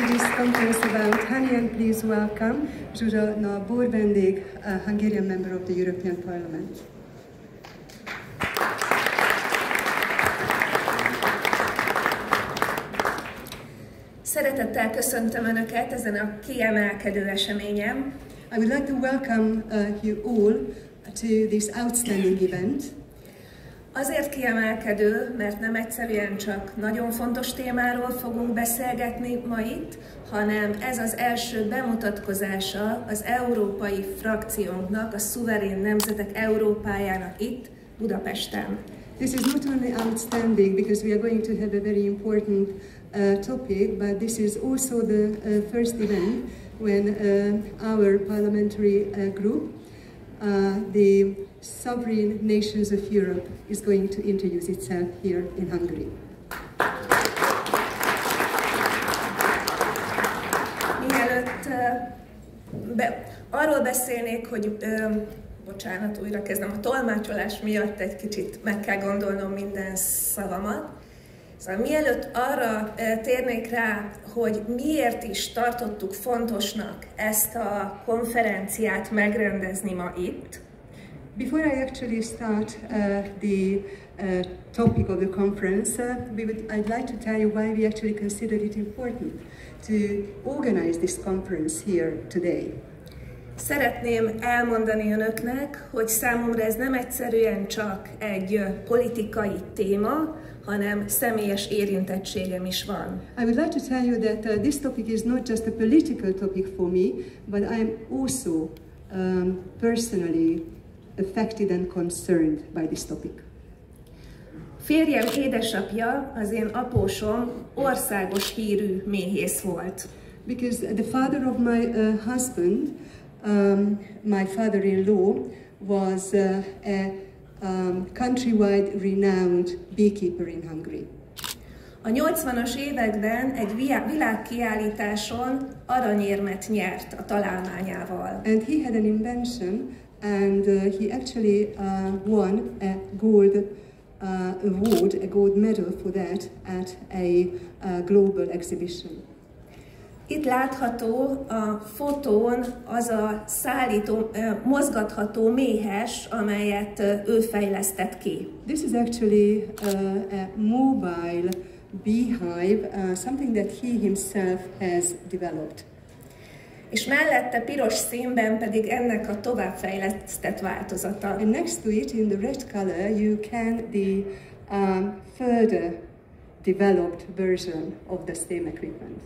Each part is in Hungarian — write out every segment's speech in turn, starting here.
this conference about honey, and please welcome Zsuzsa Borvendég, a Hungarian member of the European Parliament. Szeretettel köszöntöm Önöket ezen a kiemelkedő eseményen. I would like to welcome you all to this outstanding event. Azért kiemelkedő, mert nem egyszerűen csak nagyon fontos témáról fogunk beszélgetni ma itt, hanem ez az első bemutatkozása az európai frakciónknak, a szuverén nemzetek Európájának itt, Budapesten. This is not only outstanding because we are going to have a very important topic, but this is also the first event when our parliamentary group, the Sovereign Nations of Europe, is going to introduce itself here in Hungary. Mielőtt arról beszélnék, hogy bocsánat, újra kezdem, a tolmácsolás miatt egy kicsit meg kell gondolnom minden szavamat. Szóval mielőtt arra térnék rá, hogy miért is tartottuk fontosnak ezt a konferenciát megrendezni ma itt. Before I actually start the topic of the conference, I'd like to tell you why we actually considered it important to organize this conference here today. Szeretném elmondani Önöknek, hogy számomra ez nem egyszerűen csak egy politikai téma, hanem személyes érintettségem is van. I would like to tell you that this topic is not just a political topic for me, but I am also personally affected and concerned by this topic. Férjem édesapja, az én apósom országos hírű méhész volt. Because the father of my husband, my father-in-law, was a countrywide renowned beekeeper in Hungary. A 80-as években egy világkiállításon aranyérmet nyert a találmányával. And he had an invention, and he actually won a gold award, a gold medal for that at a global exhibition. Itt látható a fotón az a szállító, mozgatható méhes, amelyet ő fejlesztett ki. This is actually a mobile beehive, something that he himself has developed. És mellette piros színben pedig ennek a továbbfejlesztett változata. And next to it, in the red color, you can the further developed version of the same equipment.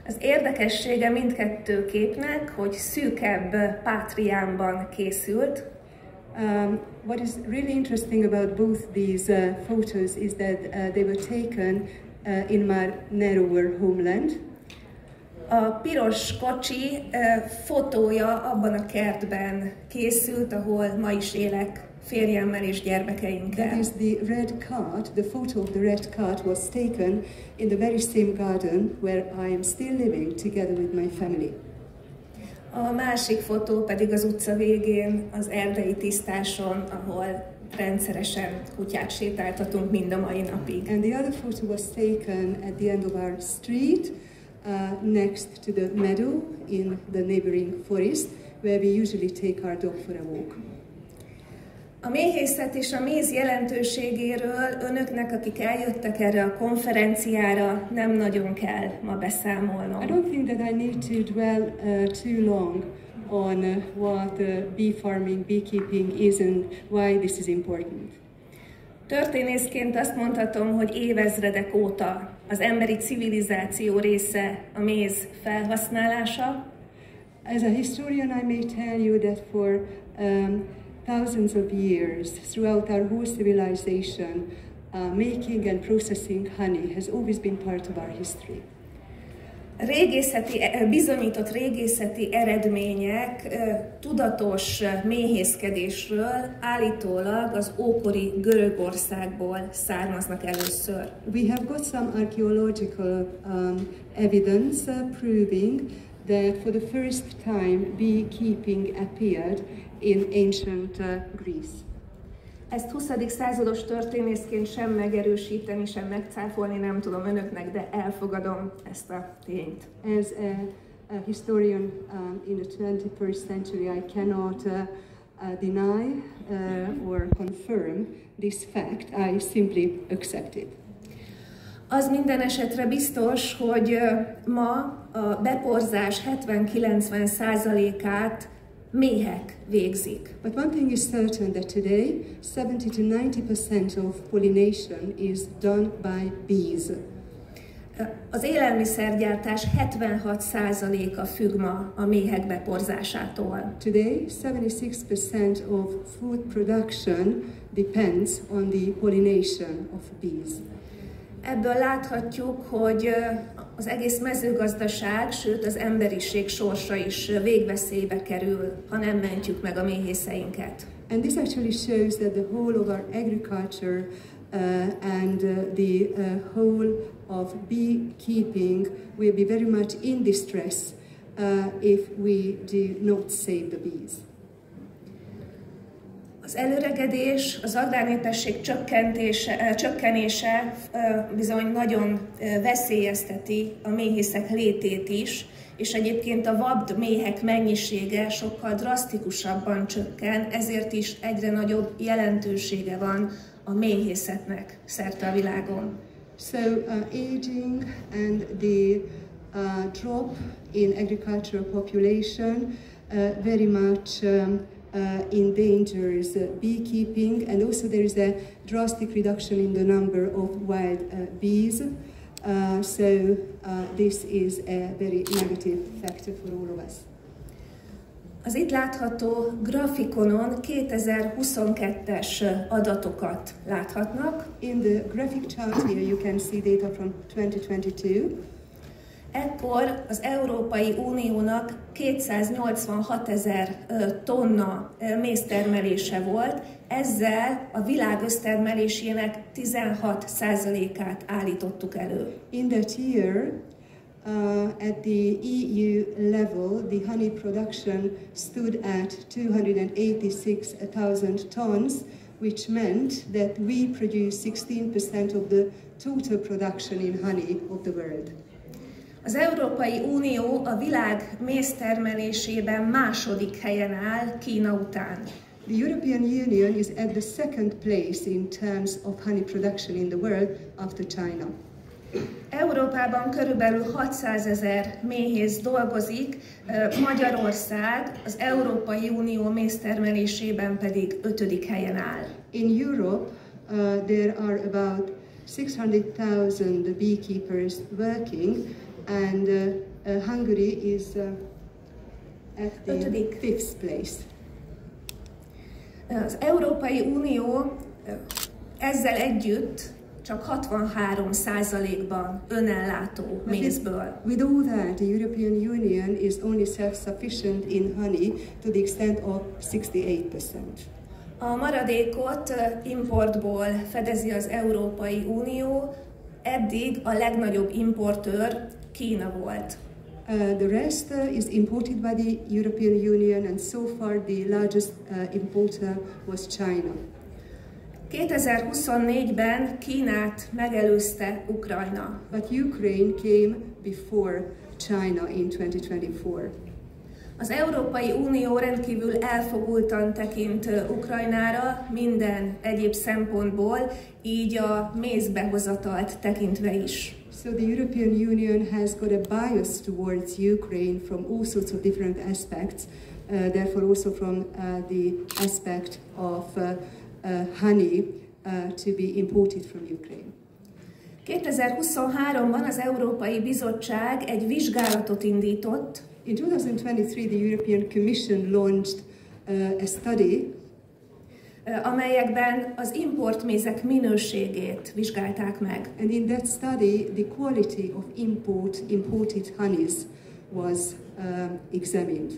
Az érdekessége mindkettő képnek, hogy szűkebb pátriánban készült. What is really interesting about both these photos is that they were taken in my narrower homeland. A piros kocsi fotója abban a kertben készült, ahol ma is élek férjemmel és gyermekeinkkel. That is the red cart. The photo of the red cart was taken in the very same garden where I am still living together with my family. A másik fotó pedig az utca végén, az erdei tisztáson, ahol rendszeresen kutyát sétáltatunk mind a mai napig. And the other photo was taken at the end of our street, next to the meadow in the neighboring forest, where we usually take our dog for a walk. A méhészet és a méz jelentőségéről önöknek, akik eljöttek erre a konferenciára, nem nagyon kell ma beszámolnom. I don't think that I need to dwell too long on what bee farming, beekeeping is and why this is important. Történészként azt mondhatom, hogy évezredek óta az emberi civilizáció része a méz felhasználása. As a historian, I may tell you that for thousands of years, throughout our whole civilization, making and processing honey has always been part of our history. Bizonyított régészeti eredmények tudatos méhészkedésről állítólag az ókori Görögországból származnak először. We have got some archaeological evidence proving that for the first time beekeeping appeared in ancient Greece. Ezt 20. százados történészként sem megerősíteni, sem megcáfolni nem tudom önöknek, de elfogadom ezt a tényt. As a historian in the 21st century, I cannot deny or confirm this fact. I simply accept it. Az minden esetre biztos, hogy ma a beporzás 70-90%-át méhek végzik. But one thing is certain, that today 70 to 90% of pollination is done by bees. Az élelmiszergyártás 76%-a függ ma a méhek beporzásától. Today 76% of food production depends on the pollination of bees. Ebből láthatjuk, hogy az egész mezőgazdaság, sőt az emberiség sorsa is végveszélybe kerül, ha nem mentjük meg a méhészeinket. And this actually shows that the whole of our agriculture and the whole of beekeeping will be very much in distress if we do not save the bees. Az előregedés, az agrárnépesség csökkenése bizony nagyon veszélyezteti a méhészek létét is, és egyébként a vad méhek mennyisége sokkal drasztikusabban csökken, ezért is egyre nagyobb jelentősége van a méhészetnek szerte a világon. So aging and the drop in agricultural population very much endangers beekeeping, and also there is a drastic reduction in the number of wild bees. So this is a very negative factor for all of us. Az itt látható grafikonon 2022-es adatokat láthatnak. In the graphic chart here you can see data from 2022. Ekkor az Európai Uniónak 286 000 tonna méztermelése volt, ezzel a világ össztermelésének 16%-át állítottuk elő. In that year, at the EU level, the honey production stood at 286,000 tons, which meant that we produce 16% of the total production in honey of the world. Az Európai Unió a világ méztermelésében második helyen áll Kína után. The European Union is at the second place in terms of honey production in the world after China. Európában körülbelül 600 000 méhész dolgozik, Magyarország az Európai Unió méztermelésében pedig 5. helyen áll. In Europe, there are about 600,000 beekeepers working, and Hungary is at the 5th place. Az Európai Unió ezzel együtt csak 63%-ban önellátó mézből. With all that, the European Union is only self-sufficient in honey to the extent of 68%. A maradékot importból fedezi az Európai Unió, eddig a legnagyobb importőr Kína volt. The rest is imported by the European Union, and so far the largest importer was China. 2024-ben Kínát megelőzte Ukrajna. But Ukraine came before China in 2024. Az Európai Unió rendkívül elfogultan tekint Ukrajnára minden egyéb szempontból, így a mézbehozatalt tekintve is. So the European Union has got a bias towards Ukraine from all sorts of different aspects, therefore also from the aspect of honey to be imported from Ukraine. 2023-ban az Európai Bizottság egy vizsgálatot indított. In 2023, the European Commission launched a study amelyekben az importmézek minőségét vizsgálták meg. And in that study, the quality of imported honeys was examined.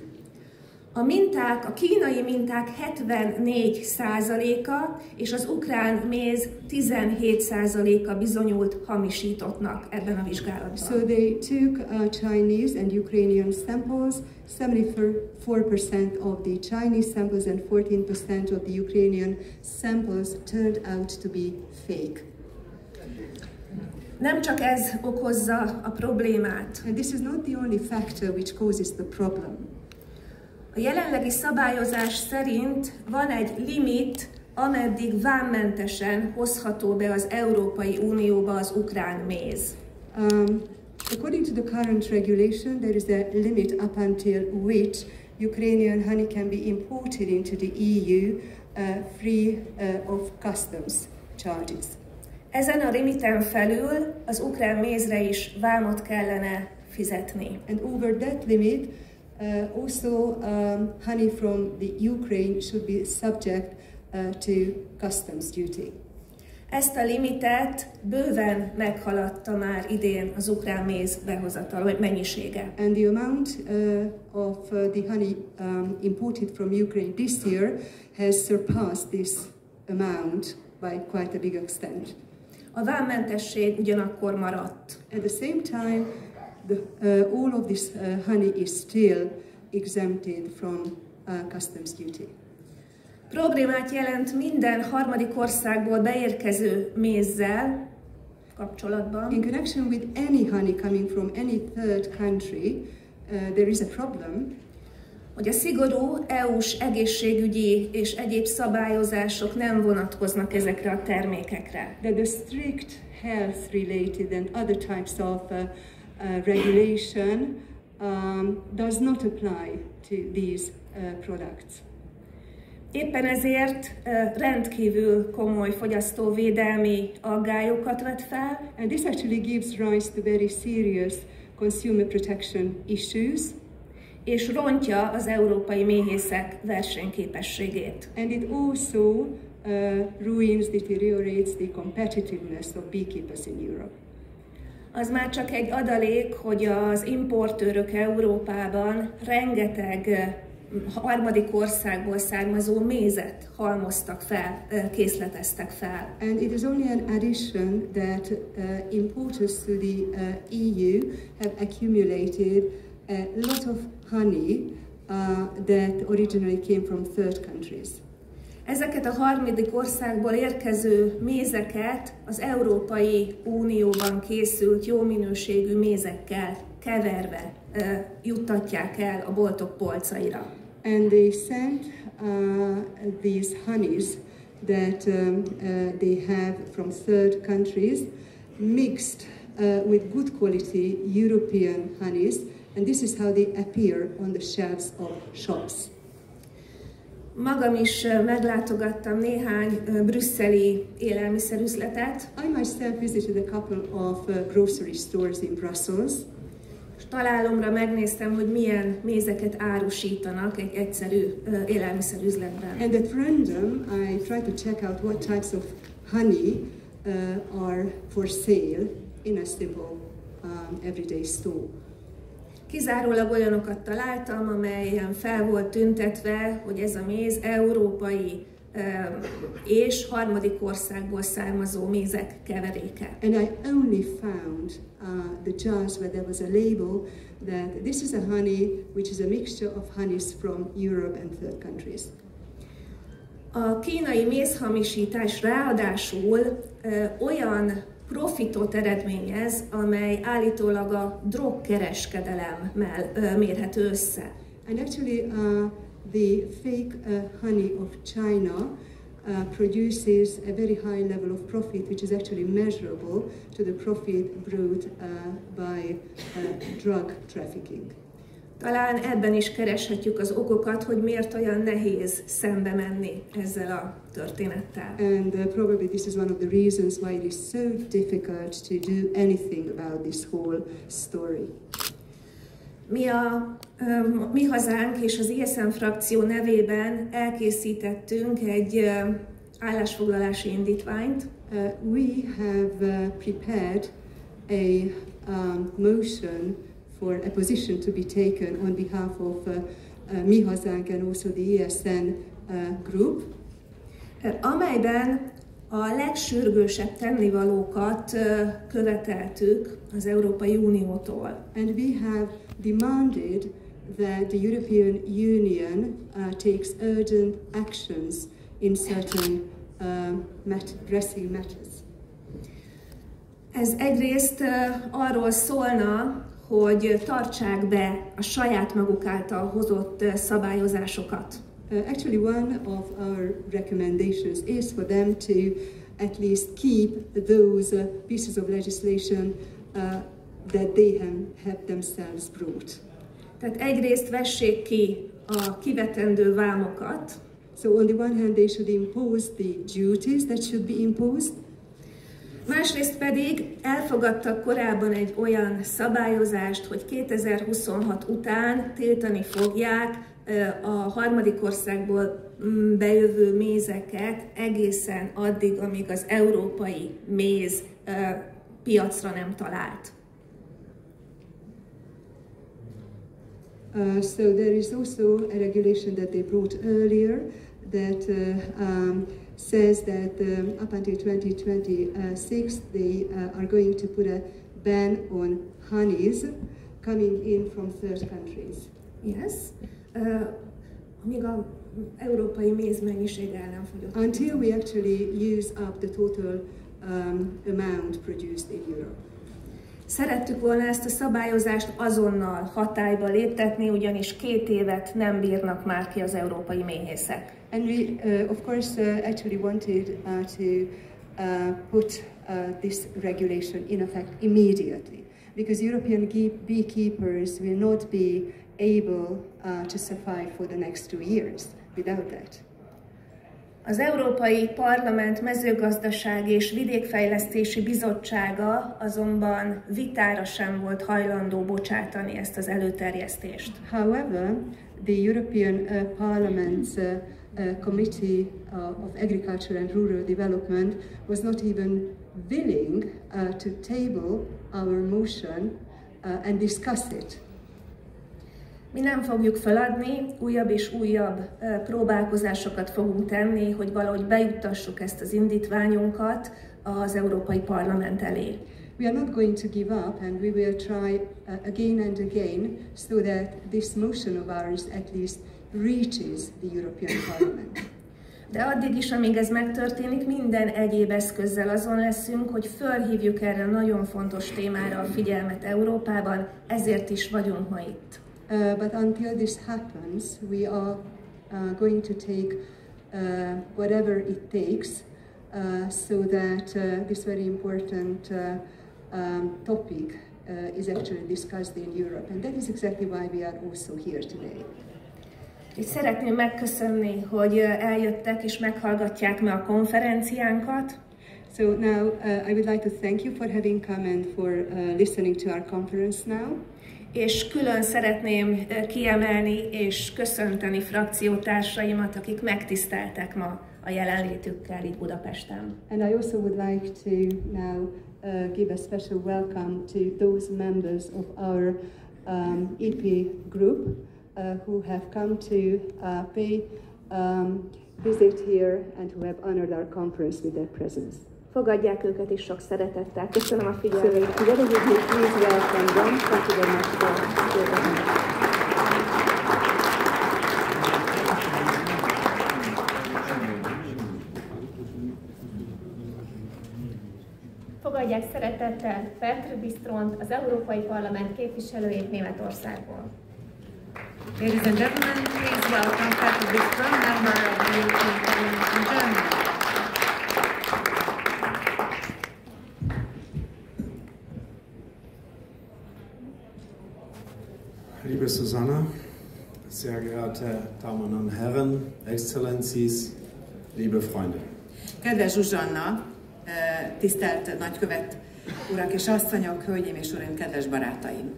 A minták, a kínai minták 74%-a és az ukrán méz 17%-a bizonyult hamisítottnak ebben a vizsgálatban. So they took Chinese and Ukrainian samples. 74% of the Chinese samples and 14% of the Ukrainian samples turned out to be fake. Nem csak ez okozza a problémát. And this is not the only factor which causes the problem. A jelenlegi szabályozás szerint van egy limit, ameddig vámmentesen hozható be az Európai Unióba az ukrán méz. According to the current regulation, there is a limit up until which Ukrainian honey can be imported into the EU free of customs charges. Ezen a limiten felül az ukrán mézre is vámot kellene fizetni. And over that limit, also honey from the Ukraine should be subject to customs duty. Ezt a limitet bőven meghaladta már idén az ukrán méz behozatala, vagy mennyisége. And the amount of the honey imported from Ukraine this year has surpassed this amount by quite a big extent. A vámmentesség ugyanakkor maradt. At the same time, all of this honey is still exempted from customs duty. Problémát jelent minden harmadik országból beérkező mézzel kapcsolatban. In connection with any honey coming from any third country, there is a problem. Hogy a szigorú EU-s egészségügyi és egyéb szabályozások nem vonatkoznak ezekre a termékekre. That the strict health-related and other types of regulation does not apply to these products. Éppen ezért rendkívül komoly fogyasztóvédelmi aggályokat vet fel. And this actually gives rise to very serious consumer protection issues. És rontja az európai méhészek versenyképességét. And it also ruins, deteriorates the competitiveness of beekeepers in Europe. Az már csak egy adalék, hogy az importőrök Európában rengeteg harmadik országból származó mézet halmoztak fel, készleteztek fel. And it is only an addition that importers to the EU have accumulated a lot of honey that originally came from third countries. Ezeket a harmadik országból érkező mézeket az Európai Unióban készült jó minőségű mézekkel keverve juttatják el a boltok polcaira. And they sent these honeys that they have from third countries mixed with good quality European honeys, and this is how they appear on the shelves of shops. Magam is meglátogattam néhány brüsszeli élelmiszerüzletet. I myself visited a couple of grocery stores in Brussels. Találomra megnéztem, hogy milyen mézeket árusítanak egy egyszerű élelmiszerüzletben. And at random, I tried to check out what types of honey are for sale in a simple everyday store. Kizárólag olyanokat találtam, amelyen fel volt tüntetve, hogy ez a méz európai és harmadik országból származó mézek keveréke. And I only found the jars where there was a label that this is a honey which is a mixture of honeys from Europe and third countries. A kínai mézhamisítás ráadásul olyan profitot eredményez, amely állítólag a drogkereskedelemmel mérhető össze. And actually the fake honey of China produces a very high level of profit, which is actually measurable to the profit brought by drug trafficking. Talán ebben is kereshetjük az okokat, hogy miért olyan nehéz szembe menni ezzel a történettel. And probably this is one of the reasons why it is so difficult to do anything about this whole story. Mi a Mi Hazánk és az ISM frakció nevében elkészítettünk egy állásfoglalási indítványt. We have prepared a motion for a position to be taken on behalf of Mi Hazánk and also the ESN group, amelyben a legsürgősebb tennivalókat követeltük az Európai Uniótól. And we have demanded that the European Union takes urgent actions in certain pressing matters. Ez egyrészt arról szólna, hogy tartsák be a saját maguk által hozott szabályozásokat. Actually, one of our recommendations is for them to at least keep those pieces of legislation that they have themselves brought. Tehát egyrészt vessék ki a kivetendő vámokat. So on the one hand, they should impose the duties that should be imposed. Másrészt pedig elfogadtak korábban egy olyan szabályozást, hogy 2026 után tiltani fogják a harmadik országból bejövő mézeket egészen addig, amíg az európai méz piacra nem talált. So there is also a regulation that they brought earlier that says that up until 2026 they are going to put a ban on honeys coming in from third countries. Yes. Amíg az európai méz mennyiség el nem fogyott. Until we actually use up the total amount produced in Europe. Szerettük volna ezt a szabályozást azonnal hatályba léptetni, ugyanis 2 évet nem bírnak már ki az európai méhészek. And we, of course, actually wanted to put this regulation in effect immediately, because European beekeepers will not be able to survive for the next 2 years without that. Az Európai Parlament Mezőgazdasági és Vidékfejlesztési Bizottsága azonban vitára sem volt hajlandó bocsátani ezt az előterjesztést. However, the European Parliament's Committee of Agriculture and Rural Development was not even willing to table our motion and discuss it. Mi nem fogjuk feladni, újabb és újabb próbálkozásokat fogunk tenni, hogy valahogy bejuttassuk ezt az indítványunkat az Európai Parlament elé. We are not going to give up, and we will try again and again so that this motion of ours at least reaches the European Parliament. De addig is, amíg ez megtörténik, minden egyéb eszközzel azon leszünk, hogy fölhívjuk erre a nagyon fontos témára a figyelmet Európában, ezért is vagyunk ma itt. But until this happens, we are going to take whatever it takes so that this very important topic is actually discussed in Europe. And that is exactly why we are also here today. És szeretném megköszönni, hogy eljöttek és meghallgatják ma a konferenciánkat. So now I would like to thank you for having come and for listening to our conference now. És külön szeretném kiemelni és köszönteni frakciótársaimat, akik megtiszteltek ma a jelenlétükkel itt Budapesten. And I also would like to now give a special welcome to those members of our EP group who have come to pay visit here and who have honored our conference with their presence. Fogadják őket is sok szeretettel. Köszönöm a figyelmet. So together with you, please welcome them. Thank you very much for your Fogadják szeretettel Petr Bistront, az Európai Parlament képviselőjét Németországból. Ladies and gentlemen, please welcome Petr Bistron, member of the European Parliament from Germany. Liebe Susanna, sehr geehrte Damen und Herren, Excellencies, liebe Freunde. Kedves Zsuzsanna, tisztelt nagykövet urak és asszonyok, hölgyeim és uraim, kedves barátaim!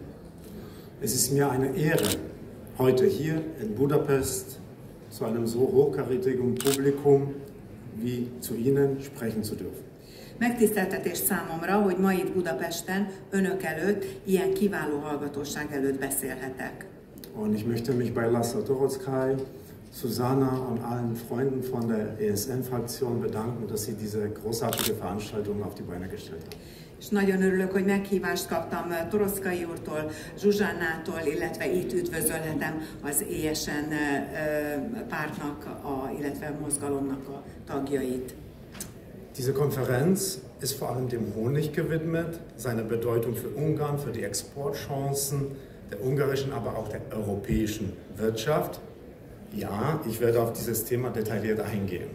Es ist mir eine Ehre, heute hier in Budapest zu einem so hochkarätigen Publikum wie zu Ihnen sprechen zu dürfen. Megtiszteltetés számomra, hogy ma itt Budapesten, önök előtt, ilyen kiváló hallgatóság előtt beszélhetek. Und ich möchte mich bei Laszlo Dorotzkai, Susanna und allen Freunden von der ESN-Fraktion bedanken, dass sie diese großartige Veranstaltung auf die Beine gestellt haben. És nagyon örülök, hogy meghívást kaptam Dorotzkai úrtól, Zsuzsannától, illetve itt üdvözölhetem az ESN pártnak, illetve mozgalomnak a tagjait. Diese Konferenz ist vor allem dem Honig gewidmet, seiner Bedeutung für Ungarn, für die Exportchancen der ungarischen, aber auch der europäischen Wirtschaft. Ja, ich werde auf dieses Thema detailliert eingehen.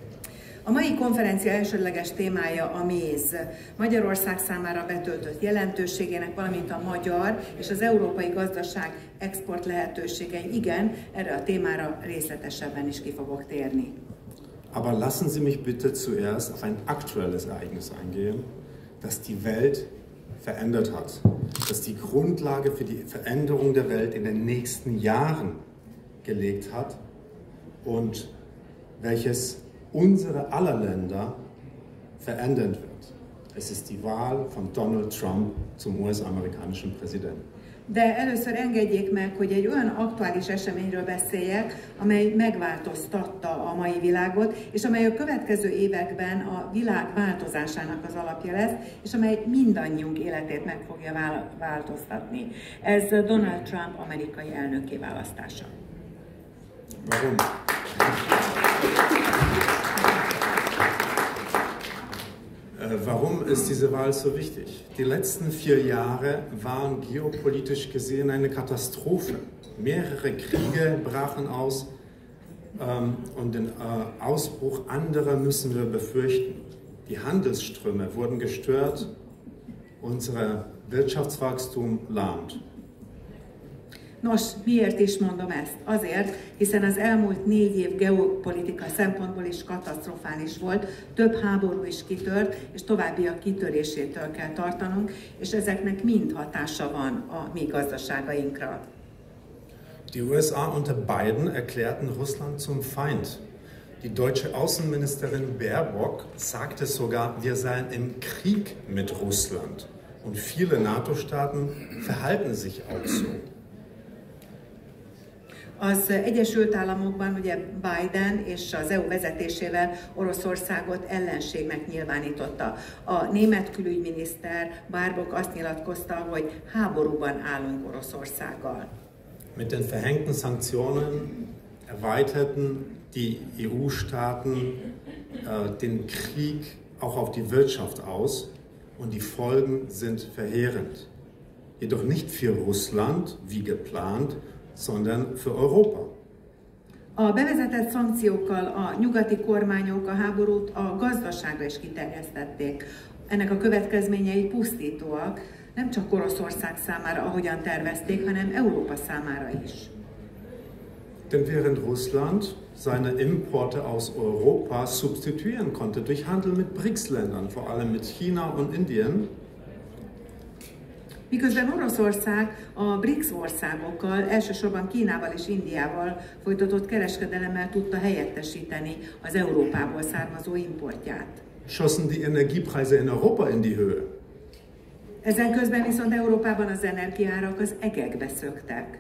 A mai konferencia elsődleges témája a méz, Magyarország számára betöltött jelentőségének, valamint a magyar és az európai gazdaság export lehetőségei. Igen, erre a témára részletesebben is ki fogok térni. Aber lassen Sie mich bitte zuerst auf ein aktuelles Ereignis eingehen, das die Welt verändert hat, das die Grundlage für die Veränderung der Welt in den nächsten Jahren gelegt hat und welches unsere aller Länder verändern wird. Es ist die Wahl von Donald Trump zum US-amerikanischen Präsidenten. De először engedjék meg, hogy egy olyan aktuális eseményről beszéljek, amely megváltoztatta a mai világot, és amely a következő években a világ változásának az alapja lesz, és amely mindannyiunk életét meg fogja változtatni. Ez Donald Trump amerikai elnökké választása. Warum? Warum ist diese Wahl so wichtig? Die letzten 4 Jahre waren geopolitisch gesehen eine Katastrophe. Mehrere Kriege brachen aus und den Ausbruch anderer müssen wir befürchten. Die Handelsströme wurden gestört, unser Wirtschaftswachstum lahmt. Nos, miért is mondom ezt? Azért, hiszen az elmúlt 4 év geopolitika szempontból is katasztrofális volt, több háború is kitört, és továbbiak kitörésétől kell tartanunk, és ezeknek mind hatása van a mi gazdaságainkra. Die USA unter Biden erklärten Russland zum Feind. Die deutsche Außenministerin Baerbock sagte sogar, wir seien im Krieg mit Russland. Und viele NATO-Staaten verhalten sich auch so. Az Egyesült Államokban ugye Biden és az EU vezetésével Oroszországot ellenségnek nyilvánította. A német külügyminiszter Baerbock azt nyilatkozta, hogy háborúban állunk Oroszországgal. Mit den verhängten Sanktionen erweiterten die EU-Staaten den Krieg auch auf die Wirtschaft aus und die Folgen sind verheerend. Jedoch nicht für Russland, wie geplant, sondern für Europa. A bevezetett szankciókkal a nyugati kormányok a háborút a gazdaságra is kiterjesztették. Ennek a következményei pusztítóak, nem csak Oroszország számára, ahogyan tervezték, hanem Európa számára is. Denn während Russland seine Importe aus Europa substituieren konnte durch Handel mit BRICS-Ländern, vor allem mit China und Indien, miközben Oroszország a BRICS országokkal, elsősorban Kínával és Indiával folytatott kereskedelemmel tudta helyettesíteni az Európából származó importját. Schossen die Energiepreise in Europa in die Höhe. Ezen közben viszont Európában az energiaárak az egekbe szöktek.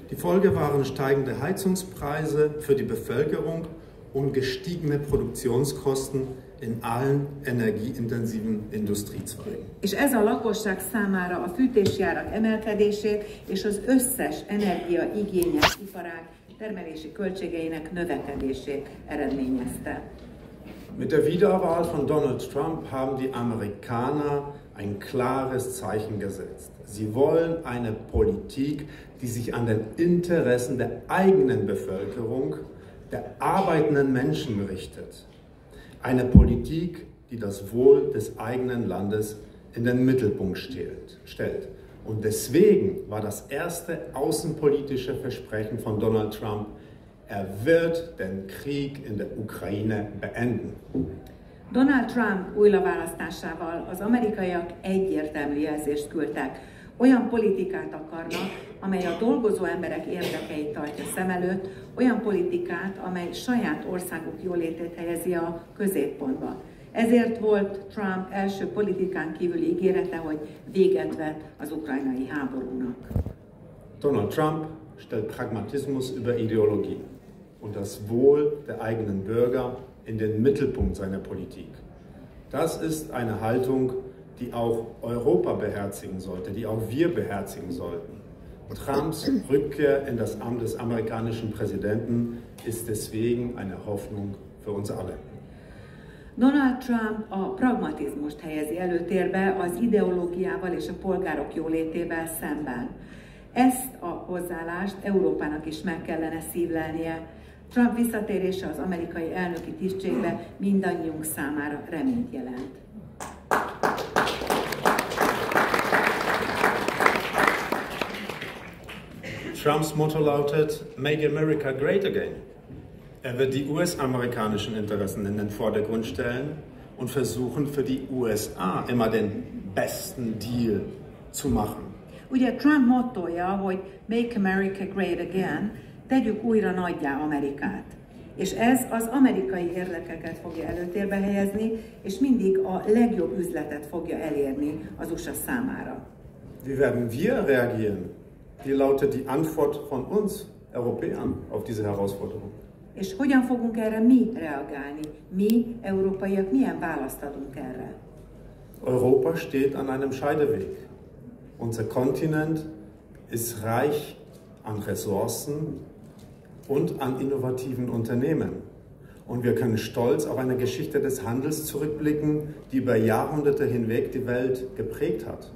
Die Folge waren steigende Heizungspreise für die Bevölkerung und gestiegene Produktionskosten in allen energieintensiven Industriezweigen. És ez a lakosság számára a fűtési árak emelkedését és az összes energiaigényes iparág termelési költségeinek növekedését eredményezte. Mit der Wiederwahl von Donald Trump haben die Amerikaner ein klares Zeichen gesetzt. Sie wollen eine Politik, die sich an den Interessen der eigenen Bevölkerung, der arbeitenden Menschen richtet. Eine Politik, die das Wohl des eigenen Landes in den Mittelpunkt stellt. Und deswegen war das erste außenpolitische Versprechen von Donald Trump, er wird den Krieg in der Ukraine beenden. Donald Trump újraválasztásával az amerikaiak egyértelmű jelzést küldtek. Olyan politikát akarnak, amely a dolgozó emberek érdekeit tartja szem előtt, olyan politikát, amely saját országuk jólétét helyezi a középpontba. Ezért volt Trump első politikán kívüli ígérete, hogy véget vet az ukrajnai háborúnak. Donald Trump stellt Pragmatismus über Ideologie und das Wohl der eigenen Bürger in den Mittelpunkt seiner Politik. Das ist eine Haltung, die auch Europa beherzigen sollte, die auch wir beherzigen sollten. Trumps Rückkehr in das Amt des amerikanischen Präsidenten ist deswegen eine Hoffnung für uns alle. Donald Trump a pragmatizmust helyezi előtérbe az ideológiával és a polgárok jólétével szemben. Ezt a hozzáállást Európának is meg kellene szívlelnie. Trump visszatérése az amerikai elnöki tisztségbe mindannyiunk számára reményt jelent. Trumps Motto lautet, Make America Great Again. Er wird die US-amerikanischen Interessen in den Vordergrund stellen und versuchen, für die USA immer den besten Deal zu machen. Ugye Trump mottoja, hogy Make America Great Again, tegyük újra nagyjá Amerikát. És ez az amerikai érdekeket fogja előtérbe helyezni, és mindig a legjobb üzletet fogja elérni az USA számára. Wie werden wir reagieren? Wie lautet die Antwort von uns Europäern auf diese Herausforderung? És hogyan fogunk erre mi reagálni? Mi, európaiak, milyen választ adunk erre? Europa steht an einem Scheideweg. Unser Kontinent ist reich an Ressourcen und an innovativen Unternehmen. Und wir können stolz auf eine Geschichte des Handels zurückblicken, die über Jahrhunderte hinweg die Welt geprägt hat.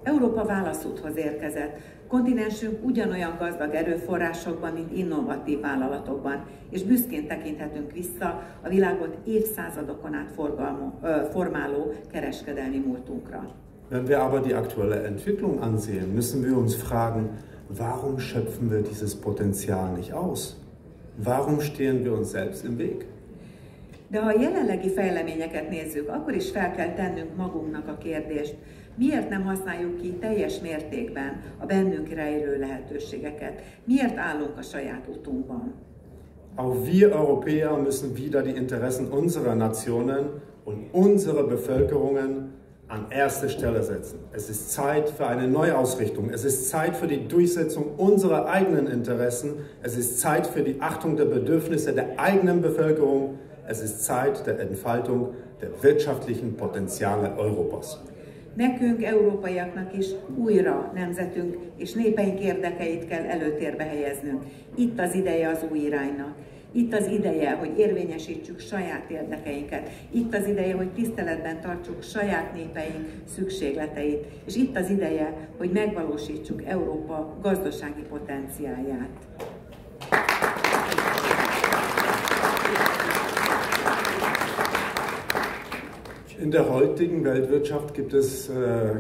Európa válaszúthoz érkezett. Kontinensünk ugyanolyan gazdag erőforrásokban, mint innovatív vállalatokban, és büszkén tekinthetünk vissza a világot évszázadokon át formáló kereskedelmi múltunkra. Wenn wir aber die aktuelle Entwicklung ansehen, müssen wir uns fragen, warum schöpfen wir dieses Potenzial nicht aus? Warum stehen wir uns selbst im Weg? De ha a jelenlegi fejleményeket nézzük, akkor is fel kell tennünk magunknak a kérdést, miért nem használjuk ki teljes mértékben a bennünk rejlő lehetőségeket? Miért állunk a saját utunkban? Auch wir Europäer müssen wieder die Interessen unserer Nationen und unserer Bevölkerungen an erste Stelle setzen. Es ist Zeit für eine Neuausrichtung. Es ist Zeit für die Durchsetzung unserer eigenen Interessen. Es ist Zeit für die Achtung der Bedürfnisse der eigenen Bevölkerung. Es ist Zeit der Entfaltung der wirtschaftlichen Potenziale Europas. Nekünk, európaiaknak is újra nemzetünk és népeink érdekeit kell előtérbe helyeznünk. Itt az ideje az új iránynak. Itt az ideje, hogy érvényesítsük saját érdekeinket. Itt az ideje, hogy tiszteletben tartsuk saját népeink szükségleteit. És itt az ideje, hogy megvalósítsuk Európa gazdasági potenciálját. In der heutigen Weltwirtschaft gibt es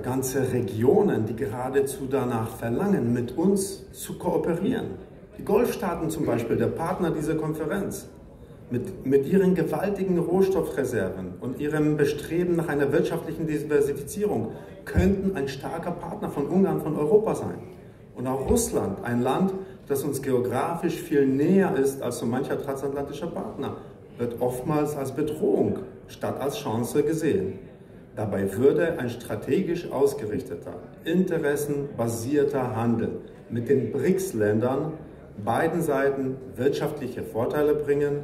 ganze Regionen, die geradezu danach verlangen, mit uns zu kooperieren. Die Golfstaaten zum Beispiel, der Partner dieser Konferenz, mit ihren gewaltigen Rohstoffreserven und ihrem Bestreben nach einer wirtschaftlichen Diversifizierung, könnten ein starker Partner von Ungarn, von Europa sein. Und auch Russland, ein Land, das uns geografisch viel näher ist als so mancher transatlantischer Partner, wird oftmals als Bedrohung statt als Chance gesehen. Dabei würde ein strategisch ausgerichteter, interessenbasierter Handel mit den BRICS-Ländern beiden Seiten wirtschaftliche Vorteile bringen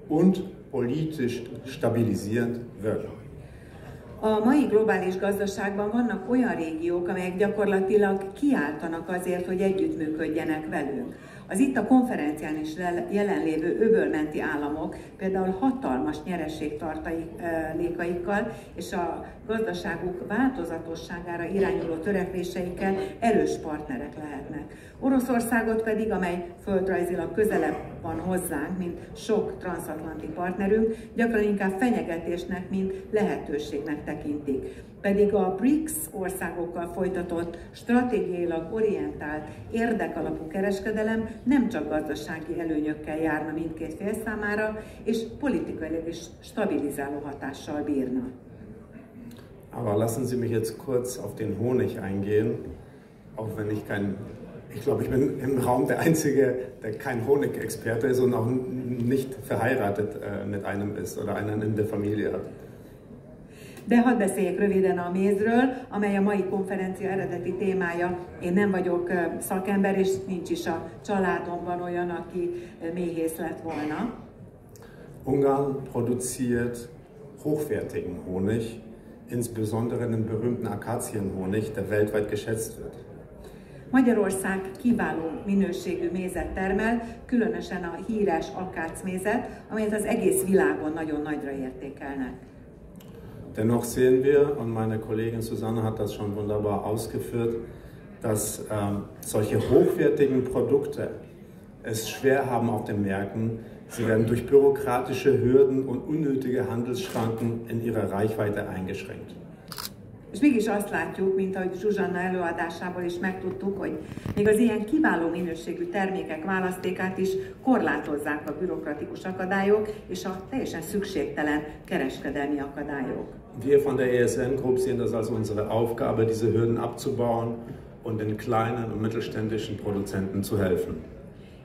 und politisch stabilisierend wirken. A mai globális gazdaságban vannak olyan régiók, amelyek gyakorlatilag kiáltanak azért, hogy együttműködjenek velünk. Az itt a konferencián is jelenlévő öbölmenti államok például hatalmas nyereségtartalékaikkal és a gazdaságuk változatosságára irányuló törekvéseikkel erős partnerek lehetnek. Oroszországot pedig, amely földrajzilag közelebb van hozzánk, mint sok transatlanti partnerünk, gyakran inkább fenyegetésnek, mint lehetőségnek tekintik. Pedig a BRICS országokkal folytatott, stratégiailag orientált, érdekalapú kereskedelem nem csak gazdasági előnyökkel járna mindkét fél számára, és politikailag is stabilizáló hatással bírna. Aber lassen Sie mich jetzt kurz auf den Honig eingehen, auch wenn ich glaube, ich bin im Raum der Einzige, der kein Honigexperte ist und auch nicht verheiratet mit einem ist oder einen in der Familie hat. De hadd beszéljek röviden a mézről, amely a mai konferencia eredeti témája. Én nem vagyok szakember, és nincs is a családomban olyan, aki méhész lett volna. Ungarn produziert hochwertigen Honig, insbesondere den berühmten Akazienhonig, der weltweit geschätzt wird. Magyarország kiváló minőségű mézet termel, különösen a híres akácmézet, amelyet az egész világon nagyon nagyra értékelnek. Dennoch sehen wir, und meine Kollegin Susanne hat das schon wunderbar ausgeführt, dass solche hochwertigen Produkte es schwer haben auf den Märkten. Sie werden durch bürokratische Hürden und unnötige Handelsschranken in ihrer Reichweite eingeschränkt. És mégis azt látjuk, mint ahogy Zsuzsanna előadásából is megtudtuk, hogy még az ilyen kiváló minőségű termékek választékát is korlátozzák a bürokratikus akadályok és a teljesen szükségtelen kereskedelmi akadályok. Wir von der ESN Group sehen das als unsere Aufgabe, diese Hürden abzubauen und den kleinen und mittelständischen Produzenten zu helfen.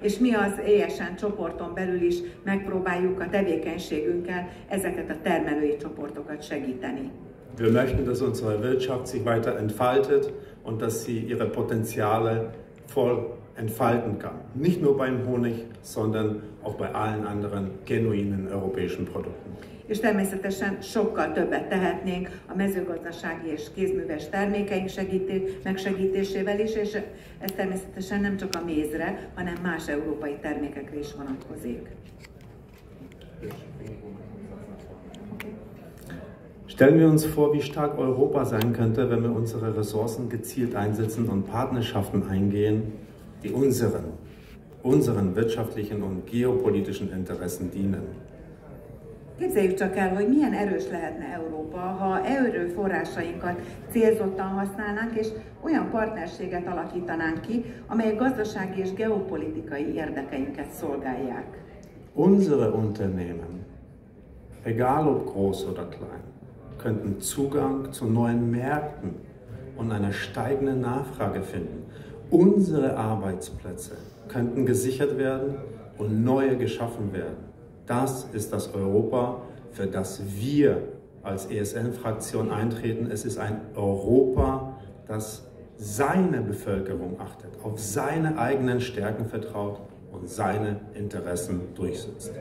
És mi az ESN csoporton belül is megpróbáljuk a tevékenységünkkel ezeket a termelői csoportokat segíteni. Wir möchten, dass unsere Wirtschaft sich weiter entfaltet und dass sie ihre Potenziale voll entfalten kann. Nicht nur beim Honig, sondern auch bei allen anderen genuinen europäischen Produkten. És természetesen sokkal többet tehetnénk a mezőgazdasági és kézműves termékeink megsegítésével is, és ez természetesen nem csak a mézre, hanem más európai termékekre is vonatkozik. Stellen wir uns vor, wie stark Europa sein könnte, wenn wir unsere Ressourcen gezielt einsetzen und Partnerschaften eingehen, die unseren wirtschaftlichen und geopolitischen Interessen dienen. Képzeljük csak el, hogy milyen erős lehetne Európa, ha erőforrásainkat célzottan használnánk, és olyan partnerséget alakítanánk ki, amelyek gazdasági és geopolitikai érdekeinket szolgálják. Unsere Unternehmen, egal ob groß oder klein, könnten Zugang zu neuen Märkten und einer steigenden Nachfrage finden. Unsere Arbeitsplätze könnten gesichert werden und neue geschaffen werden. Das ist das Europa, für das wir als ESN-Fraktion eintreten. Es ist ein Europa, das seine Bevölkerung achtet, auf seine eigenen Stärken vertraut und seine Interessen durchsetzt.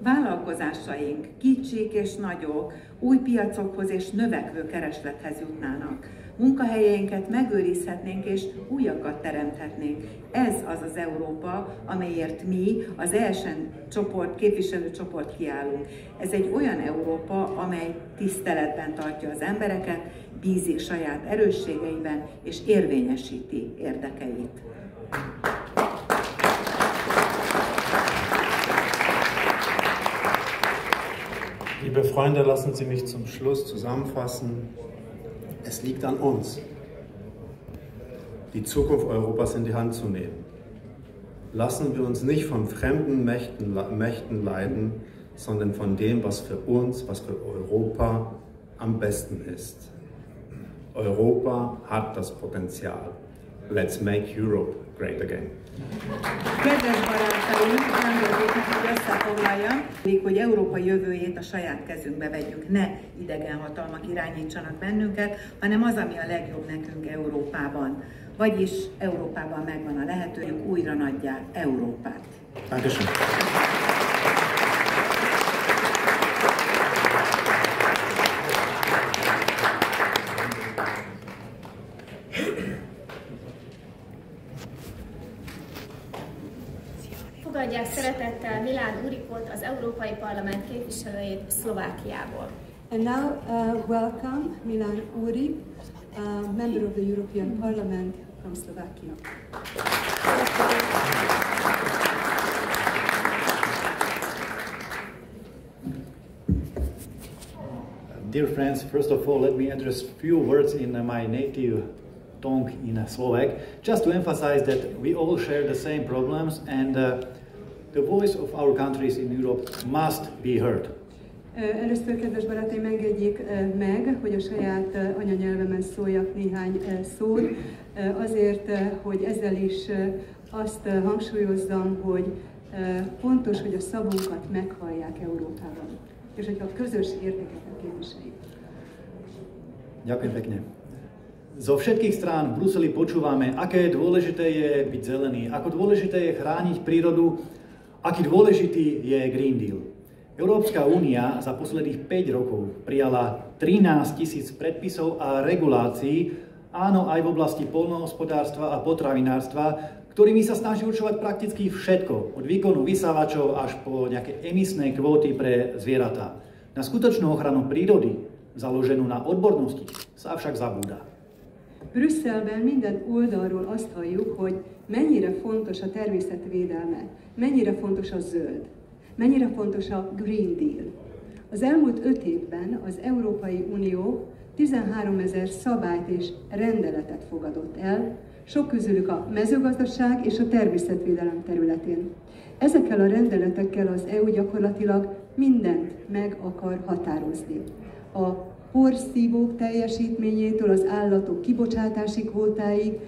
Vállalkozásaink, kicsik és nagyok, új piacokhoz és növekvő kereslethez jutnának. Munkahelyeinket megőrizhetnénk és újakat teremthetnénk. Ez az az Európa, amelyért mi, az ESN képviselőcsoport kiállunk. Ez egy olyan Európa, amely tiszteletben tartja az embereket, bízik saját erősségeiben és érvényesíti érdekeit. Liebe Freunde, lassen Sie mich zum Schluss zusammenfassen. Es liegt an uns, die Zukunft Europas in die Hand zu nehmen. Lassen wir uns nicht von fremden Mächten leiten, sondern von dem, was für uns, was für Europa am besten ist. Europa hat das Potenzial. Let's make Europe great again. Kedves barátaim, engedjék meg, hogy összefoglaljam, hogy Európa jövőjét a saját kezünkbe vegyük. Ne idegen hatalmak irányítsanak bennünket, hanem az, ami a legjobb nekünk Európában. Vagyis Európában megvan a lehetőségünk újra nagyjá Európát. Dankeschön. Fogadják szeretettel Milán Urikot, az Európai Parlament képviselőjét Szlovákiából. And now welcome Milan Urik, member of the European Parliament from Slovakia. Dear friends, first of all, let me address a few words in my native tongue in Slovak, just to emphasize that we all share the same problems and the voice of our countries in Europe must be heard. Először, kedves barátaim, engedjék meg, hogy a saját anyanyelvemen szóljak néhány szót, azért, hogy ezzel is azt hangsúlyozzam, hogy fontos, hogy a szavunkat meghallják Európában, és hogyha közös értékeket képviseljük. Ďakujem pekne. Zo všetkých strán v Bruseli počúvame, aké dôležité je byť zelený, ako dôležité je chrániť prírodu, aký dôležitý je Green Deal. Európska únia za posledných 5 rokov prijala 13 000 predpisov a regulácií, áno, aj v oblasti poľnohospodárstva a potravinárstva, ktorými sa snaží určovať prakticky všetko, od výkonu vysávačov až po nejaké emisné kvóty pre zvieratá. Na skutočnú ochranu prírody, založenú na odbornosti, sa však zabúda. Brüsszelben minden oldalról azt halljuk, hogy mennyire fontos a természetvédelme, mennyire fontos a zöld, mennyire fontos a Green Deal. Az elmúlt 5 évben az Európai Unió 13 000 szabályt és rendeletet fogadott el, sok közülük a mezőgazdaság és a természetvédelem területén. Ezekkel a rendeletekkel az EU gyakorlatilag mindent meg akar határozni. A porszívók teljesítményétől az állatok kibocsátási kvótáig,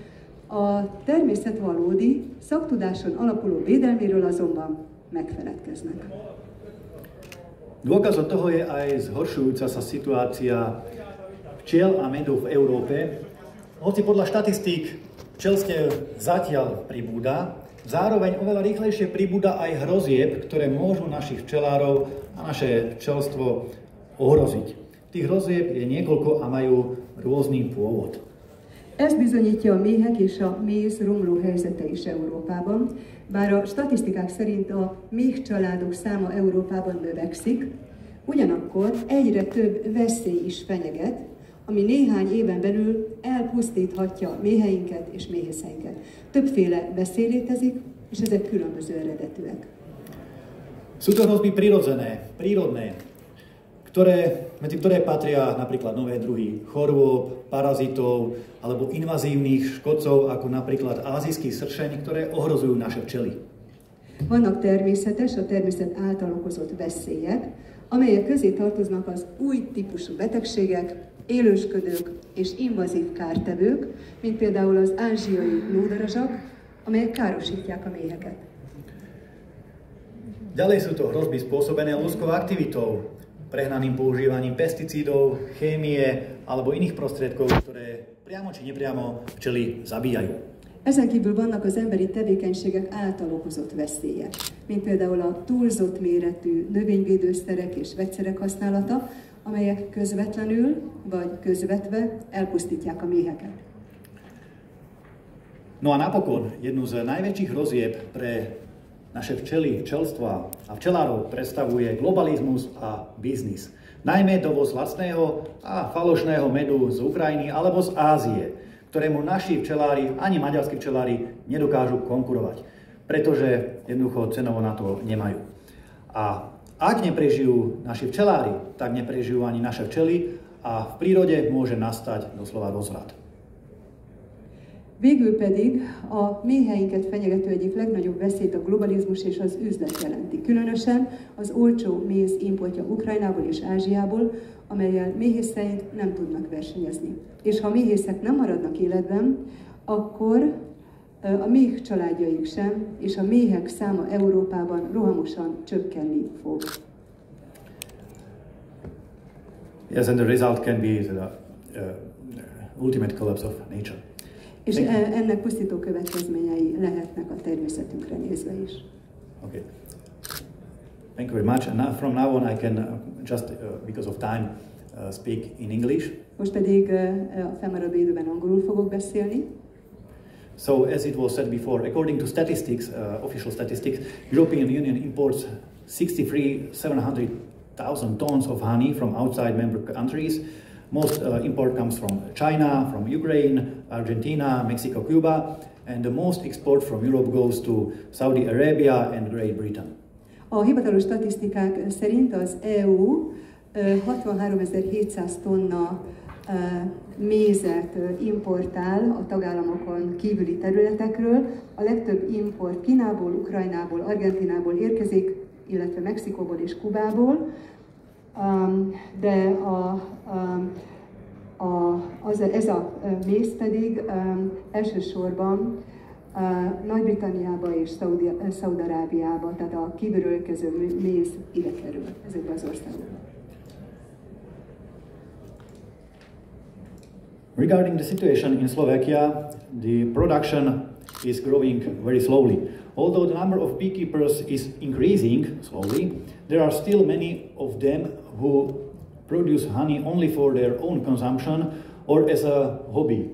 a természet valódi, szaktudáson alapuló védelméről azonban megfeledkeznek. Dôkazom toho je aj zhoršujúca sa situácia včiel a medu v Európe. Hoci podľa štatistík včelstiev zatiaľ pribúda, zároveň oveľa rýchlejšie pribúda aj hrozieb, ktoré môžu našich včelárov a naše včelstvo ohroziť. Tých hrozieb je niekoľko a majú rôzny pôvod. Ez bizonyítja a méhek és a méz romló helyzete is Európában, bár a statisztikák szerint a méhcsaládok száma Európában növekszik, ugyanakkor egyre több veszély is fenyeget, ami néhány éven belül elpusztíthatja méheinket és méhészeinket. Többféle veszély létezik, és ezek különböző eredetűek. Sú to hrozby prírodné, medzi ktoré patria napríklad nové druhy chorôb, parazitov alebo invazívnych škodcov, ako napríklad ázijský sršeň, ktoré ohrozujú naše včely. Vannak természetes, a természet által okozott veszélyek, amelyek közé tartoznak az új típusú betegségek, élősködők és invazív kártevők, mint például az ázsiai lódarazsak, amelyek károsítják a méheket. Ďalej sú to hrozby spôsobené ľudskou aktivitou, prehnaným používaním pesticídov, chémie alebo iných prostriedkov, ktoré priamo či nepriamo včely zabíjajú. Ezen kívül vannak az emberi tevékenységek által okozott veszélyek, mint például a túlzott méretű növényvédőszerek és vegyszerek használata, amelyek közvetlenül vagy közvetve elpusztítják a méheket. No a napokon jednu z najväčších hrozieb pre naše včely, včelstva a včelárov predstavuje globalizmus a biznis. Najmä dovoz lacného a falošného medu z Ukrajiny alebo z Ázie, ktorému naši včelári, ani maďarskí včelári nedokážu konkurovať, pretože jednoducho cenovo na to nemajú. A ak neprežijú naši včelári, tak neprežijú ani naše včely a v prírode môže nastať doslova rozvrat. Végül pedig a méheinket fenyegető egyik legnagyobb veszélyt a globalizmus és az üzlet jelenti. Különösen az olcsó méz importja Ukrajnából és Ázsiából, amellyel méhészeink nem tudnak versenyezni. És ha a méhészek nem maradnak életben, akkor a méh családjaik sem, és a méhek száma Európában rohamosan csökkenni fog. Yes, and the result can be the ultimate collapse of nature. És ennek pusztító következményei lehetnek a természetünkre nézve is. Okay. Thank you very much. And now, from now on I can just, because of time, speak in English. Most pedig a fennmaradó időben angolul fogok beszélni. So, as it was said before, according to statistics, official statistics, European Union imports 700,000 tons of honey from outside member countries. Most import comes from China, from Ukraine, Argentina, Mexico, Cuba, and the most export from Europe goes to Saudi Arabia and Great Britain. A hivatalos statisztikák szerint az EU 63.700 tonna mézet importál a tagállamokon kívüli területekről. A legtöbb import Kínából, Ukrajnából, Argentinából érkezik, illetve Mexikóból és Kubából. De ez a méz pedig elsősorban Nagy-Britanniába és Szaúd-Arábiába, tehát a kívülről érkező méz ide kerül ezekbe az országokba. Regarding the situation in Slovakia, the production is growing very slowly. Although the number of beekeepers is increasing slowly, there are still many of them who produce honey only for their own consumption or as a hobby.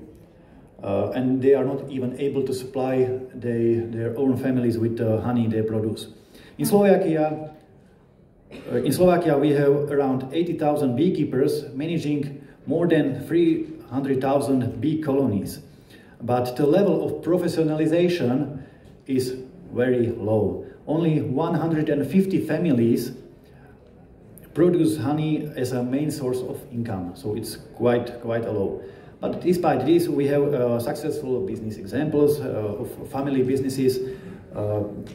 And they are not even able to supply their own families with the honey they produce. In Slovakia, we have around 80,000 beekeepers managing more than 300,000 bee colonies. But the level of professionalization is very low. Only 150 families produce honey as a main source of income, so it's quite low. But despite this, we have successful business examples of family businesses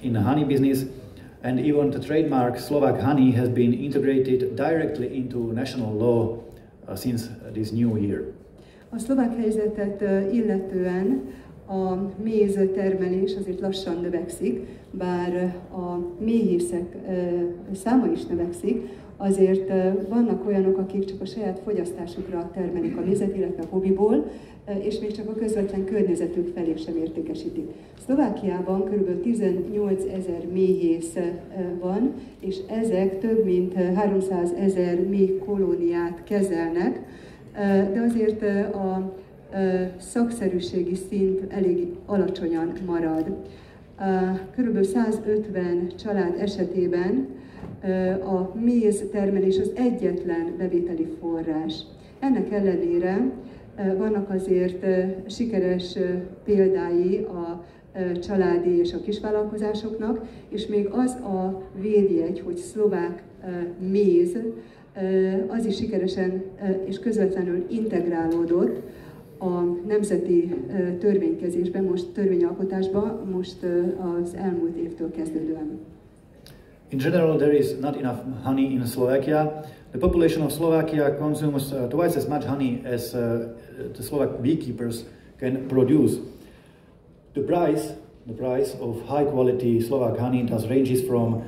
in the honey business, and even the trademark Slovak honey has been integrated directly into national law since this new year. A szlovák helyzetet illetően a méz termelés azért lassan növekszik, bár a méhészek száma is növekszik, azért vannak olyanok, akik csak a saját fogyasztásukra termelik a mézet, illetve a hobbiból, és még csak a közvetlen környezetük felé sem értékesítik. Szlovákiában kb. 18 000 méhész van, és ezek több mint 300 000 méh kolóniát kezelnek, de azért a szakszerűségi szint elég alacsonyan marad. Körülbelül 150 család esetében a méz termelés az egyetlen bevételi forrás. Ennek ellenére vannak azért sikeres példái a családi és a kisvállalkozásoknak, és még az a védjegy, hogy szlovák méz, az is sikeresen és közvetlenül integrálódott a nemzeti törvénykezésben, törvényalkotásban, az elmúlt évtől kezdődően. In general, there is not enough honey in Slovakia. The population of Slovakia consumes twice as much honey as the Slovak beekeepers can produce. The price of high-quality Slovak honey thus ranges from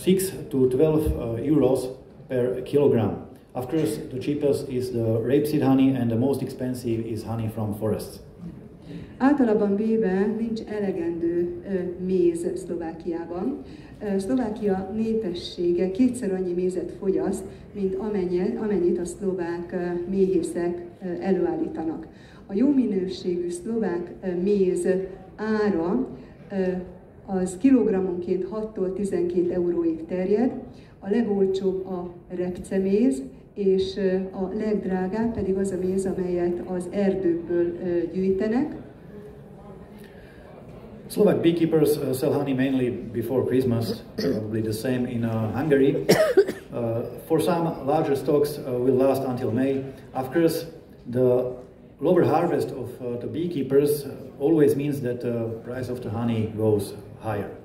6 to 12 euros per kilogram. Of course, the cheapest is the rapeseed honey, and the most expensive is honey from forests. Általában véve nincs elegendő méz Szlovákiában. Szlovákia népessége kétszer annyi mézet fogyaszt, mint amennyit a szlovák méhészek előállítanak. A jó minőségű szlovák méz ára az kilogrammonként 6-tól 12 euróig terjed, a legolcsóbb a repceméz, és a legdrágább pedig az a méz, amelyet az erdőkből gyűjtenek. Slovak beekeepers sell honey mainly before Christmas, probably the same in Hungary. For some, larger stocks will last until May. Of course, the lower harvest of the beekeepers always means that the price of the honey goes higher.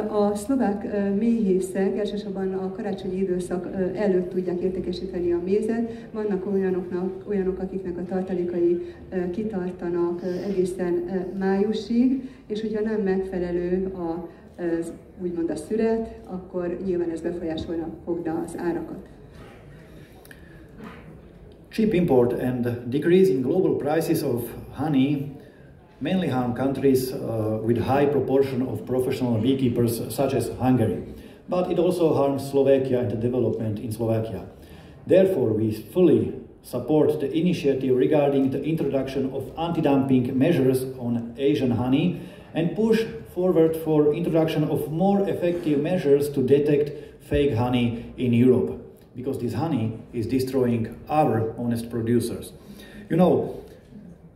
A szlovák méhészek elsősorban a karácsonyi időszak előtt tudják értékesíteni a mézet. Vannak olyanok, akiknek a tartalékai kitartanak egészen májusig, és hogyha nem megfelelő úgymond a szüret, akkor nyilván ez befolyásolni fogja az árakat. Cheap import and decrease in global prices of honey mainly harm countries with high proportion of professional beekeepers, such as Hungary. But it also harms Slovakia and the development in Slovakia. Therefore, we fully support the initiative regarding the introduction of anti-dumping measures on Asian honey and push forward for introduction of more effective measures to detect fake honey in Europe, because this honey is destroying our honest producers. You know,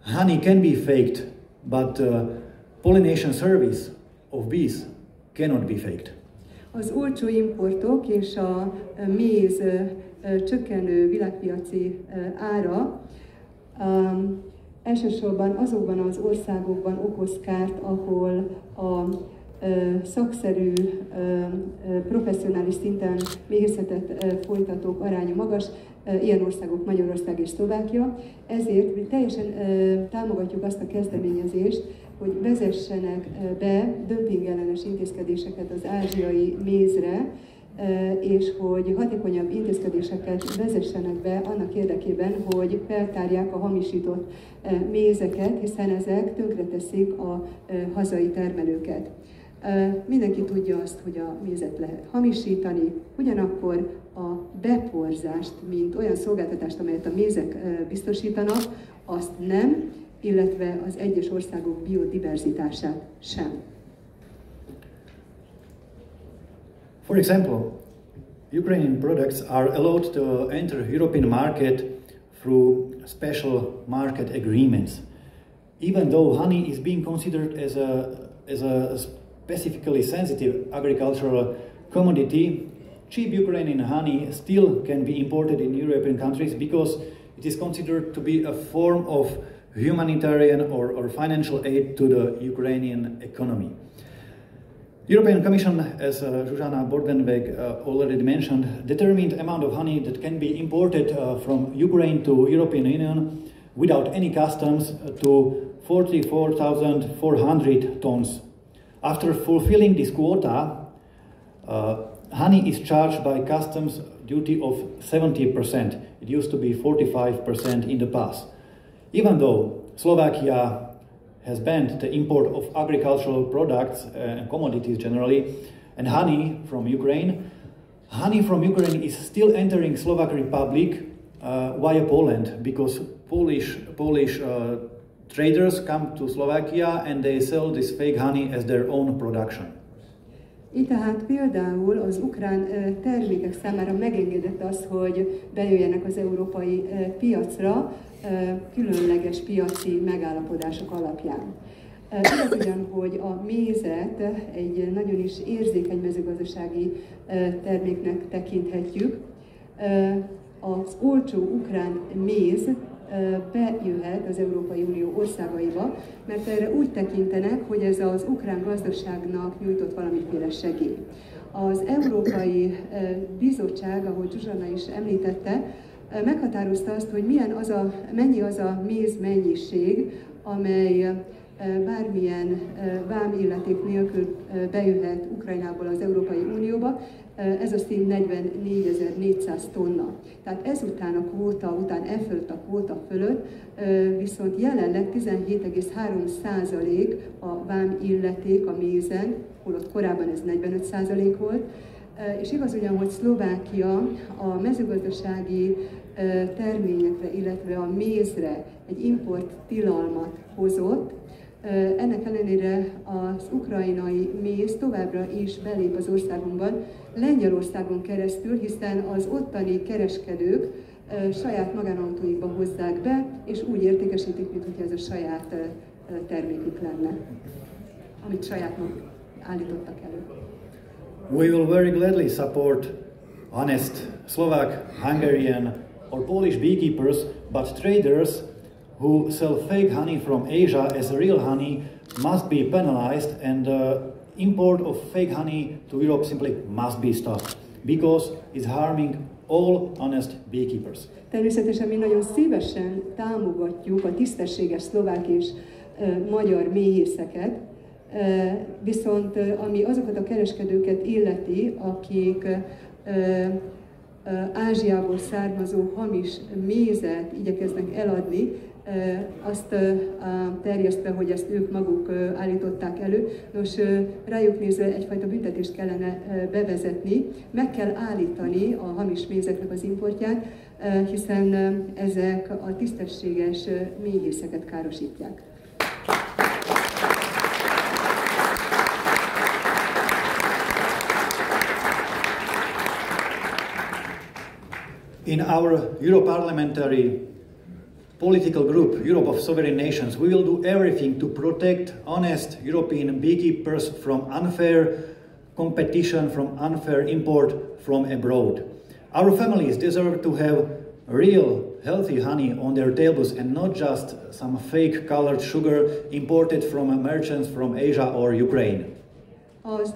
honey can be faked, but pollination service of bees cannot be faked. Az olcsó importok és a méz csökkenő világpiaci ára elsősorban azokban az országokban okoz kárt, ahol a szakszerű, professzionális szinten méhészetet folytatók aránya magas, ilyen országok Magyarország és Szlovákia. Ezért teljesen támogatjuk azt a kezdeményezést, hogy vezessenek be dömpingellenes intézkedéseket az ázsiai mézre, és hogy hatékonyabb intézkedéseket vezessenek be annak érdekében, hogy feltárják a hamisított mézeket, hiszen ezek tönkreteszik a hazai termelőket. Mindenki tudja azt, hogy a mézet lehet hamisítani, ugyanakkor a beporzást, mint olyan szolgáltatást, amelyet a mézek biztosítanak, azt nem, illetve az egyes országok biodiverzitását sem. For example, Ukrainian products are allowed to enter European market through special market agreements. Even though honey is being considered as a specifically sensitive agricultural commodity, cheap Ukrainian honey still can be imported in European countries because it is considered to be a form of humanitarian or financial aid to the Ukrainian economy. European Commission, as Zsuzsana Bordenweg already mentioned, determined amount of honey that can be imported from Ukraine to European Union without any customs to 44,400 tons. After fulfilling this quota, honey is charged by customs duty of 70%. It used to be 45% in the past. Even though Slovakia has banned the import of agricultural products and commodities generally, and honey from Ukraine is still entering Slovak Republic via Poland, because Polish traders come to Slovakia and they sell this fake honey as their own production. Így tehát például az ukrán termékek számára megengedett az, hogy bejöjjenek az európai piacra különleges piaci megállapodások alapján. Igaz ugyan, hogy a mézet egy nagyon is érzékeny mezőgazdasági terméknek tekinthetjük. Az olcsó ukrán méz bejöhet az Európai Unió országaiba, mert erre úgy tekintenek, hogy ez az ukrán gazdaságnak nyújtott valamiféle segély. Az Európai Bizottság, ahogy Zsuzsana is említette, meghatározta azt, hogy mennyi az a méz mennyiség, amely bármilyen vámilleték nélkül bejöhet Ukrajnából az Európai Unióba, ez a szín 44.400 tonna. Tehát ezután a kvóta után, fölött a kvóta fölött, viszont jelenleg 17,3% a vámilleték a mézen, holott korábban ez 45% volt, és igaz ugyan, hogy Szlovákia a mezőgazdasági terményekre, illetve a mézre egy import tilalmat hozott. Ennek ellenére az ukrajnai méz továbbra is belép az országunkban, Lengyelországon keresztül, hiszen az ottani kereskedők saját magánautóikba hozzák be, és úgy értékesítik, mintha ez a saját termékük lenne, amit saját maguk állítottak elő. We will very gladly support honest Slovak, Hungarian or Polish beekeepers, but traders who sell fake honey from Asia as real honey must be penalized, and import of fake honey to Europe simply must be stopped, because it's harming all honest beekeepers. Természetesen mi nagyon szívesen támogatjuk a tisztességes szlovák és magyar méhészeket, viszont ami azokat a kereskedőket illeti, akik Ázsiából származó hamis mézet igyekeznek eladni, azt terjesztve, hogy ezt ők maguk állították elő. Nos, rájuk nézve egyfajta büntetést kellene bevezetni, meg kell állítani a hamis mézeknek az importját, hiszen ezek a tisztességes méhészeket károsítják. In our Euro-parliamentary political group, Europe of Sovereign Nations, we will do everything to protect honest European beekeepers from unfair competition, from unfair import from abroad. Our families deserve to have real, healthy honey on their tables and not just some fake colored sugar imported from merchants from Asia or Ukraine. Az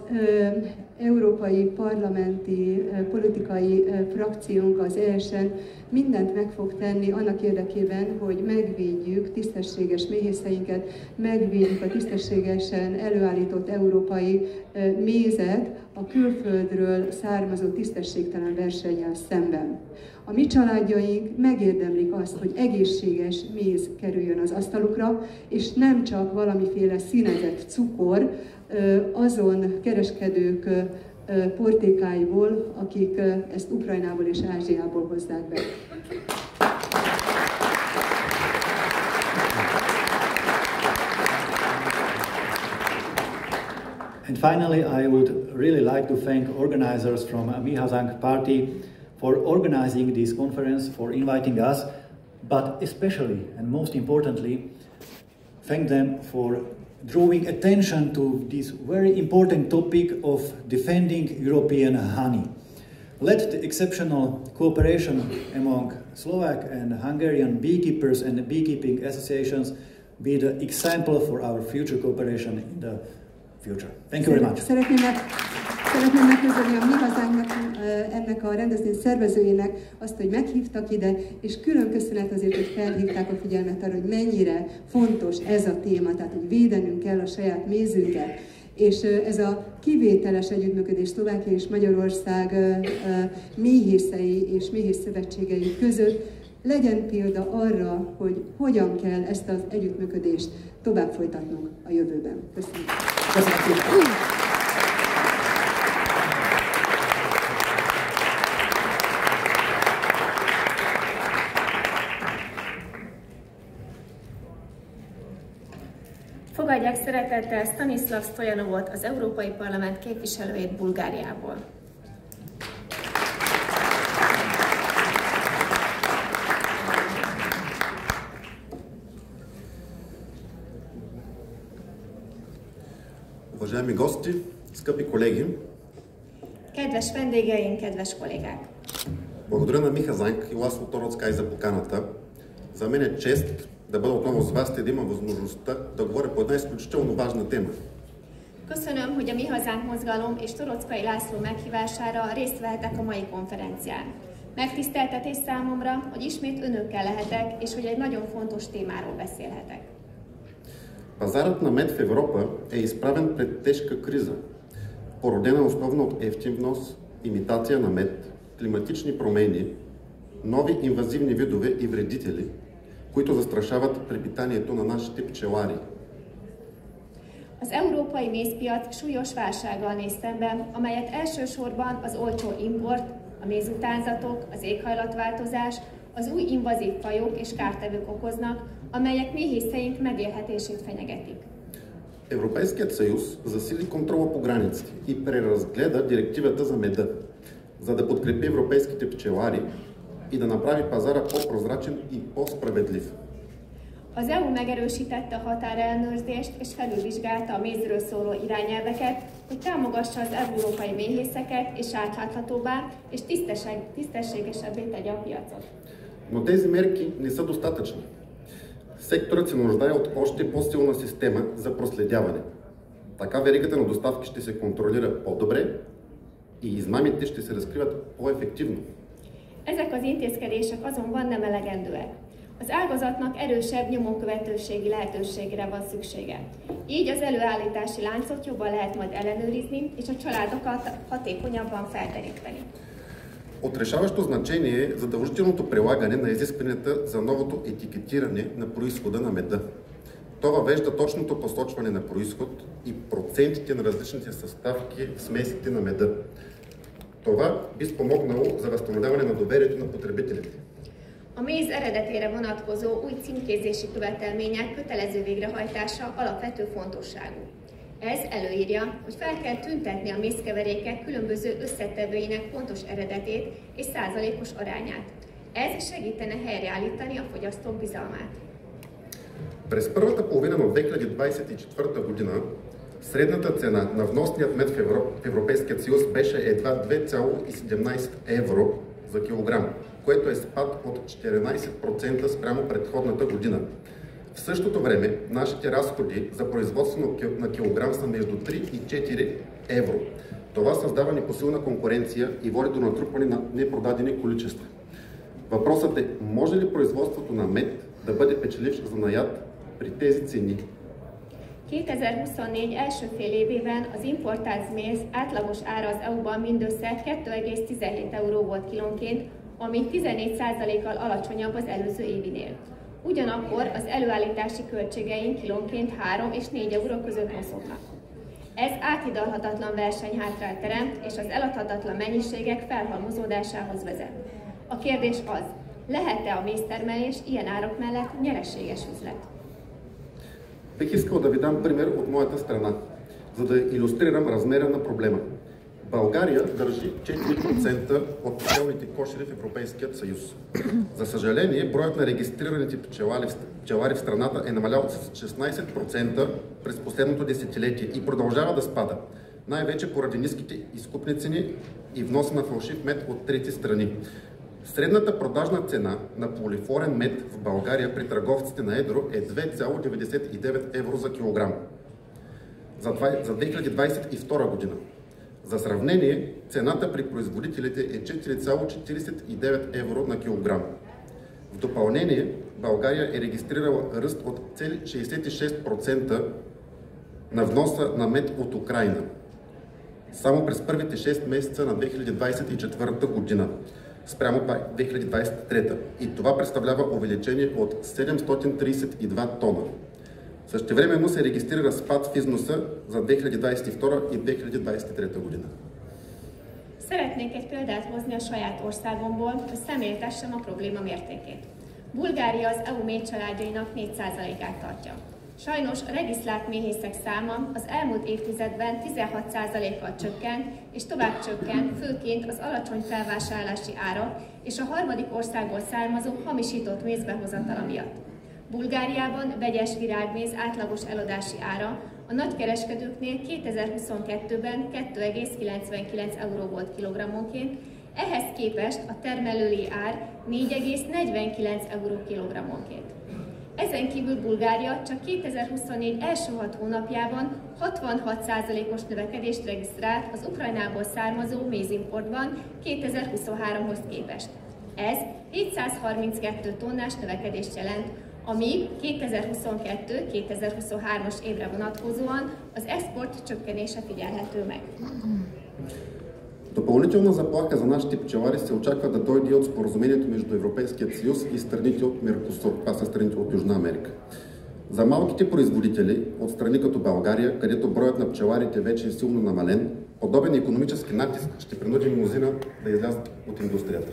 európai parlamenti politikai frakciónk, az ESN mindent meg fog tenni annak érdekében, hogy megvédjük tisztességes méhészeinket, megvédjük a tisztességesen előállított európai mézet a külföldről származó tisztességtelen versennyel szemben. A mi családjaink megérdemlik azt, hogy egészséges méz kerüljön az asztalukra, és nem csak valamiféle színezett cukor azon kereskedők portékáiból, akik ezt Ukrajnából és Ázsiából hozzák be. And finally, I would really like to thank organizers from Mi Hazánk party for organizing this conference, for inviting us, but especially and most importantly, thank them for drawing attention to this very important topic of defending European honey. Let the exceptional cooperation among Slovak and Hungarian beekeepers and beekeeping associations be the example for our future cooperation in the future. Thank you very much. Szeretném megköszönni a Mi Hazánknak, ennek a rendezvény szervezőjének azt, hogy meghívtak ide, és külön köszönet azért, hogy felhívták a figyelmet arra, hogy mennyire fontos ez a téma, tehát hogy védenünk kell a saját mézünket. És ez a kivételes együttműködés Szlovákia és Magyarország méhészei és méhészszövetségei között legyen példa arra, hogy hogyan kell ezt az együttműködést tovább folytatnunk a jövőben. Köszönöm. Köszönöm. Fogadják szeretettel Stanislav Stoyanovot, az Európai Parlament képviselőjét Bulgáriából. Уважаеми гости, скъпи колеги! Kedves vendégeink, kedves kollégák! Благодаря на Ми Hazánk и László Torockai за поканата. За мен е чест да бъда отново с вас и да имам възможността да говоря по една изключително важна тема. Köszönöm, hogy a Mi Hazánk mozgalom és Torockai László meghívására részt vehetek a mai konferencián. Megtiszteltetés számomra, hogy ismét önökkel lehetek, és hogy egy nagyon fontos témáról beszélhetek. Пазарът на мед в Европа е изправен пред тежка криза, породена основно от евтин внос, имитация на мед, климатични промени, нови инвазивни видове и вредители, които застрашават препитанието на нашите пчелари. Az európai mézpiac súlyos válsággal néz szembe, amelyet elsősorban az olcsó import, a mézutánzatok, az éghajlatváltozás, az új invazív fajok és kártevők okoznak, amelyek méhészeink megélhetését fenyegetik. Европейският съюз засили контрола по границите и преразгледа директивата за меда, за да подкрепи европейските пчелари и да направи пазара по-прозрачен и по-справедлив. Az EU megerősítette a határellenőrzést és felülvizsgálta a mézről szóló irányelveket, hogy támogassa az európai méhészeket és átláthatóbbá és tisztességesebbé tegye a piacot. Но тези мерки не са достатъчни. Секторът се нуждае от още по-силна система за проследяване. Така веригата на доставки ще се контролира по-добре и измамите ще се разкриват по-ефективно. Ezek az intézkedések azonban nem elegendőek. Az ágazatnak erősebb nyomonkövetőségi lehetőségre van szüksége. Így az előállítási láncot jobban lehet majd ellenőrizni, és a családokat hatékonyabban felderíteni. От решаващо значение е задължителното прилагане на изискванията за новото етикетиране на произхода на меда. То въвежда точното посочване на произход и процентите на различните съставки в смесите на меда. Това би спомогнало за възстановяване на доверието на потребителите. A méz eredetére vonatkozó új címkézési követelmények kötelező végrehajtása alapvető fontosságú. Ez előírja, hogy fel kell tüntetni a mézkeverékek különböző összetevőinek pontos eredetét és százalékos arányát. Ez segítene helyreállítani a fogyasztók bizalmát. През първата половина на 2024 година средната цена на вносният мед в Европейския съюз беше едва 2,17 евро за килограм, което е спад от 14% спрямо предходната година. В същото време, нашите разходи за производство на килограм са между 3 и 4 евро. Това създава непосилна конкуренция и води до натрупване на непродадени количества. Въпросът е, може ли производството на мед да бъде печеливш занаят при тези цени? 2024 első fél évében az importált méz átlagos ára az EU-ban mindössze 2,17 euró volt kilónként, ami 14%-kal alacsonyabb az előző évinél. Ugyanakkor az előállítási költségeink kilónként 3 és 4 euró között mozognak. Ez áthidalhatatlan versenyhátrányt teremt, és az eladhatatlan mennyiségek felhalmozódásához vezet. A kérdés az, lehet-e a méztermelés ilyen árak mellett nyereséges üzlet? Бих искал да ви дам пример от моята страна, за да илюстрирам размера на проблема. България държи 4% от пчелните кошери в Европейският съюз. За съжаление, броят на регистрираните пчелари в страната е намалял с 16% през последното десетилетие и продължава да спада, най-вече поради ниските изкупни цени и вноса на фалшив мед от трети страни. Средната продажна цена на полифлорен мед в България при търговците на едро е 2,99 евро за килограм за 2022 година. За сравнение, цената при производителите е 4,49 евро на килограм. В допълнение, България е регистрирала ръст от цели 66% на вноса на мед от Украйна. Само през първите 6 месеца на 2024 година, спрямо 2023. И това представлява увеличение от 732 тона. Същевременно се регистрира спад в износа за 2022 и 2023 година. Szeretnék egy példát hozni a saját országomból, hogy szemléltessem a probléma mértékét. Bulgária az EU méhcsaládjainak 4%-át tartja. Sajnos a regisztrált méhészek száma az elmúlt évtizedben 16%-kal csökkent, és tovább csökkent, főként az alacsony felvásárlási árak és a harmadik országból származó hamisított méz behozatala miatt. Bulgáriában vegyes virágméz átlagos eladási ára a nagykereskedőknél 2022-ben 2,99 euró volt kilogrammonként, ehhez képest a termelői ár 4,49 euró kilogrammonként. Ezen kívül Bulgária csak 2024 első 6 hónapjában 66%-os növekedést regisztrált az Ukrajnából származó mézimportban 2023-hoz képest. Ez 732 tonnás növekedést jelent, amíg 2022-2023-as évre vonatkozóan az export csökkenése figyelhető meg. Допълнителна заплаха за нашите пчелари се очаква да дойде от споразумението между Европейския съюз и страните от Меркосур. Това са страните от Южна Америка. За малките производители от страни като България, където броят на пчеларите вече е силно намален, подобен икономически натиск ще принуди мнозина да излязат от индустрията.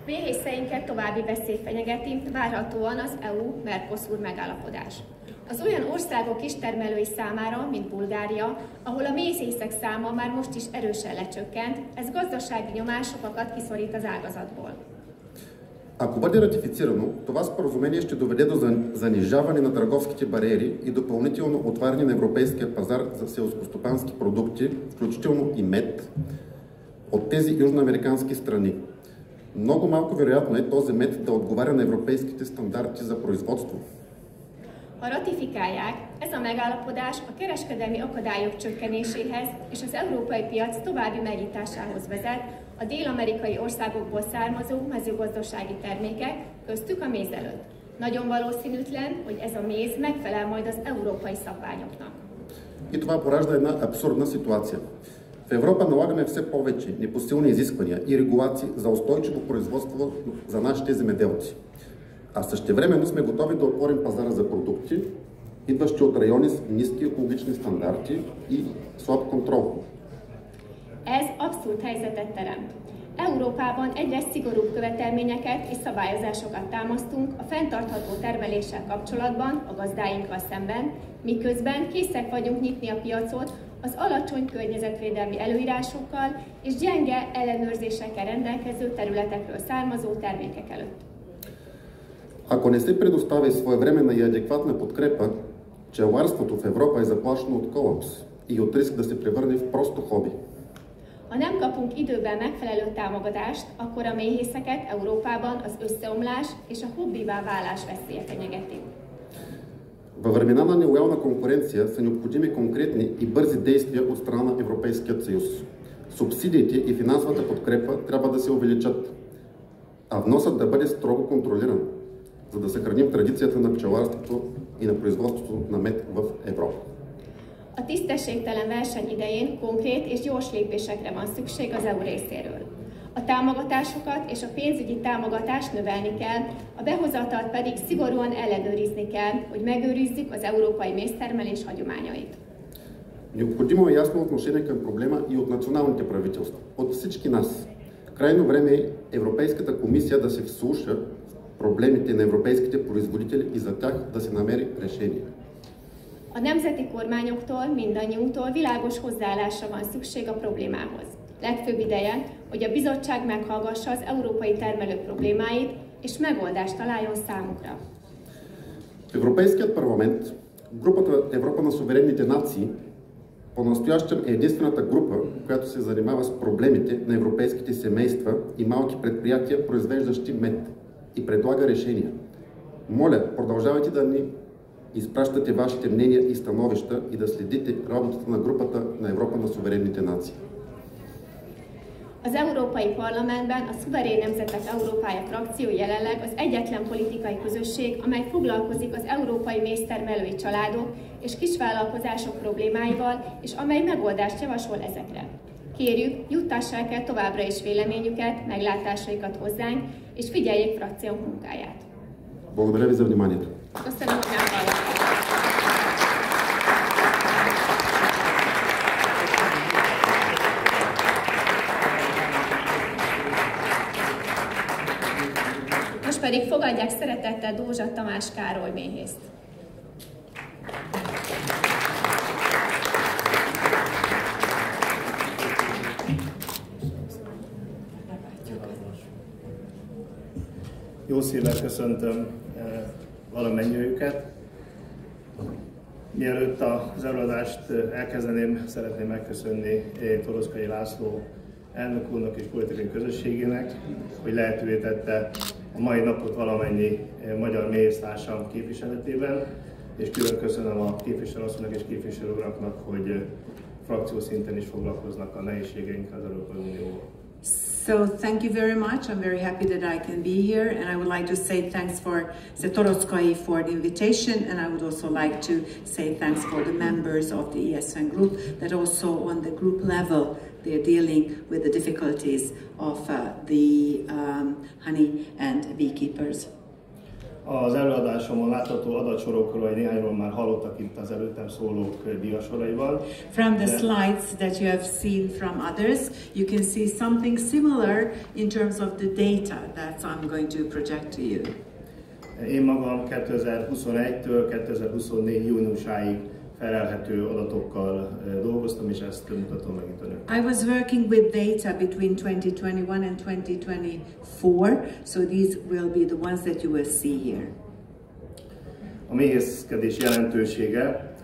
Méhészeinket további veszély fenyegeti, várhatóan az EU-Mercosur megállapodás. Az olyan országok kistermelői számára, mint Bulgária, ahol a méhészek száma már most is erősen lecsökkent, ez gazdasági nyomásokat kiszorít az ágazatból. Ако бъде ратифицирано, това споразумение ще доведе до занижаване на търговските бариери и допълнително отваряне на европейския пазар за селскостопански продукти, включително и мед, от тези южноамерикански страни. Много малко вероятно е този мед да отговаря на европейските стандарти за производство. Ha ratifikálják, ez a megállapodás a kereskedelmi akadályok csökkenéséhez és az európai piac további megnyitásához vezet a dél-amerikai országokból származó mezőgazdasági termékek, köztük a méz előtt. Nagyon valószínűtlen, hogy ez a méz megfelel majd az európai szabványoknak. И това поражда една абсурдна ситуация. В Европа налагаме все повече непосилни изисквания и регулации за устойчиво производство за нашите земеделци. А същевременно сме готови да отворим пазара за продукти, idvащи от райони с ниски екологични стандарти и слаб контрол. Ez abszurd helyzetet teremt. Európában egyre szigorúbb követelményeket és szabályozásokat támasztunk a fenntartható termeléssel kapcsolatban a gazdáinkkal szemben, miközben készek vagyunk nyitni a piacot az alacsony környezetvédelmi előírásokkal és gyenge ellenőrzésekkel rendelkező területekről származó termékek előtt. Ако не се предостави своевременна и адекватна подкрепа, пчеларството в Европа е заплашено от колапс и от риск да се превърне в просто хоби. Ha nem kapunk időben megfelelő támogatást, akkor a méhészeket Európában az összeomlás és a hobbivá válás veszélye fenyegeti. Във времена на нелоялна конкуренция са необходими конкретни и бързи действия от страна на Европейският съюз. Субсидиите и финансовата подкрепа трябва да се увеличат, а вносът да бъде строго контролиран, за да съхраним традицията на пчеларството и на производството на мед в Европа. A tisztességtelen verseny idején konkrét és gyors lépésekre van szükség az EU részéről. A támogatásokat és a pénzügyi támogatást növelni kell, a behozatalt pedig szigorúan ellenőrizni kell, hogy megőrizzük az európai méztermelés hagyományait. Необходимо е ясно отношение към проблема и от националните правителства, от всички нас. Крайно време е Европейската комисия да се вслуша в проблемите на европейските производители и за тях да се намери решение. A nemzeti kormányoktól, mindannyiunktól világos hozzáállásra van szükség a problémához. Legfőbb ideje, hogy a bizottság meghallgassa az európai termelők problémáit, és megoldást találjon számukra. Европейският парламент, групата Европа на суверенните нации, по-настоящем е единствената група, която се занимава с проблемите на европейските семейства и малки предприятия, произвеждащи мед, и предлага решения. Моля, продължавайте да ни изпращате вашите мнения и становища и да следите работата на групата на Европа на суверенните нации. Az Európai Parlamentben a Szuverén Nemzetek Európája frakció jelenleg az egyetlen politikai közösség, amely foglalkozik az európai méztermelői családok és kisvállalkozások problémáival, és amely megoldást javasol ezekre. Kérjük, juttassák el továbbra is véleményüket, meglátásaikat hozzánk, és figyeljék frakciónk munkáját. Благодаря ви за вниманието. Köszönöm, hogy meghallgattak. Most pedig fogadják szeretettel Dózsa Tamás Károly méhészt. Jó szívvel köszöntöm valamennyiőket. Mielőtt az előadást elkezdeném, szeretném megköszönni Toroczkai László elnök úrnak és politikai közösségének, hogy lehetővé tette a mai napot valamennyi magyar méhésztársam képviseletében, és külön köszönöm a képviselőasszonynak és képviselőuraknak, hogy frakció szinten is foglalkoznak a nehézségeinkkel az Európai Unióval. So thank you very much. I'm very happy that I can be here, and I would like to say thanks for Toroczkai for the invitation, and I would also like to say thanks for the members of the ESN group that also on the group level they're dealing with the difficulties of the honey and beekeepers. Az előadásomon látható adatsorokról néhányról már hallottak itt az előttem szólók diasoraiban. From the slides that you have seen from others, you can see something similar in terms of the data that I'm going to project to you. Én magam 2021-től 2024 júniusáig felelhető adatokkal dolgoztam, és ezt mutatom meg itt önöknek. I was working with data between 2021 and 2024, so these will be the ones that you will see here. A méhészkedés jelentősége,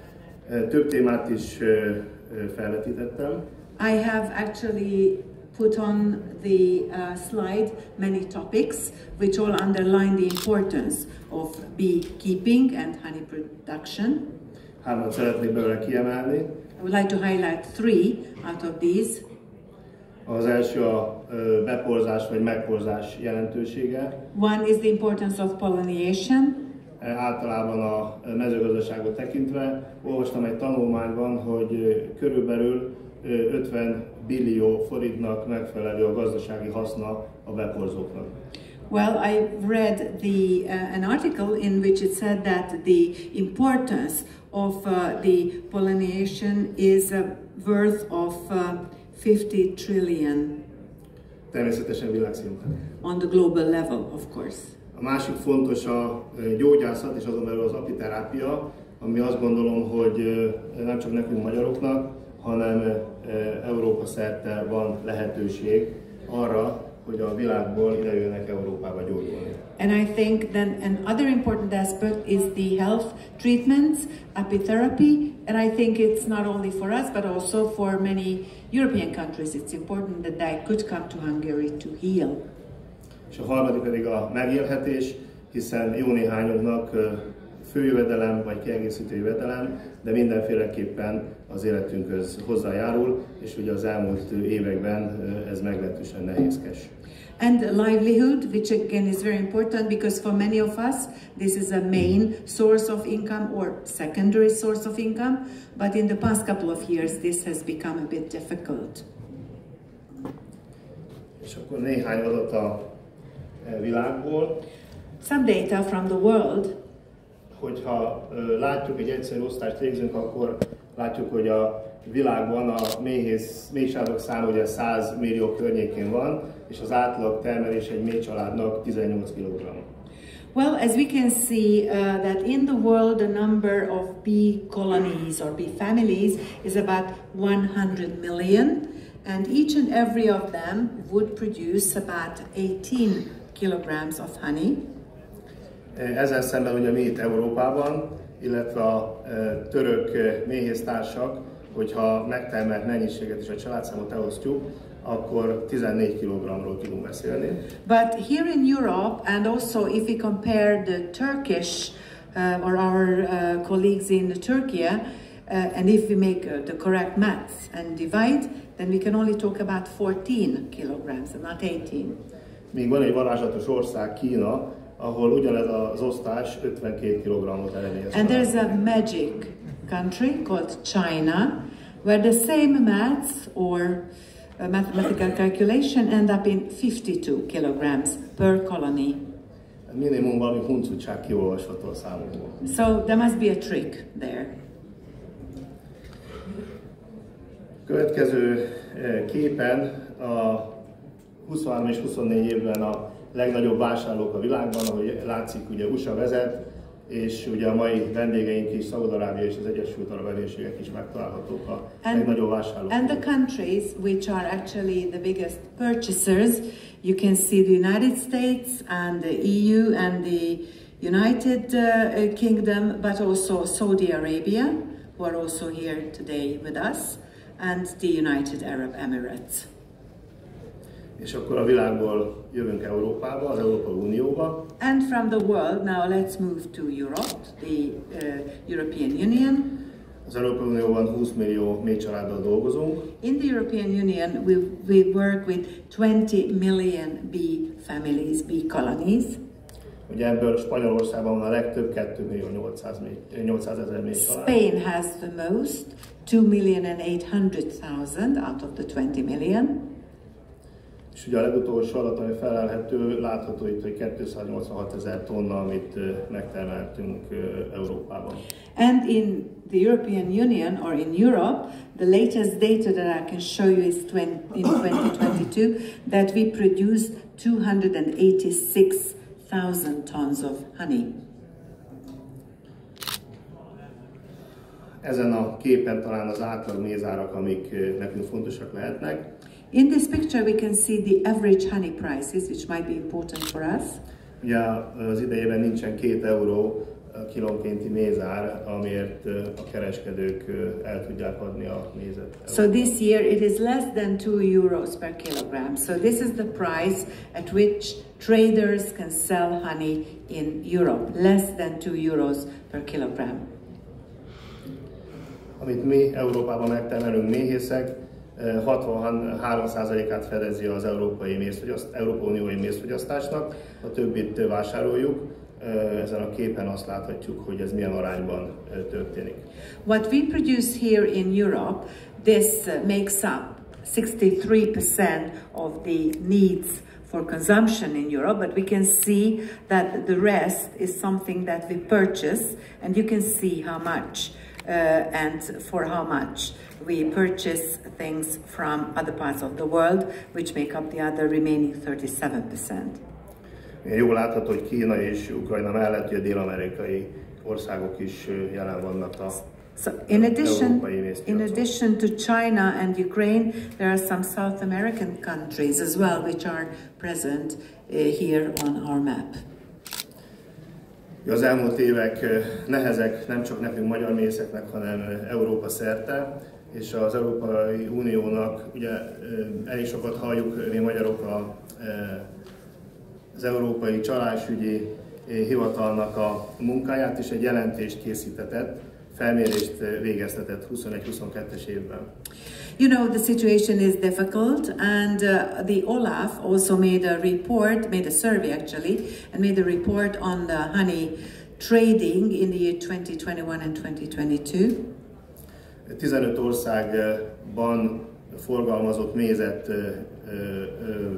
több témát is felvetítettem. I have actually put on the slide many topics which all underline the importance of beekeeping and honey production. Hármat szeretnék belőle kiemelni. I would like to highlight three out of these. Az első a beporzás vagy megporzás jelentősége. One is the importance of pollination. Általában a mezőgazdaságot tekintve olvastam egy tanulmányban, hogy körülbelül 50 billió forintnak megfelelő a gazdasági haszna a beporzóknak. Well, I read an article in which it said that the importance of the pollination is worth of 50 trillion. Természetesen világszinten. On the global level, of course. A másik fontos a gyógyászat és azon belül az apiterápia, ami azt gondolom, hogy nem csak nekünk magyaroknak, hanem Európa szerte van lehetőség arra, hogy a világból idejönnek Európába gyógyulni. And I think then another important aspect is the health treatments, apitherapy, and I think it's not only for us but also for many European countries. It's important that they could come to Hungary to heal. És a harmadik pedig a megélhetés, hiszen jó néhányunknak főjövedelem vagy kiegészítő jövedelem, de mindenféleképpen az életünkhöz hozzájárul, és ugye az elmúlt években ez meglehetősen nehézkes. And livelihood, which again is very important because for many of us this is a main source of income or secondary source of income, but in the past couple of years this has become a bit difficult. És akkor néhány adat a világból. Some data from the world. Hogyha látjuk, egy egyszerű osztást végzünk, akkor látjuk, hogy a világban a méhsávok száma ugye 100 millió környékén van, és az átlag termelés egy méhcsaládnak 18 kg. Well, as we can see that in the world the number of bee colonies or bee families is about 100 million, and each and every of them would produce about 18 kilograms of honey. Ezzel szemben ugye mi itt Európában, illetve a török méhésztársak, hogyha megtermelt mennyiséget és a családszámot elosztjuk, akkor 14 kg-ról tudunk beszélni. But here in Europe, and also if we compare the Turkish or our colleagues in Turkey, and if we make the correct maths and divide, then we can only talk about 14 kilograms and not 18. Még van egy varázslatos ország, Kína, ahol ugyanez az osztás 52 kg-ot eredményez. And there's a magic country called China, where the same maths or mathematical calculation end up in 52 kilograms per colony. Minimum valami huncutság kiolvasható a számokból. So there must be a trick there. Következő képen a 23 és 24 évben a legnagyobb vásárlók a világban, ahogy látszik, ugye USA vezet, és ugye a mai vendégeink is, Szaúd-Arábia és az Egyesült Arab Emírségek is megtalálhatók a legnagyobb vásárlók. And the countries which are actually the biggest purchasers, you can see the United States and the EU and the United Kingdom, but also Saudi Arabia, who are also here today with us, and the United Arab Emirates. És akkor a világból jövünk Európába, az Európai Unióba. And from the world, now let's move to Europe, the European Union. Az Európai Unióban 20 millió méhcsaláddal dolgozunk. In the European Union, we work with 20 million bee families, bee colonies. Ugye ebből Spanyolországban van a legtöbb, 2.800.000 méhcsalád. Spain has the most, 2,800,000 out of the 20 million. És ugye a legutolsó adat, ami felelhető, látható itt, hogy 286.000 tonna, amit megtermeltünk Európában. And in the European Union or in Europe, the latest data that I can show you is in 2022 that we produced 286,000 tons of honey. Ezen a képen talán az átlag mézárak, amik nekünk fontosak lehetnek. In this picture we can see the average honey prices, which might be important for us. Ugye az idejében nincsen 2 euró kilónkénti mézár, amiért a kereskedők el tudják adni a mézet. So this year it is less than 2 euros per kilogram. So this is the price at which traders can sell honey in Europe, less than 2 euros per kilogram. Amit mi Európában megtermelünk méhészek, 63%-át fedezi az Európai Uniói mézfogyasztásnak, a többit vásároljuk. Ezen a képen azt láthatjuk, hogy ez milyen arányban történik. What we produce here in Europe, this makes up 63% of the needs for consumption in Europe, but we can see that the rest is something that we purchase, and you can see how much and for how much we purchase things from other parts of the world, which make up the other remaining 37%. Jól látható, hogy Kína és Ukrajna mellett a dél-amerikai országok is jelen vannak a So in addition to China and Ukraine, there are some South American countries as well, which are present here on our map. Az elmúlt évek nehezek nem csak nekünk magyar méhészeknek, hanem Európa szerte, és az Európai Uniónak, ugye elég sokat halljuk mi magyarok az európai csalásügyi hivatalnak a munkáját, és egy jelentést készítetett, felmérést végeztetett 21-22-es évben. You know, the situation is difficult, and the Olaf also made a survey actually, and made a report on the honey trading in the year 2021 and 2022. 15 országban forgalmazott mézet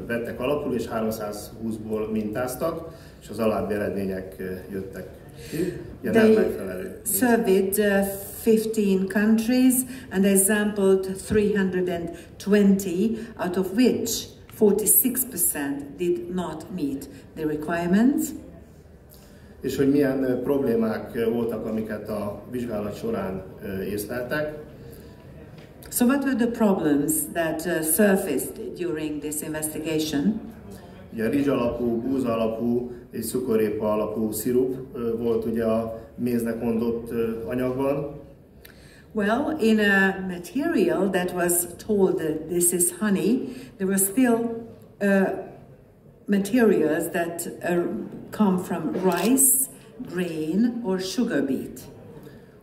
vettek alapul, és 320-ból mintáztak, és az alábbi eredmények jöttek. They surveyed 15 countries and they sampled 320, out of which 46% did not meet the requirements. És hogy milyen problémák voltak, amiket a vizsgálat során észleltek. So what were the problems that surfaced during this investigation? Ugye rizs alapú, búza alapú és cukorépa alapú szirup volt ugye a méznek mondott anyagban. Well, in a material that was told that this is honey, there were still materials that come from rice, grain or sugar beet.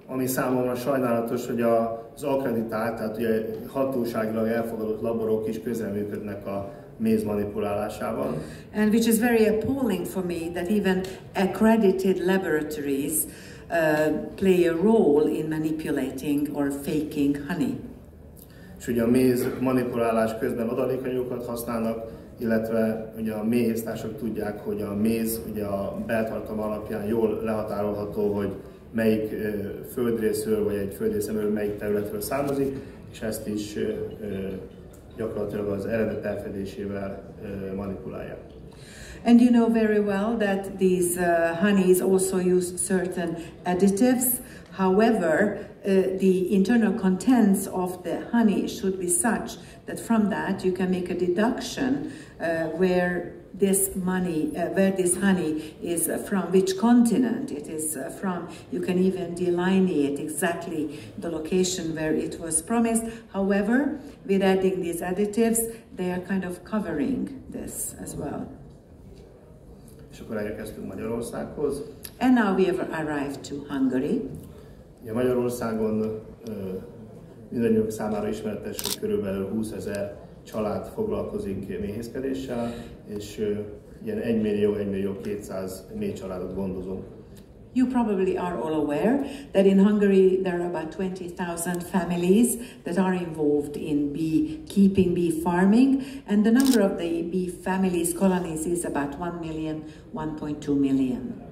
Ami számomra sajnálatos, hogy az akkreditált, tehát ugye hatóságilag elfogadott laborok is közreműködnek a méz manipulálásában. And which is very appalling for me that even accredited laboratories play a role in manipulating or faking honey. És ugye a méz manipulálás közben adalékanyagokat használnak, illetve ugye a méhésztársak tudják, hogy a méz ugye a beltartalma alapján jól lehatárolható, hogy melyik földrészről vagy egy földrészemről melyik területről származik, és ezt is gyakorlatilag az eredet elfedésével manipulálják. And you know very well that these honeys also use certain additives. However, the internal contents of the honey should be such that from that you can make a deduction where this honey is from, which continent it is from. You can even delineate exactly the location where it was promised. However, with adding these additives, they are kind of covering this as well. És akkor elérkeztünk Magyarországhoz. And now we have arrived to Hungary. Ja, Magyarországon mindannyiunk számára ismeretes, hogy körülbelül 20 000 család foglalkozik méhészkedéssel, és ilyen 1 millió 200 méhcsaládot gondozunk. You probably are all aware that in Hungary there are about 20,000 families that are involved in bee keeping, bee farming, and the number of the bee families, colonies is about 1 million, 1.2 million.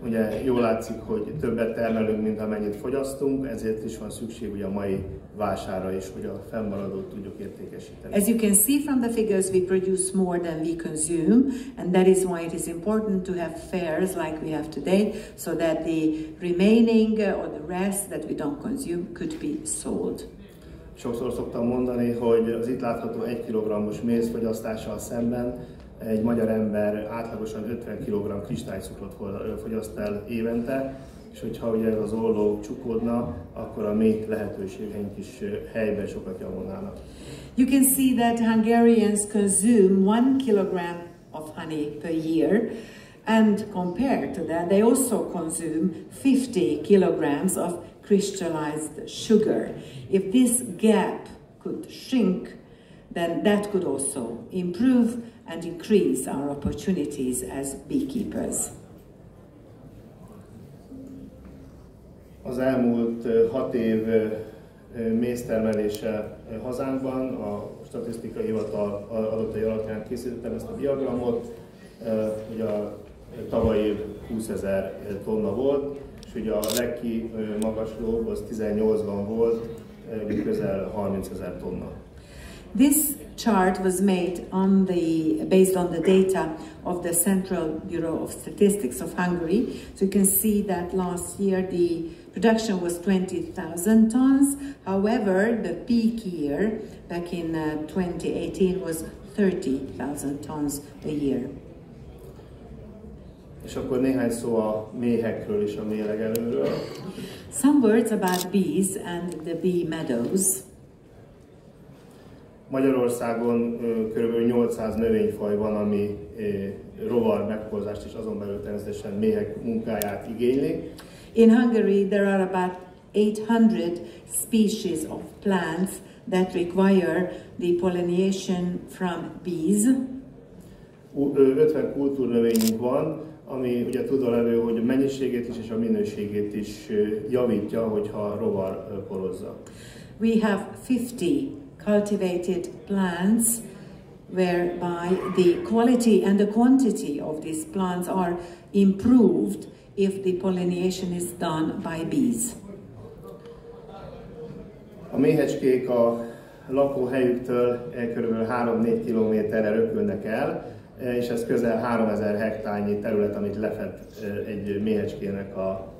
Ugye jól látszik, hogy többet termelünk, mint amennyit fogyasztunk, ezért is van szükség ugye a mai vásárra is, hogy a fennmaradót tudjuk értékesíteni. As you can see from the figures, we produce more than we consume, and that is why it is important to have fairs like we have today, so that the remaining or the rest that we don't consume could be sold. Sokszor szoktam mondani, hogy az itt látható 1 kg-os mézfogyasztással szemben egy magyar ember átlagosan 50 kg kristálycukrot fogyaszt el évente, és hogyha ugye ez az olló csukódna, akkor a mi lehetőségeink is helyben sokat javulnának. You can see that Hungarians consume 1 kilogram of honey per year, and compared to that, they also consume 50 kilograms of crystallized sugar. If this gap could shrink, then that could also improve and increase our opportunities as beekeepers. Az elmúlt 6 év méztermelése hazánkban, a statisztikai hivatal adatai alapján készítettem ezt a diagramot. Ugye a tavaly év 20 000 tonna volt, és ugye a legkimagaslóbb az 18-ban volt, közel 30 000 tonna. This chart was made based on the data of the Central Bureau of Statistics of Hungary. So you can see that last year the production was 20,000 tons. However, the peak year back in 2018 was 30,000 tons a year. És akkor néhány szó a méhekről és a méhlegelőről. Some words about bees and the bee meadows. Magyarországon kb. 800 növényfaj van, ami rovar megpolzást és azon belül természetesen méhek munkáját igényli. In Hungary there are about 800 species of plants that require the pollination from bees. 50 kultúrnövényünk van, ami ugye tudod elő, hogy a mennyiségét is és a minőségét is javítja, hogyha rovar porozza. We have 50 cultivated plants whereby the quality and the quantity of these plants are improved if the pollination is done by bees. A méhecskék a lakóhelyüktől kb. 3-4 kilométerre röpülnek el, és ez közel 3000 hektárnyi terület, amit lefed egy méhecskének a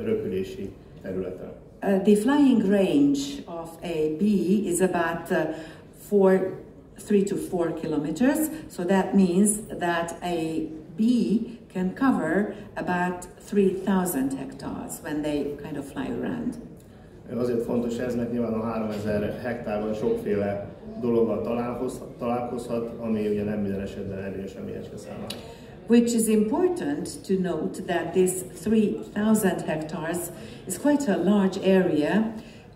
röpülési területe. The flying range of a bee is about 3 to 4 kilometers, so that means that a bee can cover about 3000 hectares when they kind of fly around. Azért fontos ez, mert nyilván a 3000 hektárban sokféle dologgal találkozhat, ami ugye nem minden esetben előnyös a méhecske számára. Which is important to note that this 3000 hectares is quite a large area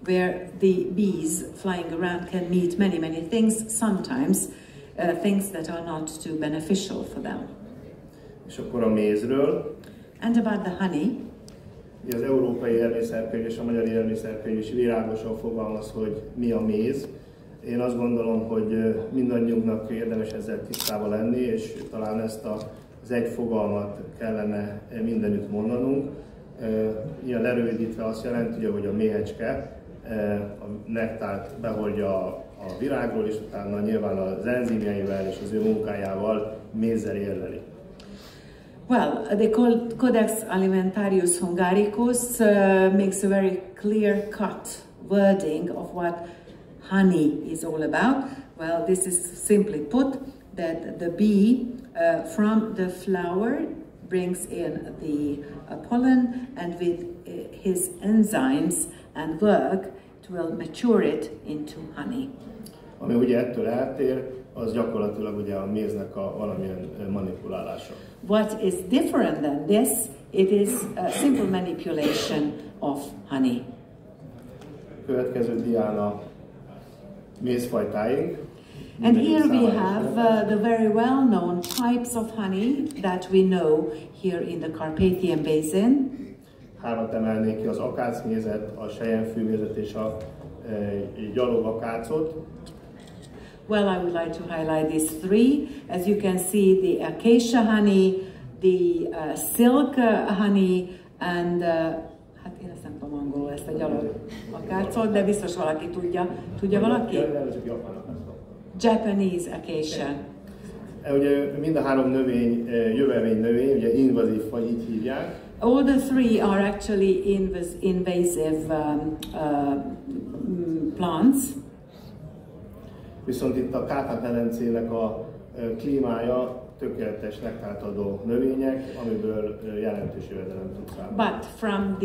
where the bees flying around can meet many things, sometimes things that are not too beneficial for them. És akkor a mézről. And about the honey. Az európai élelmiszerkönyv és a magyar élelmiszerkönyv is világosan fogalmaz, hogy mi a méz. Én azt gondolom, hogy mindannyiunknak érdemes ezzel tisztában lenni, és talán ezt az egy fogalmat kellene mindenütt mondanunk. Ilyen lerövidítve azt jelenti, hogy a méhecske a nektárt behordja a virágról, és utána nyilván az enzimjeivel és az ő munkájával mézzel érleli. Well, the Codex Alimentarius Hungaricus makes a very clear-cut wording of what honey is all about. Well, this is simply put that the bee from the flower brings in the pollen, and with his enzymes and work it will mature it into honey. Ami ugye ettől eltér, az gyakorlatilag ugye a méznek a valamilyen manipulálása. What is different than this, it is a simple manipulation of honey. Következő dián a mézfajtáink. And here we have the very well-known types of honey that we know here in the Carpathian Basin. Hármat emelnék ki: az akácmézet, a selyemfűmézet és a gyalogakácot. Well, I would like to highlight these three. As you can see, the acacia honey, the silk honey, and hát én ezt nem tudom angolul, ezt a gyalogakácot, de biztos valaki tudja. Tudja valaki? Japanese acacia. Ugye mind a három növény, jövevény növény, ugye invazív faj, így hívják. All the three are actually invasive plants. Viszont itt a Kárpát-medencének a klímája tökéletes nektárt adó növények, amiből jelentős jövedelem tud származni. But from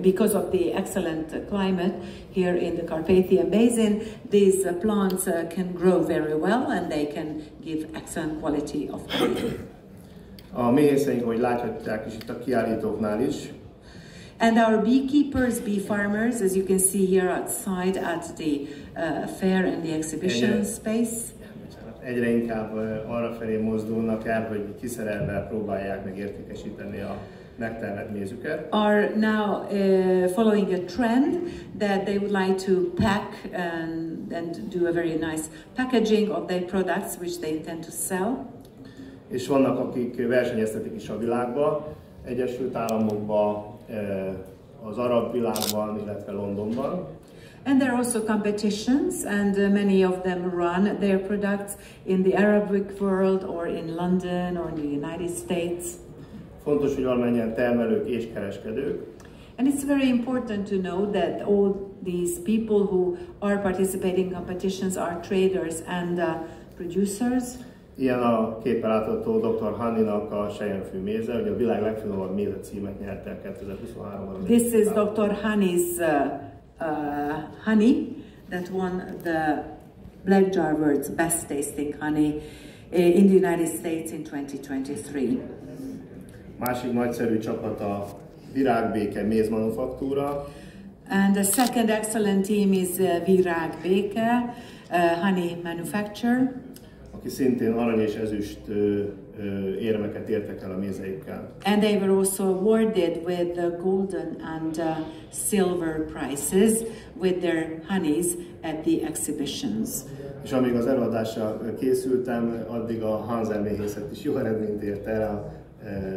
because of the excellent climate here in the Carpathian Basin, these plants can grow very well and they can give excellent quality of honey. A méhészeink, ahogy láthatják is itt a kiállítóknál is. And our beekeepers, bee farmers, as you can see here outside at the fair and the exhibition space. Egyre inkább arra felé mozdulnak el, hogy kiszerelve próbálják meg értékesíteni a megtermelt mézüket. Are now following a trend that they would like to pack and do a very nice packaging of their products which they intend to sell. És vannak, akik versenyeztetik is a világba, Egyesült Államokban, az arab világban, illetve Londonban. And there are also competitions, and many of them run their products in the Arabic world or in London or in the United States. Fontos, hogy valamennyien termelők és kereskedők. And it's very important to know that all these people who are participating in competitions are traders and producers. Ilyen a képen látható Dr. Honeynak a selyemfű méze, ugye a világ legfinomabb méze címet nyerte el 2023-ban. This is Dr. Honey's honey that won the Black Jar Award's Best Tasting Honey in the United States in 2023. Másik nagyszerű csapat a Virágbéke mézmanufaktúra. And the second excellent team is Virágbéke Honey Manufacture, aki szintén arany és ezüst érmeket értek el a mézeikkel. And they were also awarded with the golden and silver prizes with their honeys at the exhibitions. És amíg az előadásra készültem, addig a Hansen méhészet is jó eredményt ért el a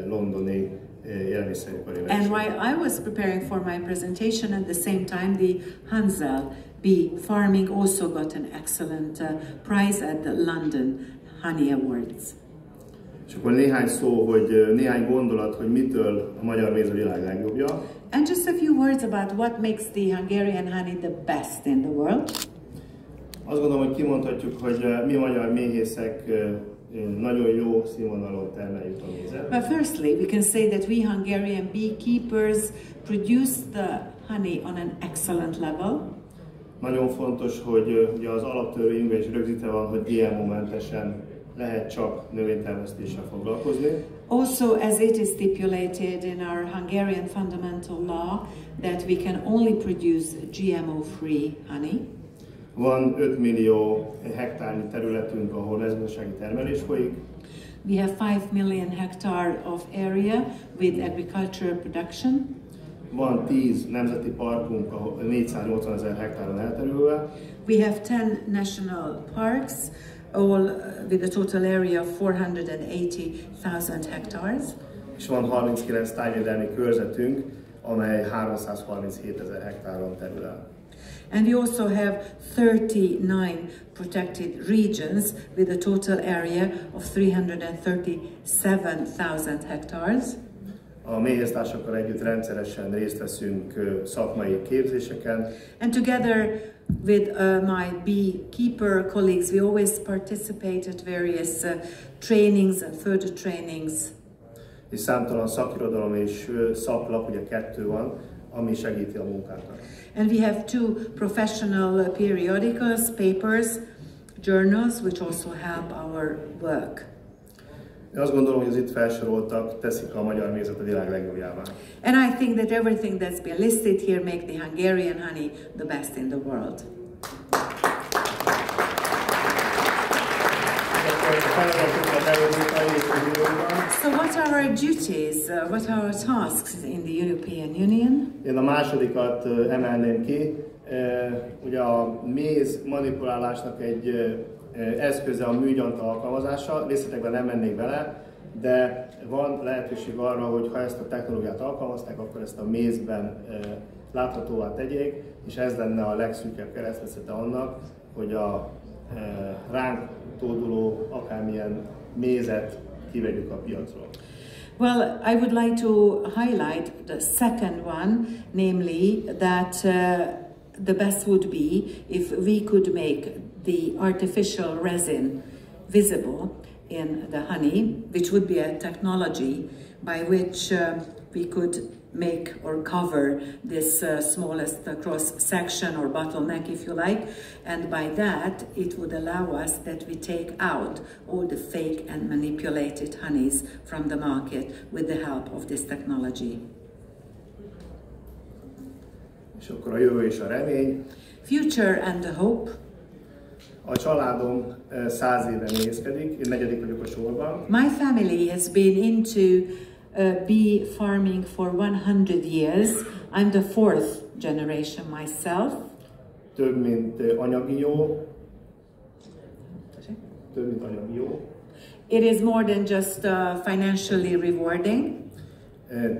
londoni élelmiszeripari versenyen. And while I was preparing for my presentation, at the same time the Hansel bee farming also got an excellent prize at the London Honey Awards. És akkor néhány gondolat, hogy mitől a magyar méz a világ legjobbja. And just a few words about what makes the Hungarian honey the best in the world. Azt gondolom, hogy kimondhatjuk, hogy mi magyar méhészek nagyon jó színvonalon termeljük a mézet. But firstly, we can say that we Hungarian beekeepers produce the honey on an excellent level. Nagyon fontos, hogy ugye az alaptörvényünkben is rögzítve van, hogy GMO-mentesen lehet csak növénytermesztéssel foglalkozni. Also, as it is stipulated in our Hungarian fundamental law, that we can only produce GMO-free honey. Van 5 millió hektárnyi területünk, ahol mezőgazdasági termelés folyik. We have 5 million hectare of area with agricultural production. Van 10 nemzeti parkunk, ahol 480 000 hektáron elterülve. We have 10 national parks, all with a total area of 480,000 hectares. És van 39 tájvédelmi körzetünk, amely 337 000 hektáron terül el. And we also have 39 protected regions with a total area of 337,000 hectares. A méhésztársakkal együtt rendszeresen részt veszünk szakmai képzéseken. And together with my beekeeper colleagues, we always participate at various trainings and further trainings. És számtalan szakirodalom és szaklap, ugye 2 van, ami segíti a munkákat. And we have 2 professional periodicals, papers, journals, which also help our work. Én azt gondolom, hogy az itt felsoroltak teszik a magyar mézet a világ legjobbjává. And I think that everything that's been listed here make the Hungarian honey the best in the world. So what are our duties? What are our tasks in the European Union? Én a másodikat emelném ki. Ugye a méz manipulálásnak egy eszköze a műgyanta alkalmazása. Részletekben nem mennék bele, de van lehetőség arra, hogy ha ezt a technológiát alkalmazták, akkor ezt a mézben láthatóvá tegyék, és ez lenne a legszűkebb keresztmetszete annak, hogy a ránk tóduló akármilyen mézet kivegyük a piacról. Well, I would like to highlight the second one, namely that the best would be if we could make the artificial resin visible in the honey, which would be a technology by which we could make or cover this smallest cross section or bottleneck, if you like, and by that it would allow us that we take out all the fake and manipulated honeys from the market with the help of this technology. És akkor a jövő és a remény. Future and the hope. A családom 100 éve méhészkedik, én 4. vagyok a sorban. My family has been into bee farming for 100 years. I'm the 4th generation myself. Több mint anyagi jó. Több mint anyagi jó. It is more than just financially rewarding.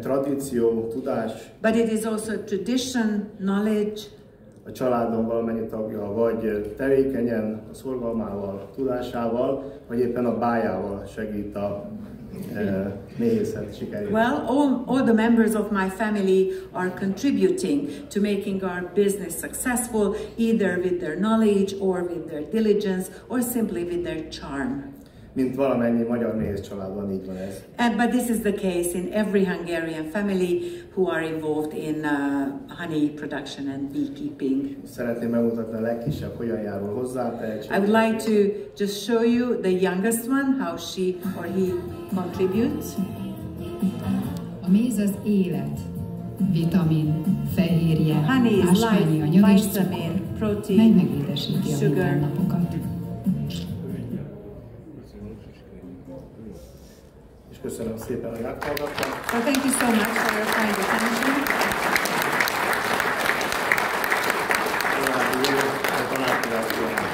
Tradíció, tudás. But it is also tradition, knowledge. A családom valamennyi tagja vagy tevékenyen, a szorgalmával, tudásával, vagy éppen a bájával segít a méhészet sikerében. Well, all the members of my family are contributing to making our business successful, either with their knowledge or with their diligence or simply with their charm. mint valamennyi magyar méhész családban, így van ez. But this is the case in every Hungarian family who are involved in honey production and beekeeping. Szeretném bemutatni a legkisebb, hogyan járul hozzá. I would like to just show you the youngest one, how she or he contributes. A méz az élet, vitamin, fehérje, honey is ásványi life, anyag és vitamin, cukor, protein, mely megédesíti a sugar. mindennapokat. És köszönöm szépen, hogy meghallgattam. So thank you so much for your kind attention.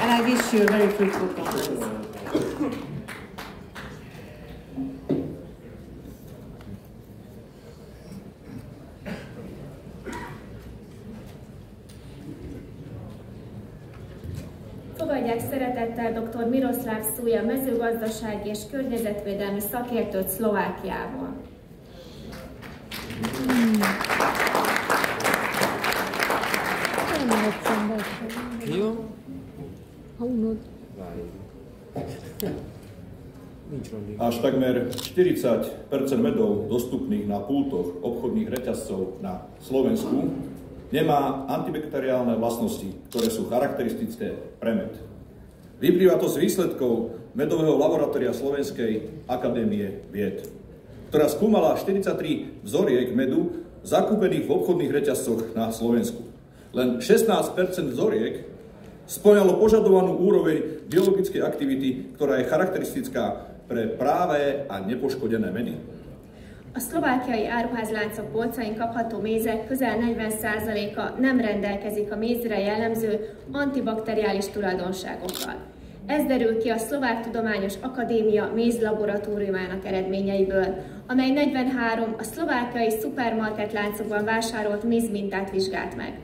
And I wish you a very fruitful conference. Fogadják szeretettel dr. Miroslav Szúja mezőgazdasági és környezetvédelmi szakértőt Szlovákiából. Jó? Až takmer 40% medov dostupných na pultoch obchodných reťazcov na Slovensku nemá antibakteriálne vlastnosti, ktoré sú charakteristické pre med. Vyplýva to z výsledkov medového laboratória Slovenskej akadémie vied, ktorá skúmala 43 vzoriek medu zakúpených v obchodných reťazcoch na Slovensku. Len 16% vzoriek spĺňalo požadovanú úroveň biologickei aktivity, ktorá je charakteristická pre práve a nepoškodené medy. A szlovákiai áruházláncok polcain kapható mézek közel 40%-a nem rendelkezik a mézre jellemző antibakteriális tulajdonságokkal. Ez derül ki a Szlovák Tudományos Akadémia mézlaboratóriumának eredményeiből, amely 43 a szlovákiai szupermarketláncokban vásárolt mézmintát vizsgált meg.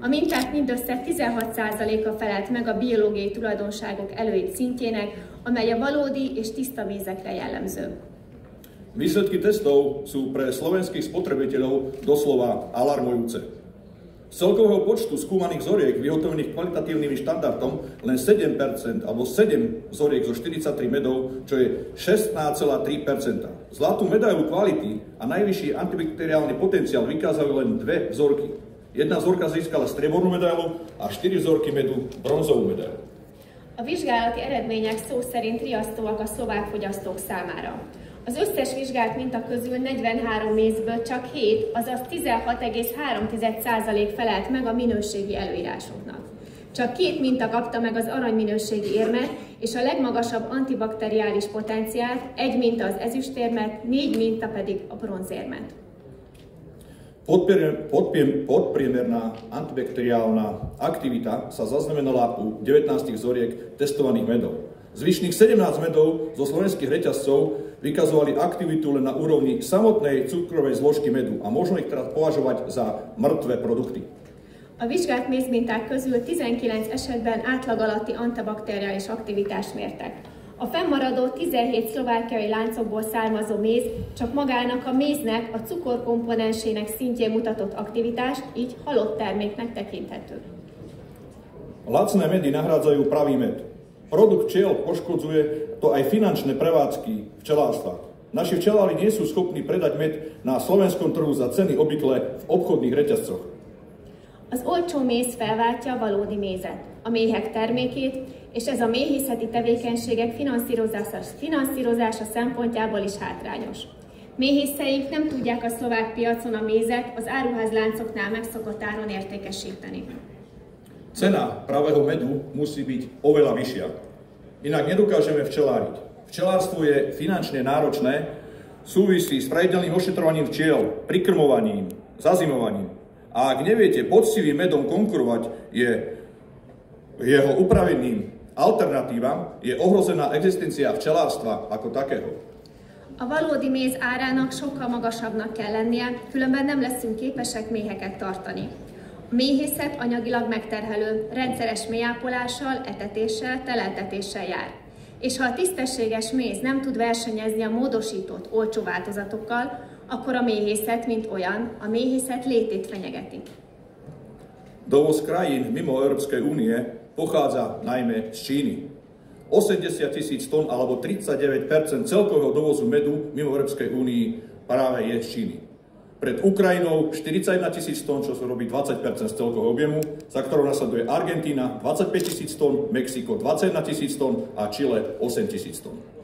A minták mindössze 16%-a felelt meg a biológiai tulajdonságok előírt szintjének, amely a valódi és tiszta mézekre jellemző. Výsledky testov sú pre slovenských spotrebiteľov doslova alarmujúce. Z celkového počtu skúmaných vzoriek vyhotovených kvalitatívnym štandardom len 7% alebo 7 vzoriek zo 43 medov, čo je 16,3%. Zlatú medailu kvality a najvyšší antibakteriálny potenciál vykázali len 2 vzorky. Jedna vzorka získala striebornú medailu a 4 vzorky medu bronzovú medailu. A vizsgálati eredmények szó szerint riasztóak a szlovák fogyasztók számára. Az összes vizsgált minta közül 43 mézből csak 7, azaz 16,3% felelt meg a minőségi előírásoknak. Csak 2 minta kapta meg az aranyminőségi érmet és a legmagasabb antibakteriális potenciált, 1 minta az ezüstérmet, 4 minta pedig a bronzérmet. Podpriemerná antibakteriálna aktivita sa zaznamenala u 19 vzoriek testovaných medov. Zvyšných 17 medov zo slovenských reťazcov vykazovali aktivitu len na úrovni samotnej cukrovej zložky medu a možno ich teda považovať za mŕtve produkty. A vizsgált mézminták közül 19 esetben átlag alatti antibakteriális aktivitást mértek. A fennmaradó 17 szlovákiai láncokból származó méz csak magának a méznek, a cukorkomponensének szintjén mutatott aktivitást, így halott terméknek tekinthető. Lacné medy nahrádzajú pravý med. Produkt včiel poškodzuje to aj finančné prevádzky včelárstva. Naši včelári nie sú schopní predať med na slovenskom trhu za ceny obvykle v obchodných reťazcoch. Az olcsó méz felváltja a valódi mézet, a méhek termékét, és ez a méhészeti tevékenységek finanszírozása szempontjából is hátrányos. Méhészeink nem tudják a szlovák piacon a mézet az áruházláncoknál megszokott áron értékesíteni. Cena pravého medu musí byť oveľa vyššia. Inak nedokážeme včeláriť. Včelárstvo je finančne náročné, súvisí s pravidelným ošetrovaním včiel, prikrmovaním, zazimovaním. A ak neviete poctivým medom konkurovať, jeho upraveným alternatívam, je ohrozená existencia včelárstva ako takého. A valódi méz árának sokkal magasabbnak kell lennie, különben nem leszünk képesek méheket tartani. A méhészet anyagilag megterhelő, rendszeres mélyápolással, etetéssel, teleltetéssel jár. És ha a tisztességes méz nem tud versenyezni a módosított, olcsó változatokkal, akkor a méhészet, mint olyan, a méhészet létét fenyegeti. Dovoz krajín mimo Európskej únie pochádza najmä z Číny. 80 000 tón alebo 39% celkového dovozu medu mimo Európskej únii práve je z Číny. Pred Ukrajinou 41 000 tón, čo sa robí 20% z celkového objemu, za ktorou nasleduje Argentína 25 000 tón, Mexiko 21 000 tón a Chile 8 000 tón.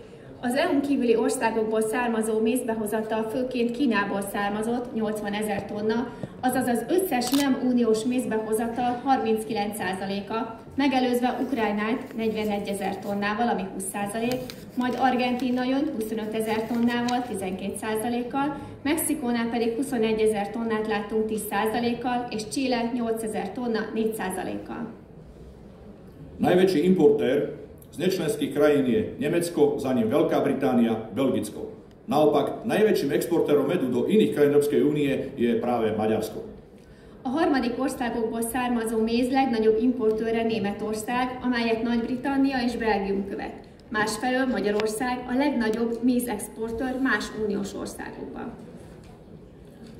Az EU-n kívüli országokból származó mézbehozatal főként Kínából származott 80 000 tonna, azaz az összes nem uniós mézbehozatal 39%-a, megelőzve Ukrajnát 41 000 tonnával, ami 20%, majd Argentína jön 25 000 tonnával, 12%-kal, Mexikónál pedig 21 000 tonnát láttunk 10%-kal, és Chile 8 000 tonna 4%-kal. Najväčší importér z nečlenských krajín je Nemecko, za ním Veľká Británia, Belgicko. Naopak, najväčším exportérom medu do iných krajín Európskej únie je práve Maďarsko. A harmadik országokból származó méz legnagyobb importőre Németország, amelyet Nagy-Britannia és Belgium követ. Másfelől Magyarország a legnagyobb mézexportőr más uniós országokban.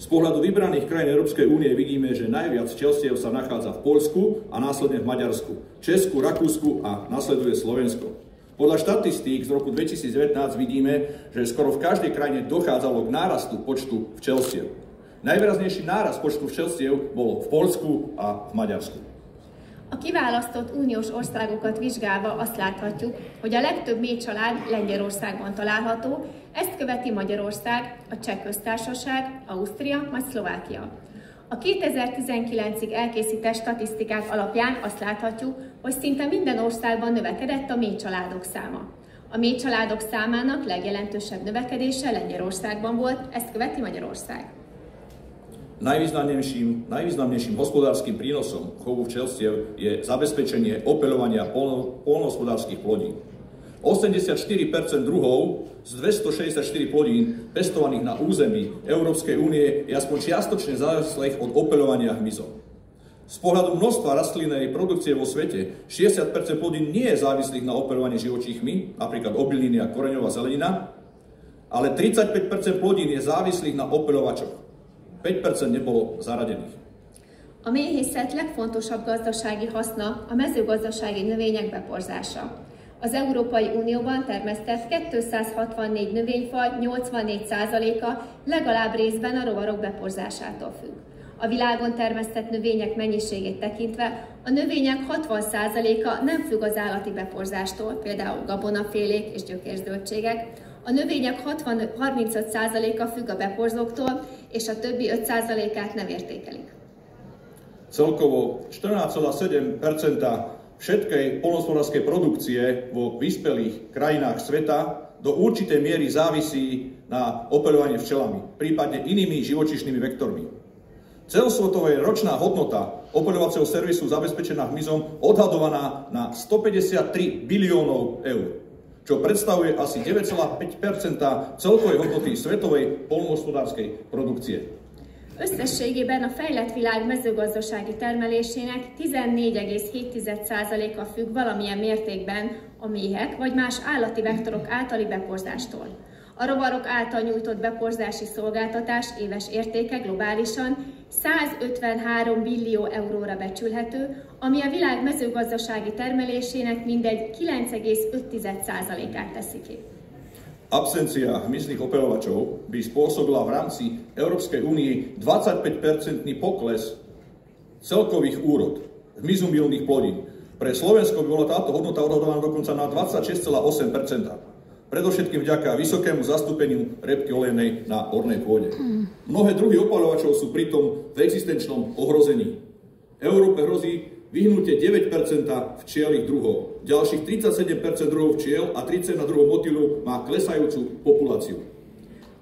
Z pohľadu vybraných krajín Európskej únie vidíme, že najviac čelstiev sa nachádza v Poľsku a následne v Maďarsku, Česku, Rakúsku a nasleduje Slovensko. Podľa štatistík z roku 2019 vidíme, že skoro v každej krajine dochádzalo k nárastu počtu včelstiev. Najvýraznejší nárast počtu včelstiev bolo v Poľsku a v Maďarsku. A kiválasztott uniós országokat vizsgálva azt láthatjuk, hogy a legtöbb méhcsalád Lengyelországban található, ezt követi Magyarország, a Cseh Köztársaság, Ausztria, majd Szlovákia. A 2019-ig elkészített statisztikák alapján azt láthatjuk, hogy szinte minden országban növekedett a méhcsaládok száma. A méhcsaládok számának legjelentősebb növekedése Lengyelországban volt, ezt követi Magyarország. Najvýznamnejším hospodárskym prínosom chovu včelstiev je zabezpečenie opeľovania poľnohospodárskych plodín. 84% druhov z 264 plodín pestovaných na území Európskej únie je aspoň čiastočne závislých od opeľovania hmyzom. Z pohľadu množstva rastlinnej produkcie vo svete 60% plodín nie je závislých na opeľovaní živočíchmi, napríklad obilniny a koreňová zelenina, ale 35% plodín je závislých na opeľovačoch. 5% nebolo zaradených. A méhészet legfontosabb gazdasági haszna a mezőgazdasági növények beporzása. Az Európai Unióban termesztett 264 növényfaj 84%-a legalább részben a rovarok beporzásától függ. A világon termesztett növények mennyiségét tekintve a növények 60%-a nem függ az állati beporzástól, például gabonafélék és gyökérzöldségek. A növények 35%-a függ a beporzóktól, és a többi 5%-át nem értékelik. Celkovo 14,7% všetkej poľnohospodárskej produkcie vo vyspelých krajinách sveta do určitej miery závisí na opeľovanie včelami, prípadne inými živočíšnymi vektormi. Celosvetová ročná hodnota opeľovacieho servisu zabezpečená hmyzom odhadovaná na 153 biliónov eur, čo predstavuje asi 9,5% celkovej hodnoty svetovej poľnohospodárskej produkcie. Összességében a fejlett világ mezőgazdasági termelésének 14,7%-a függ valamilyen mértékben a méhek vagy más állati vektorok általi beporzástól. A rovarok által nyújtott beporzási szolgáltatás éves értéke globálisan 153 billió euróra becsülhető, ami a világ mezőgazdasági termelésének mindegy 9,5%-át teszi ki. Absencia hmyzných opeľovačov by spôsobila v rámci Európskej únie 25% pokles celkových úrod hmyzomilných plodín. Pre Slovensko by bola táto hodnota odhadovaná dokonca na 26,8%. Predovšetkým vďaka vysokému zastúpeniu repky olejnej na ornej pôde. Mnohé druhy opeľovačov sú pritom v existenčnom ohrození. Európe hrozí vyhnutie 9% včielých druhov. Ďalších 37% druhov včiel a 30 druhov motýlov má klesajúcu populáciu.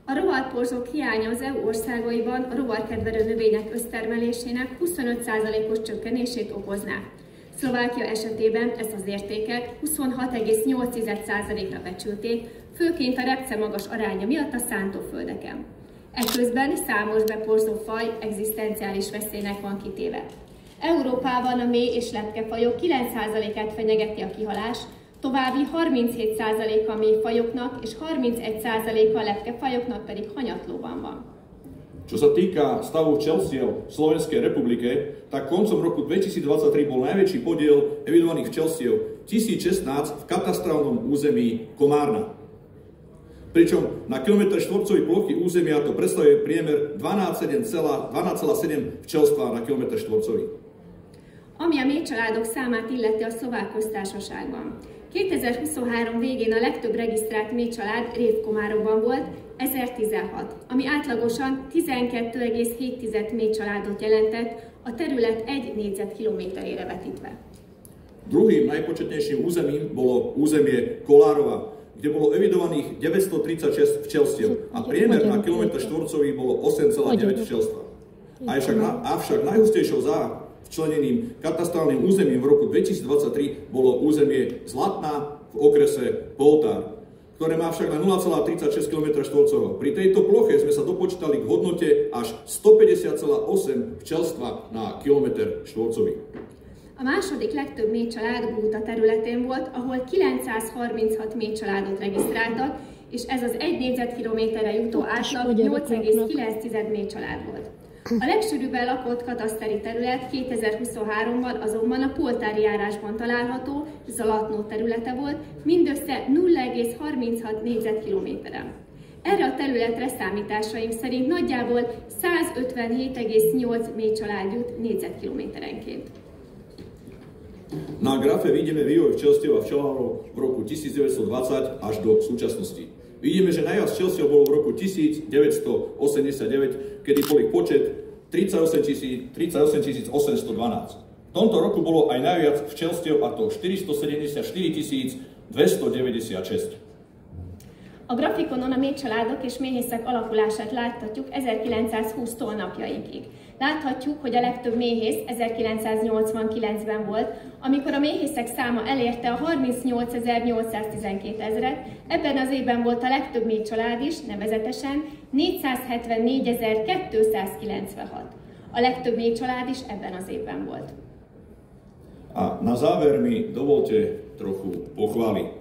A rovarporzók hiánya az EU országaiban a rovarkedvelő növények össztermelésének 25%-os csökkenését okozná. Szlovákia esetében ezt az értéket 26,8%-ra becsülték, főként a repce magas aránya miatt a szántóföldeken. Eközben számos beporzó faj egzisztenciális veszélynek van kitéve. Európában a méh és lepkefajok 9%-át fenyegeti a kihalás, további 37%-a méhfajoknak és 31%-a a lepkefajoknak pedig hanyatlóban van. Čo sa týka stavu včelstiev v Slovenskej republike, tak koncom roku 2023 bol najväčší podiel evidovaných včelstiev 1016 v katastrálnom území Komárna. Pričom na kilometr štvorcový plochy územia to predstavuje priemer 12,7 včelstva na kilometr štvorcový. Ami a méhcsaládok számát illeti a Szlovák Köztársaságban. 2023 végén a legtöbb regisztrált méhcsalád Révkomárokban volt, 1016, ami átlagosan 12,7 méhcsaládot jelentett, a terület 1 négyzetkilométerére vetítve. Druhým najpočetnejším územím bolo územie Kolárova, kde bolo evidovaných 936 včelstiev a priemer na kilometr štvorcový bolo 8,9 včelstva. Avšak najhustejšou včleneným katastrálnym územím v roku 2023 bolo územie Zlatná v okrese Poltár, ktoré má však na 0,36 km². Pri tejto ploche sme sa dopočítali k hodnote až 150,8 včelstva na kilometr štvorcový. A második legtöbb méhcsalád Gúta területén volt, ahol 936 méhcsaládot regisztráltak, és ez az 1 négyzetkilométerre jutó átlag 8,9 méhcsalád volt. A legsűrűbben lakott kataszteri terület 2023-ban azonban a poltári járásban található, Zalatnó területe volt, mindössze 0,36 négyzetkilométeren. Erre a területre számításaim szerint nagyjából 157,8 méhcsalád jut négyzetkilométerenként. Na grafe vidíme vývoj včelstiev a včelárov v roku 1920 až do súčasnosti. Vidíme, že najviac včelstiev bolo v roku 1989, kedy bol ich počet 38 812. V tomto roku bolo aj najviac včelstiev, a to 474 296. A grafikonon a méhcsaládok és méhészek alakulását láthatjuk 1920-tól napjainkig. Láthatjuk, hogy a legtöbb méhész 1989-ben volt, amikor a méhészek száma elérte a 38.812.000-et, ebben az évben volt a legtöbb méhcsalád is, nevezetesen 474.296. A legtöbb méhcsalád is ebben az évben volt. A na záver mi dovolte trochu pochvály.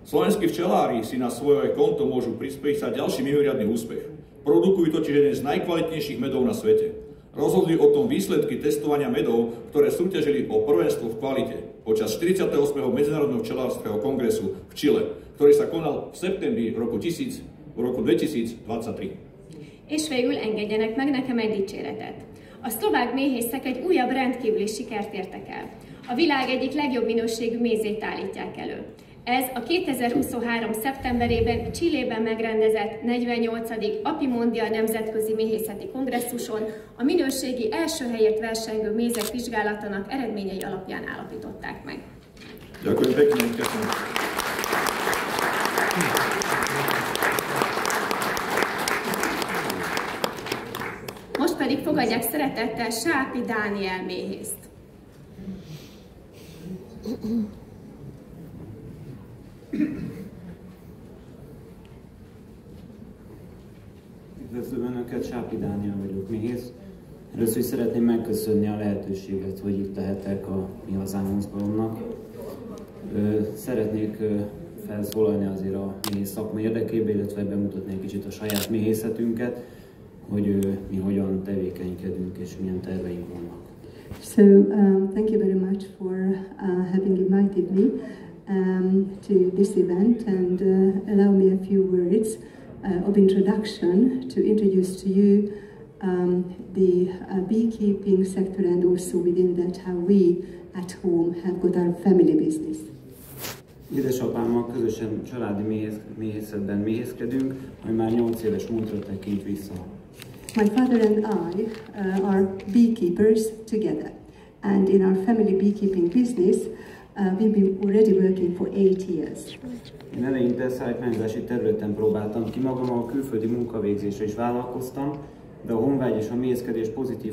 Slovenskí včelári si na svoje konto môžu prispísať ďalší mimoriadny úspech. Produkujú totiž jeden z najkvalitnejších medov na svete. Rozhodli o tom výsledky testovania medov, ktoré súťažili o prvenstvo v kvalite počas 48. Medzinárodného včelárskeho kongresu v Čile, ktorý sa konal v septembri roku 2023. És végül engedjenek meg nekem egy dicséretet. A szlovák méhészek egy újabb rendkívüli sikert értek el. A világ egyik legjobb minőségű mézét állítják elő. Ez a 2023. szeptemberében Chilében megrendezett 48. API Mondial nemzetközi méhészeti kongresszuson a minőségi első helyért versengő mézek vizsgálatának eredményei alapján állapították meg. Ďakujem pekne. Most pedig fogadják szeretettel Sápi Dániel méhészt. Üdvözlöm Önöket, Sápi Dániel vagyok, méhész. Először is szeretném megköszönni a lehetőséget, hogy itt lehetek a Mi Hazánk mozgalomnak. Szeretnék felszólalni azért a méhész szakma érdekében, illetve bemutatni egy kicsit a saját méhészetünket, hogy mi hogyan tevékenykedünk és milyen terveink vannak. So, thank you very much for having invited me to this event, and allow me a few words of introduction to introduce to you the beekeeping sector, and also within that how we at home have got our family business. Édesapámmal közösen családi méhészetben méhészkedünk, ami már 8 éves múltra tekint vissza. My father and I are beekeepers together, and in our family beekeeping business we've been already working for 8 years. Én eleinte szállítmányozási területen próbáltam ki magam, a külföldi munkavégzésre is vállalkoztam, de a honvágy és a méhészkedés pozitív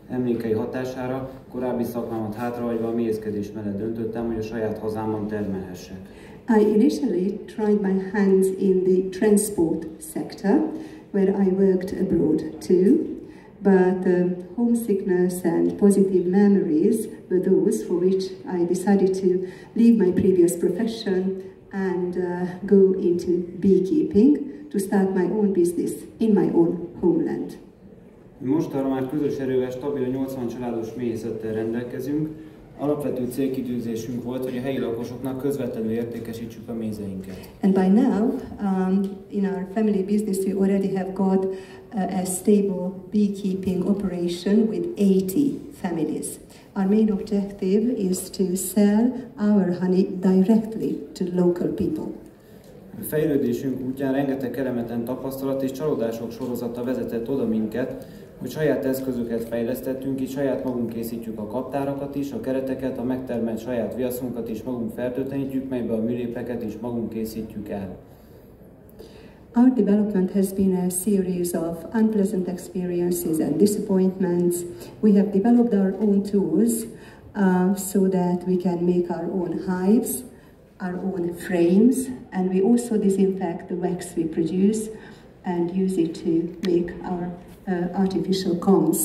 emlékei hatására korábbi szakmámat hátrahagyva a méhészkedés mellett döntöttem, hogy a saját hazámban termelhessek. I initially tried my hands in the transport sector, where I worked abroad too, but homesickness and positive memories were those for which I decided to leave my previous profession and go into beekeeping to start my own business in my own homeland. Mostanra már közös erővel stabil 80 családos méhészettel rendelkezünk, Alapvető célkitűzésünk volt, hogy a helyi lakosoknak közvetlenül értékesítsük a mézeinket. And by now, in our family business, we already have got a stable beekeeping operation with 80 families. Our main objective is to sell our honey directly to local people. A fejlődésünk útján rengeteg kellemetlen tapasztalat és csalódások sorozata vezetett oda minket, hogy saját eszközöket fejlesztettünk, így saját magunk készítjük a kaptárakat is, a kereteket, a megtermelt saját viaszunkat is magunk fertőtlenítjük, melybe a műlépeket is magunk készítjük el. Our development has been a series of unpleasant experiences and disappointments. We have developed our own tools so that we can make our own hives, our own frames, and we also disinfect the wax we produce and use it to make our artificial combs.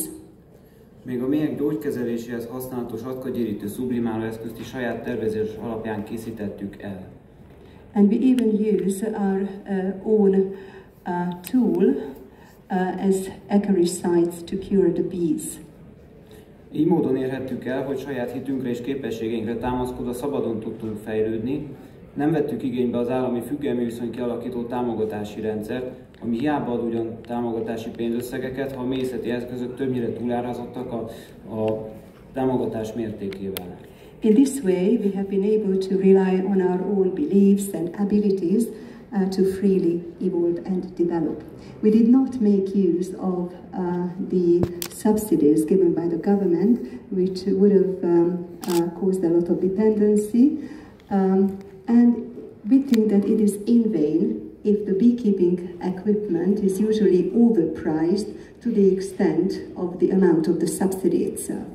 Még a méhek gyógykezeléséhez használatos agykagyérítő sublimáló eszközt is saját tervezés alapján készítettük el. And we even use our own tool as acaricides to cure the bees. Így módon érhettük el, hogy saját hitünkre és képességeinkre támaszkodva szabadon tudtunk fejlődni. Nem vettük igénybe az állami függelmi viszony kialakító támogatási rendszert, ami hiába ad ugyan támogatási pénzösszegeket, ha a méhészeti eszközök többnyire túlárazottak a támogatás mértékével. In this way, we have been able to rely on our own beliefs and abilities to freely evolve and develop. We did not make use of the subsidies given by the government, which would have caused a lot of dependency. And we think that it is in vain if the beekeeping equipment is usually overpriced to the extent of the amount of the subsidy itself.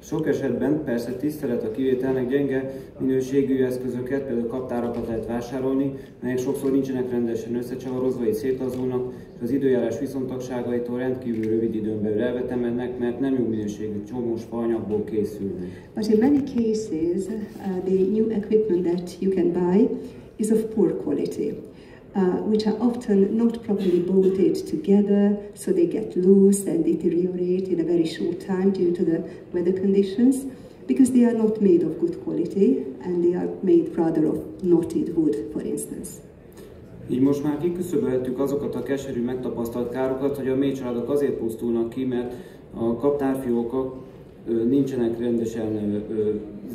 Sok esetben persze tisztelet a kivételnek, gyenge minőségű eszközöket, például kaptárakat lehet vásárolni, melyek sokszor nincsenek rendesen összecsavarozva, így szétazulnak, és az időjárás viszontagságaitól rendkívül rövid időn belül elvetemednek, mert nem jó minőségű csomós faanyagból készülnek. But in many cases, the new equipment that you can buy is of poor quality. Which are often not properly bolted together, so they get loose and deteriorate in a very short time due to the weather conditions, because they are not made of good quality, and they are made rather of knotted wood, for instance. Így most már kiküszöbölhettük azokat a keserű megtapasztalt károkat, hogy a méhcsaládok azért pusztulnak ki, mert a kaptárfiókok nincsenek rendesen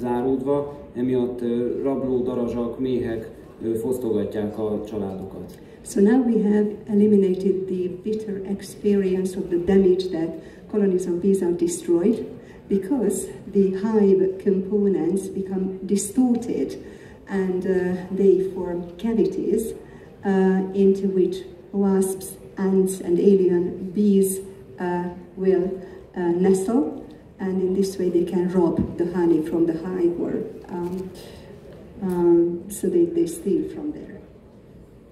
záródva, emiatt rabló, darazsak, méhek fosztogatják a családokat. So now we have eliminated the bitter experience of the damage that colonies of bees are destroyed because the hive components become distorted and they form cavities into which wasps, ants and alien bees will nestle, and in this way they can rob the honey from the hive or so they steal from there.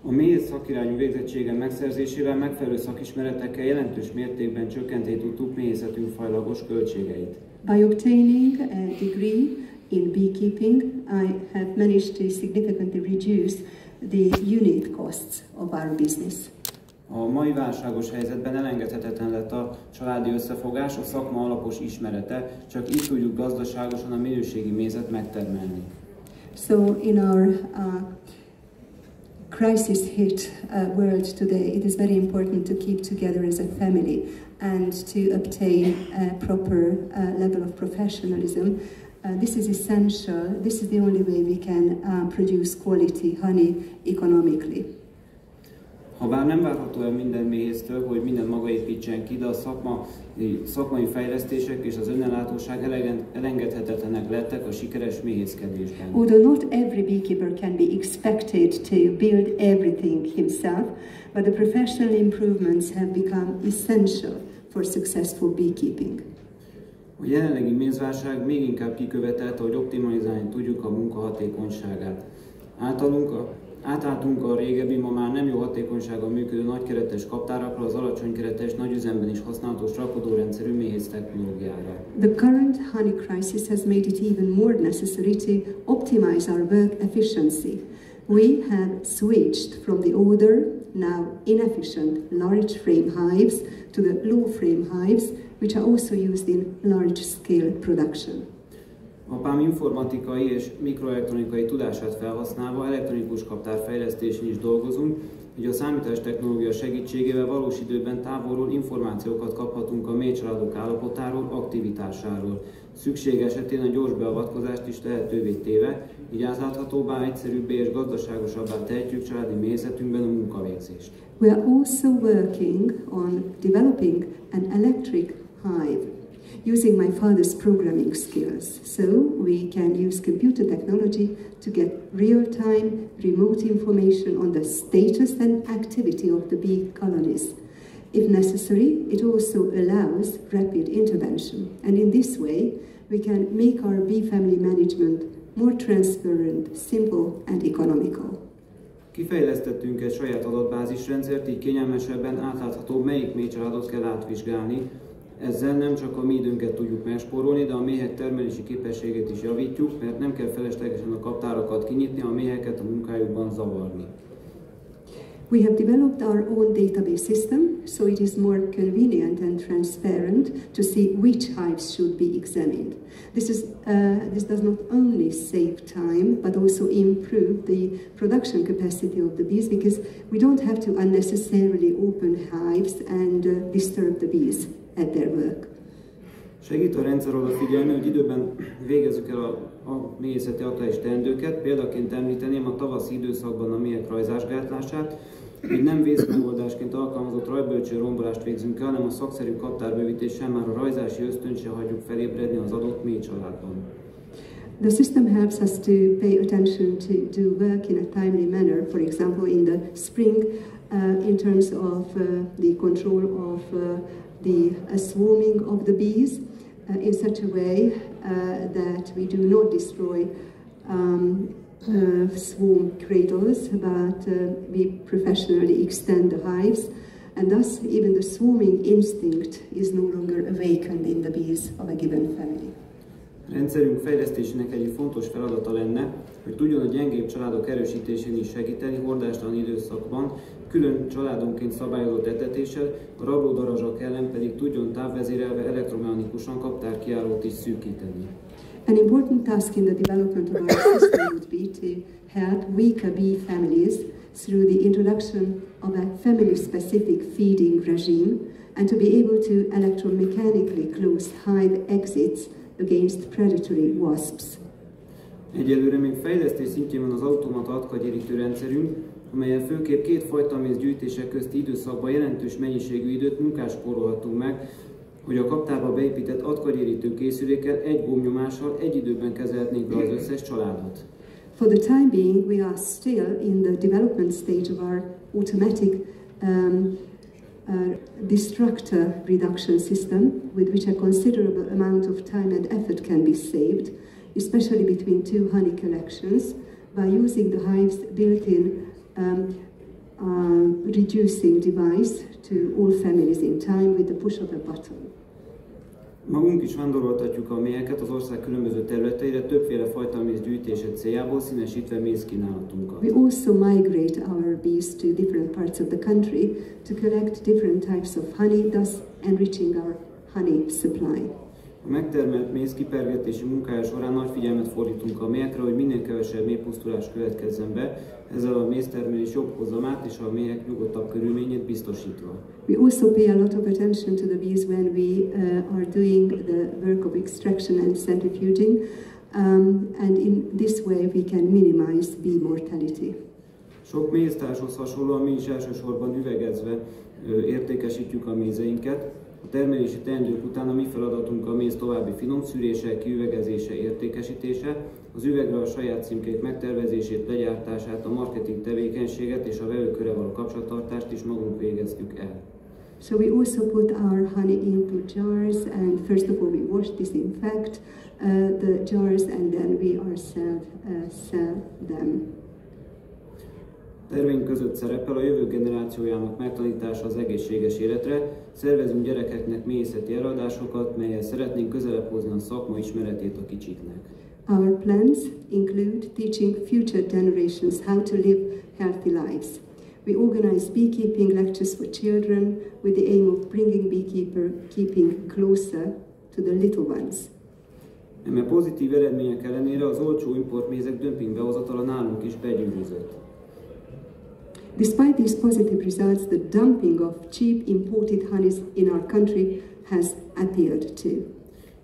A méhész szakirányú végzettsége megszerzésével megfelelő szakismeretekkel jelentős mértékben csökkenteni tudtuk méhészetünk fajlagos költségeit. By obtaining a degree in beekeeping, I have managed to significantly reduce the unit costs of our business. A mai válságos helyzetben elengedhetetlen lett a családi összefogás, a szakma alapos ismerete, csak így tudjuk gazdaságosan a minőségi mézet megtermelni. So in our crisis-hit world today, it is very important to keep together as a family and to obtain a proper level of professionalism. This is essential. This is the only way we can produce quality honey economically. Habár nem várható el minden méhésztől, hogy minden maga építsen ki, de a szakmai fejlesztések és az önellátóság elengedhetetlenek lettek a sikeres méhészkedésben. Although not every beekeeper can be expected to build everything himself, but the professional improvements have become essential for successful beekeeping. A jelenlegi mézválság még inkább kikövetelte, hogy optimalizálni tudjuk a munka hatékonyságát. Átálltunk a régebbi, ma már nem jó hatékonysággal működő nagykeretes kaptárakra, az alacsonykeretes, nagyüzemben is használatos rakodórendszerű méhész technológiára. The current honey crisis has made it even more necessary to optimize our work efficiency. We have switched from the older, now inefficient large frame hives to the low frame hives, which are also used in large-scale production. Apám informatikai és mikroelektronikai tudását felhasználva elektronikus kaptár fejlesztésén is dolgozunk, így a számítástechnológia segítségével valós időben távolról információkat kaphatunk a mély családok állapotáról, aktivitásáról. Szükség esetén a gyors beavatkozást is lehetővé téve, így átláthatóbbá, egyszerűbbé és gazdaságosabbá tehetjük családi mélyzetünkben a munkavégzést. We are also working on developing an electric hive using my father's programming skills. So we can use computer technology to get real-time remote information on the status and activity of the bee colonies. If necessary, it also allows rapid intervention. And in this way, we can make our bee family management more transparent, simple and economical. Kifejlesztettünk egy saját adatbázisrendszert, így kényelmesebben átlátható, melyik méhcsaládot kell átvizsgálni. Ezzel nem csak a mi időnket tudjuk megspórolni, de a méhek termelési képességét is javítjuk, mert nem kell feleslegesen a kaptárakat kinyitni, a méheket a munkájukban zavarni. We have developed our own database system, so it is more convenient and transparent to see which hives should be examined. This does not only save time, but also improve the production capacity of the bees, because we don't have to unnecessarily open hives and disturb the bees at their work. Segít a rendszer odafigyelni, hogy időben végezzük el a méhészeti aktuális teendőket. Példaként említeném a tavaszi időszakban a méhek rajzásgátlását, így nem vészmegoldásként alkalmazott rajbölcső rombolást végzünk el, hanem a szakszerű kaptárbővítéssel már a rajzási ösztönt se hagyjuk felébredni az adott méhcsaládban. The system helps us to pay attention to do work in a timely manner, for example in the spring in terms of the control of the swarming of the bees in such a way that we do not destroy swarm cradles, but we professionally extend the hives, and thus even the swarming instinct is no longer awakened in the bees of a given family. Rendszerünk fejlesztésének egyik fontos feladata lenne, hogy tudjon a gyengébb családok erősítésén is segíteni hordástalan időszakban, külön családonként szabályozott etetéssel, a rablódarazsak ellen pedig tudjon távvezérelve elektromechanikusan kaptárkijárót is szűkíteni. An important task in the development of our system would be to help weaker bee families through the introduction of a family-specific feeding regime and to be able to electromechanically close hive exits against predatory wasps. Egyelőre még fejlesztés szintjén van az automata atkagyérítő rendszerünk, amellyel főképp két fajtaméz gyűjtése közti időszakban jelentős mennyiségű időt munkásspórolhatunk meg, hogy a kaptárba beépített atkagyérítő készülékkel egy gombnyomással egy időben kezelhetnénk az összes családot. For the time being, we are still in the development stage of our automatic destructor reduction system, with which a considerable amount of time and effort can be saved, especially between two honey collections, by using the hive's built-in reducing device to all families in time with the push of a button. Magunk is vándoroltatjuk a méheket az ország különböző területeire többféle fajtaméz gyűjtése céljából, színesítve mézkínálatunkat. We also migrate our bees to different parts of the country to collect different types of honey, thus enriching our honey supply. A megtermelt méz kipergetési munkája során nagy figyelmet fordítunk a méhekre, hogy minél kevesebb méhpusztulás következzen be, ezzel a méztermelés jobb hozamát és a méhek nyugodtabb körülményét biztosítva. We also pay a lot of attention to the bees when we are doing the work of extraction and centrifuging, and in this way we can minimize bee mortality. Sok méztárshoz hasonlóan mi is elsősorban üvegezve értékesítjük a mézeinket. A termelési teendők után a mi feladatunk a méz további finomszűrése, kiüvegezése, értékesítése, az üvegre a saját címkék megtervezését, legyártását, a marketing tevékenységet és a vevőkörrel való kapcsolattartást is magunk végeztük el. So we also put our honey into jars, and first of all we wash, disinfect the jars, and then we ourselves sell them. Terveink között szerepel a jövő generációjának megtanítása az egészséges életre, szervezünk gyerekeknek méhészeti előadásokat, melyel szeretnénk közelebb hozni a szakma ismeretét a kicsiknek. Our plans include teaching future generations how to live healthy lives. We organize beekeeping lectures for children with the aim of bringing beekeeping closer to the little ones. Eme pozitív eredmények ellenére az olcsó importmézek dömpingbehozatala nálunk is begyűrűzött. Despite these positive results, the dumping of cheap imported honeys in our country has appeared too.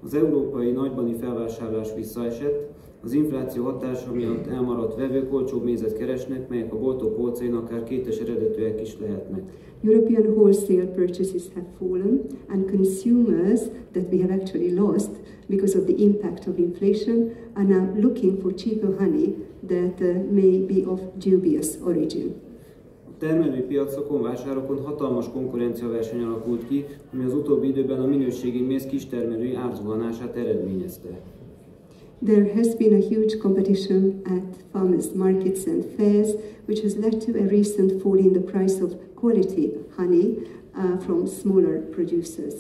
Az európai nagybani felvásárlás visszaesett, az infláció hatása miatt elmaradt vevők olcsóbb mézet keresnek, melyek a boltok polcain akár kétes eredetűek is lehetnek. European wholesale purchases have fallen, and consumers that we have actually lost because of the impact of inflation are now looking for cheaper honey that may be of dubious origin. A termelői piacokon, vásárokon hatalmas konkurenciaverseny alakult ki, ami az utóbbi időben a minőségi méz kistermelői árzuhanását eredményezte. There has been a huge competition at farmers' markets and fairs, which has led to a recent fall in the price of quality honey from smaller producers.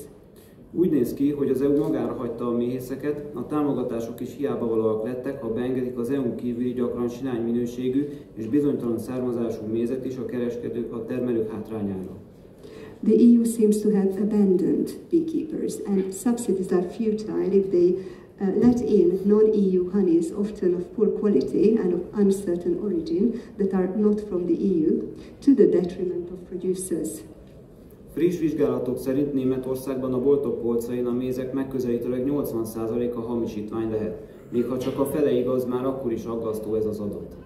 Úgy néz ki, hogy az EU magára hagyta a méhészeket, a támogatások is hiába valóak lettek, ha beengedik az EU-n kívüli gyakran silány minőségű és bizonytalan származású mézet is a kereskedők, a termelők hátrányára. The EU seems to have abandoned beekeepers, and subsidies are futile if they let in non-EU honeys, often of poor quality and of uncertain origin, that are not from the EU, to the detriment of producers. Friss vizsgálatok szerint Németországban a boltok polcain a mézek megközelítőleg 80%-a hamisítvány lehet. Még ha csak a fele igaz, már akkor is aggasztó ez az adat.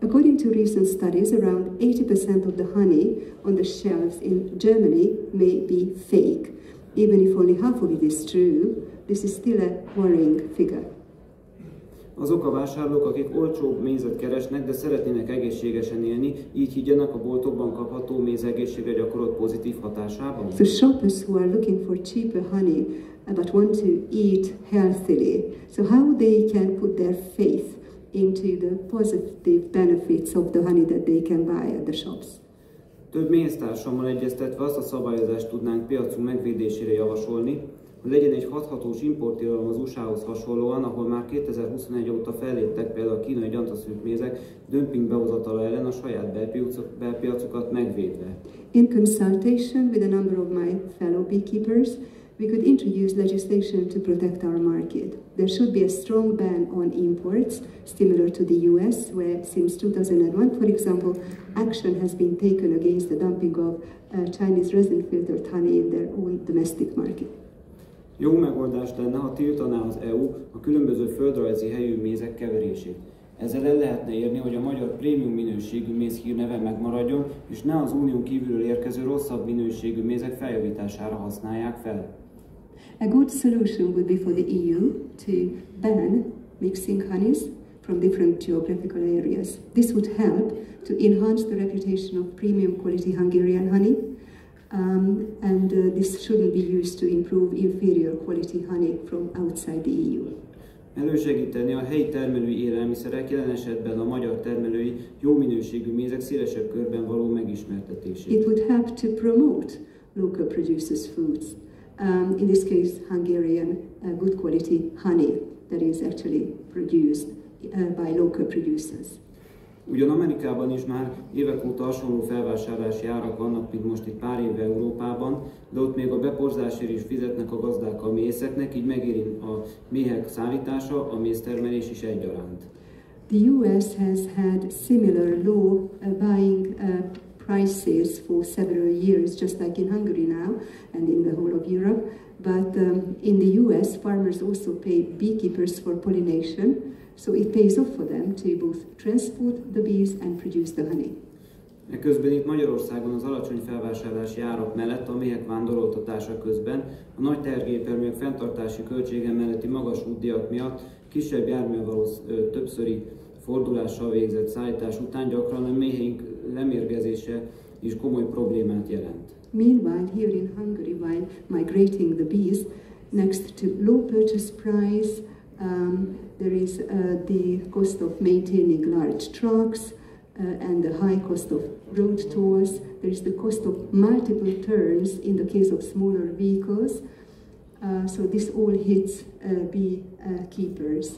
According to recent studies, around 80% of the honey on the shelves in Germany may be fake. Even if only half of it is true, this is still a worrying figure. Azok a vásárlók, akik olcsóbb mézet keresnek, de szeretnének egészségesen élni, így higgyenek a boltokban kapható méz egészségre gyakorolt pozitív hatásában? So shoppers who are looking for cheaper honey but want to eat healthily, so how they can put their faith into the positive benefits of the honey that they can buy at the shops. Több méhésztársammal egyeztetve azt a szabályozást tudnánk piacunk megvédésére javasolni, hogy legyen egy hathatós importtilalom az USA-hoz hasonlóan, ahol már 2021 óta felléptek például a kínai gyantaszűk mézek dömping behozatala ellen a saját belpiacukat megvédve. In consultation with a number of my fellow beekeepers, we could introduce legislation to protect our market. There should be a strong ban on imports, similar to the US, where since 2001, for example, action has been taken against the dumping of Chinese resin-filtered honey in their own domestic market. Jó megoldás lenne, ha tiltaná az EU a különböző földrajzi helyű mézek keverését. Ezzel el lehetne érni, hogy a magyar prémium minőségű méz hírneve megmaradjon, és ne az unión kívülről érkező rosszabb minőségű mézek feljavítására használják fel. A good solution would be for the EU to ban mixing honeys from different geographical areas. This would help to enhance the reputation of premium quality Hungarian honey, and this shouldn't be used to improve inferior quality honey from outside the EU. Elősegíteni a helyi termelői élelmiszerek, jelen esetben a magyar termelői jó minőségű mézek szélesebb körben való megismertetését. It would help to promote local producers' foods. In this case, Hungarian good quality honey that is actually produced by local producers. Ugyan Amerikában is már évek óta hasonló felvásárlási árak vannak, mint most itt pár éve Európában, de ott még a beporzásért is fizetnek a gazdák a méhészeknek, így megéri a méhek szállítása, a méztermelés is egyaránt. The US has had similar low buying prices for several years, just like in Hungary now and in the whole of Europe. But in the US, farmers also pay beekeepers for pollination, so it pays off for them to both transport the bees and produce the honey. Eközben itt Magyarországon az alacsony felvásárlási árak mellett a méhek vándoroltatása közben a nagy tehergépjárművek fenntartási költsége melletti magas útdíjak miatt kisebb járművel való többszöri fordulással végzett szállítás után gyakran a méhénk lemérgezése is komoly problémát jelent. Meanwhile, here in Hungary, while migrating the bees, next to low purchase price, there is the cost of maintaining large trucks and the high cost of road tolls. There is the cost of multiple turns in the case of smaller vehicles. So this all hits beekeepers.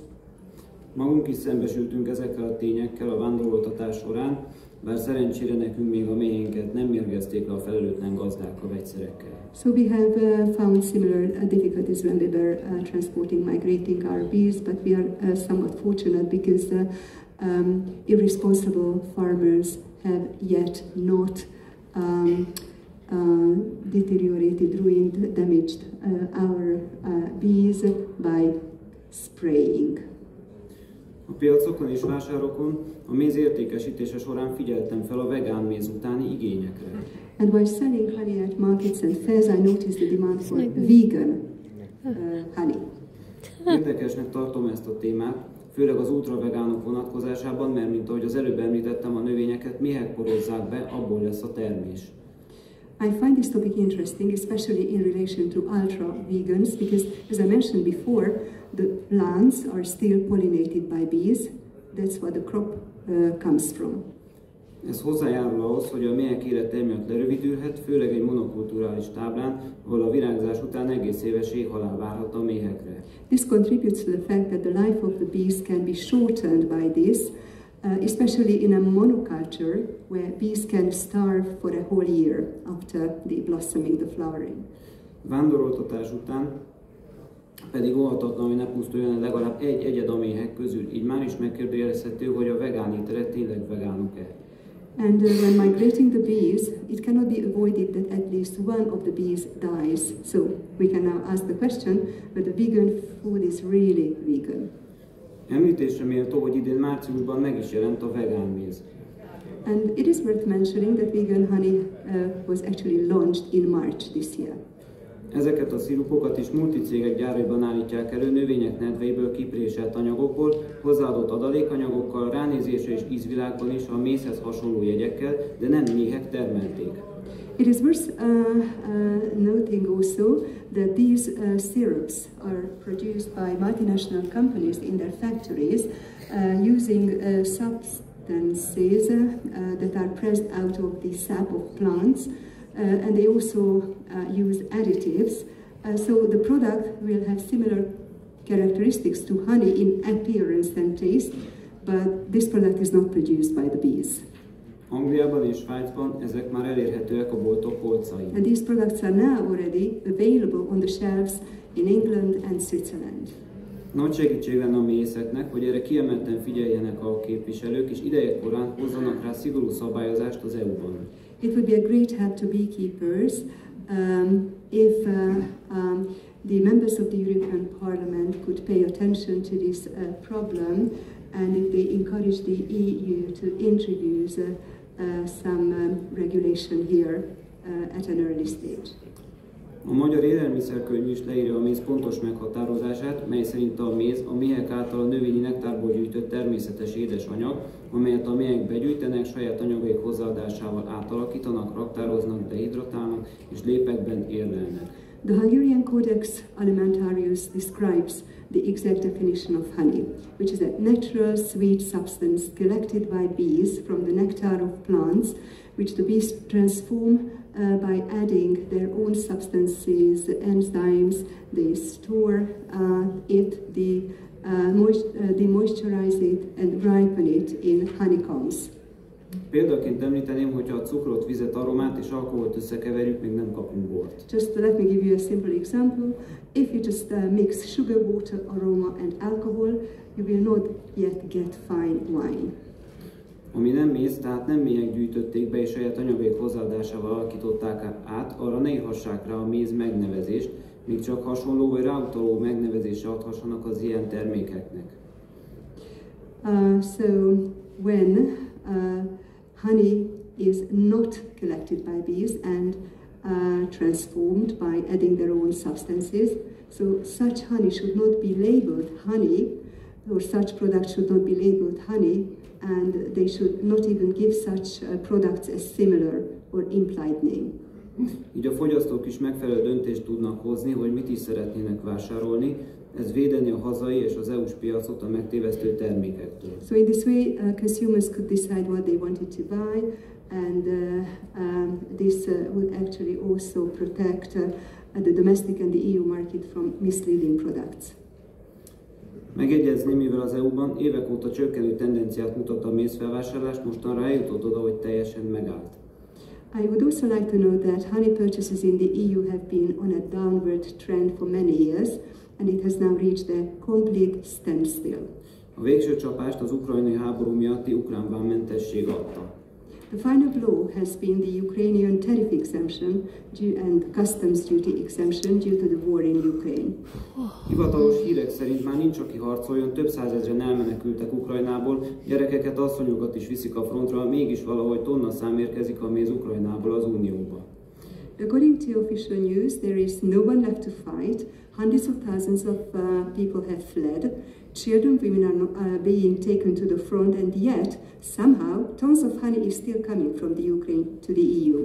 Magunk is szembesültünk ezekkel a tényekkel a vándoroltatás során, bár szerencsére nekünk még a méhénket nem mérgezték le a felelőtlen gazdák a vegyszerekkel. So we have found similar difficulties when we were transporting, migrating our bees, but we are somewhat fortunate because irresponsible farmers have yet not deteriorated, ruined, damaged our bees by spraying. A piacokon és vásárokon a méz értékesítése során figyeltem fel a vegán méz utáni igényekre. And while selling honey at markets and fairs, I noticed the demand for vegan honey. Érdekesnek tartom ezt a témát, főleg az ultravegánok vonatkozásában, mert mint ahogy az előbb említettem, a növényeket méhek porozzák be, abból lesz a termés. I find this topic interesting, especially in relation to ultra-vegans, because as I mentioned before, the plants are still pollinated by bees. That's what the crop comes from. Ez hozzájárul ahhoz, hogy a méhek élete emiatt lerövidülhet, főleg egy monokulturális táblán, ahol a virágzás után egész éves éhhalál várhat a méhekre. This contributes to the fact that the life of the bees can be shortened by this, especially in a monoculture where bees can starve for a whole year after the blossoming, the flowering. Vándoroltatás után pedig óhatatlan, hogy ne pusztuljon legalább egy egyed a méhek közül, így már is megkérdőjelezhető, hogy a vegán ételek tényleg vegánok-e. And when migrating the bees, it cannot be avoided that at least one of the bees dies. So we can now ask the question whether vegan food is really vegan. Említésre méltó, hogy idén márciusban meg is jelent a vegán méz. And it is worth mentioning that vegan honey was actually launched in March this year. Ezeket a szirupokat is multicégek gyáraiban állítják elő növények nedveiből kipréselt anyagokból, hozzáadott adalékanyagokkal, ránézésre és ízvilágban is a mézhez hasonló jegyekkel, de nem méhek termelték. It is worth noting also that these syrups are produced by multinational companies in their factories using substances that are pressed out of the sap of plants. And they also use additives, so the product will have similar characteristics to honey in appearance and taste, but this product is not produced by the bees. Angliában és Svájcban ezek már elérhetőek a boltok polcain. And these products are now already available on the shelves in England and Switzerland. Nagy segítség lenne a méhészeknek, hogy erre kiemelten figyeljenek a képviselők, és idejekkorán hozzanak rá szigorú szabályozást az EU-ban. It would be a great help to beekeepers if the members of the European Parliament could pay attention to this problem, and if they encourage the EU to introduce some regulation here at an early stage. A Magyar Élelmiszerkönyv is leírja a méz pontos meghatározását, mely szerint a méz a méhek által a növényi nektárból gyűjtött természetes édesanyag, amelyet a méhek begyűjtenek, saját anyagaik hozzáadásával átalakítanak, raktároznak, dehidratálnak és lépekben érlelnek. The Hungarian Codex Alimentarius describes the exact definition of honey, which is a natural sweet substance collected by bees from the nectar of plants, which the bees transform by adding their own substances, enzymes. They store it, demoisturize it, and ripen it in honeycombs. Példaként említeném, hogyha a cukrot, vizet, aromát és alkoholt összekeverjük, még nem kapunk bort. Just let me give you a simple example. If you just mix sugar, water, aroma and alcohol, you will not yet get fine wine. Ami nem méz, tehát nem méhek gyűjtötték be és saját anyagaik hozzáadásával alakították át, arra ne írhassák rá a méz megnevezést, még csak hasonló vagy ráutaló megnevezésre adhassanak az ilyen termékeknek. So when honey is not collected by bees and transformed by adding their own substances, so such honey should not be labeled honey, or such products should not be labeled honey, and they should not even give such products a similar or implied name. Így a fogyasztók is megfelelő döntést tudnak hozni, hogy mit is szeretnének vásárolni, ez védeni a hazai és az EU-s piacot a megtévesztő termékektől. So in this way, consumers could decide what they wanted to buy, and this would actually also protect the domestic and the EU market from misleading products. Megjegyezni, mivel az EU-ban évek óta csökkenő tendenciát mutat a mézfelvásárlás, mostanra eljutott oda, hogy teljesen megállt. I would also like to note that honey purchases in the EU have been on a downward trend for many years, and it has now reached a complete standstill. A végső csapást az ukrajnai háború miatti ukrán vámmentesség adta. The final blow has been the Ukrainian tariff exemption and customs duty exemption due to the war in Ukraine. Hivatalos hírek szerint már nincs, aki harcoljon, több százezren elmenekültek Ukrajnából, gyerekeket, asszonyokat is viszik a frontra, mégis valahogy tonna szám érkezik a méz Ukrajnából az Unióba. According to official news, there is no one left to fight. Hundreds of thousands of people have fled. Children, women are being taken to the front, and yet, somehow, tons of honey is still coming from the Ukraine to the EU.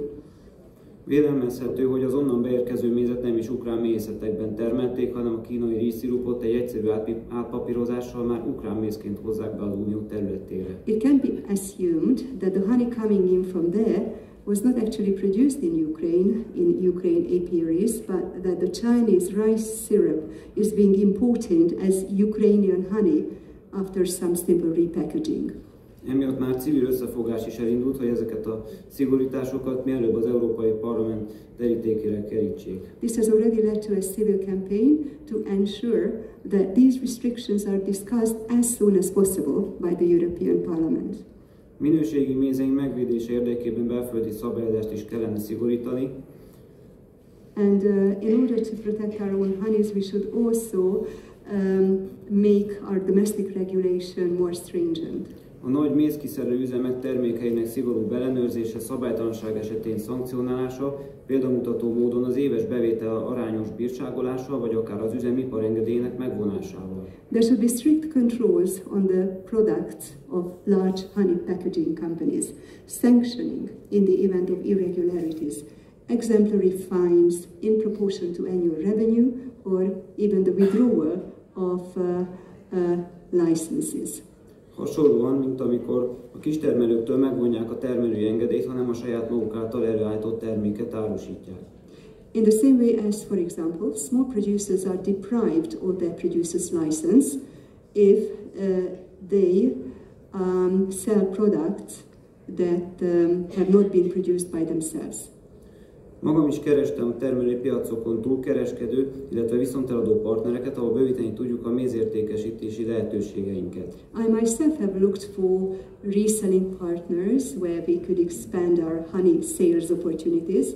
Vélelmezhető, hogy az onnan beérkező mézet nem is ukrán méhészetekben termelték, hanem a kínai rizsszirupot egy egyszerű átpapírozással már ukrán mézként hozzák be az unió területére. It can be assumed that the honey coming in from there was not actually produced in Ukraine apiaries, but that the Chinese rice syrup is being imported as Ukrainian honey after some simple repackaging. Emiatt már civil összefogás is elindult, hogy ezeket a szigorításokat mielőbb az Európai Parlament terítékére kerítsék. This has already led to a civil campaign to ensure that these restrictions are discussed as soon as possible by the European Parliament. Minőségi mézeink megvédése érdekében belföldi szabályozást is kellene szigorítani. And in order to protect our own honeys, we should also make our domestic regulation more stringent. A nagy mézkiszerelő üzemek termékeinek szigorú ellenőrzése, szabálytalanság esetén szankcionálása, példamutató módon az éves bevétel arányos bírságolással, vagy akár az üzemipar engedélyének megvonásával. There should be strict controls on the products of large honey packaging companies, sanctioning in the event of irregularities, exemplary fines in proportion to annual revenue, or even the withdrawal of licenses. Hasonlóan, mint amikor a kistermelőktől megvonják a termelői engedélyt, hanem a saját maguk által előállított terméket árusítják. In the same way as, for example, small producers are deprived of their producer's license if they sell products that have not been produced by themselves. Magam is kerestem a termelői piacokon túlkereskedő, illetve viszonteladó partnereket, ahol bővíteni tudjuk a mézértékesítési lehetőségeinket. I myself have looked for reselling partners where we could expand our honey sales opportunities.